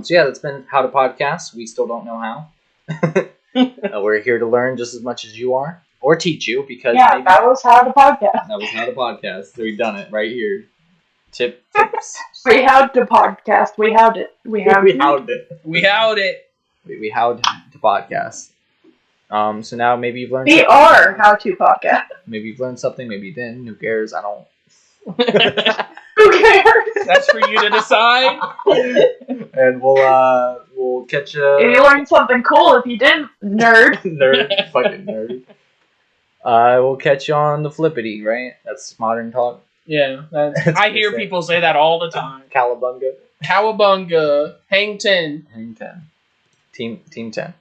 So yeah, that's been How to Podcast. We still don't know how. We're here to learn just as much as you are. Or teach you, because yeah, that was How to Podcast. That was How to Podcast. So we've done it right here. Tips. We how'd to podcast. We how'd it. We how'd it. We how'd it. We how'd to podcast. So now maybe you've learned. We are How to Podcast. Maybe you've learned something. Maybe you didn't. Who cares? I don't. Who cares? That's for you to decide. And we'll catch you. If you learned something cool, if you didn't, nerd. Fucking nerd. We'll catch you on the flippity, right? That's modern talk. Yeah, I hear people say that all the time. Cowabunga. Cowabunga. Hang 10. Hang 10. Team 10.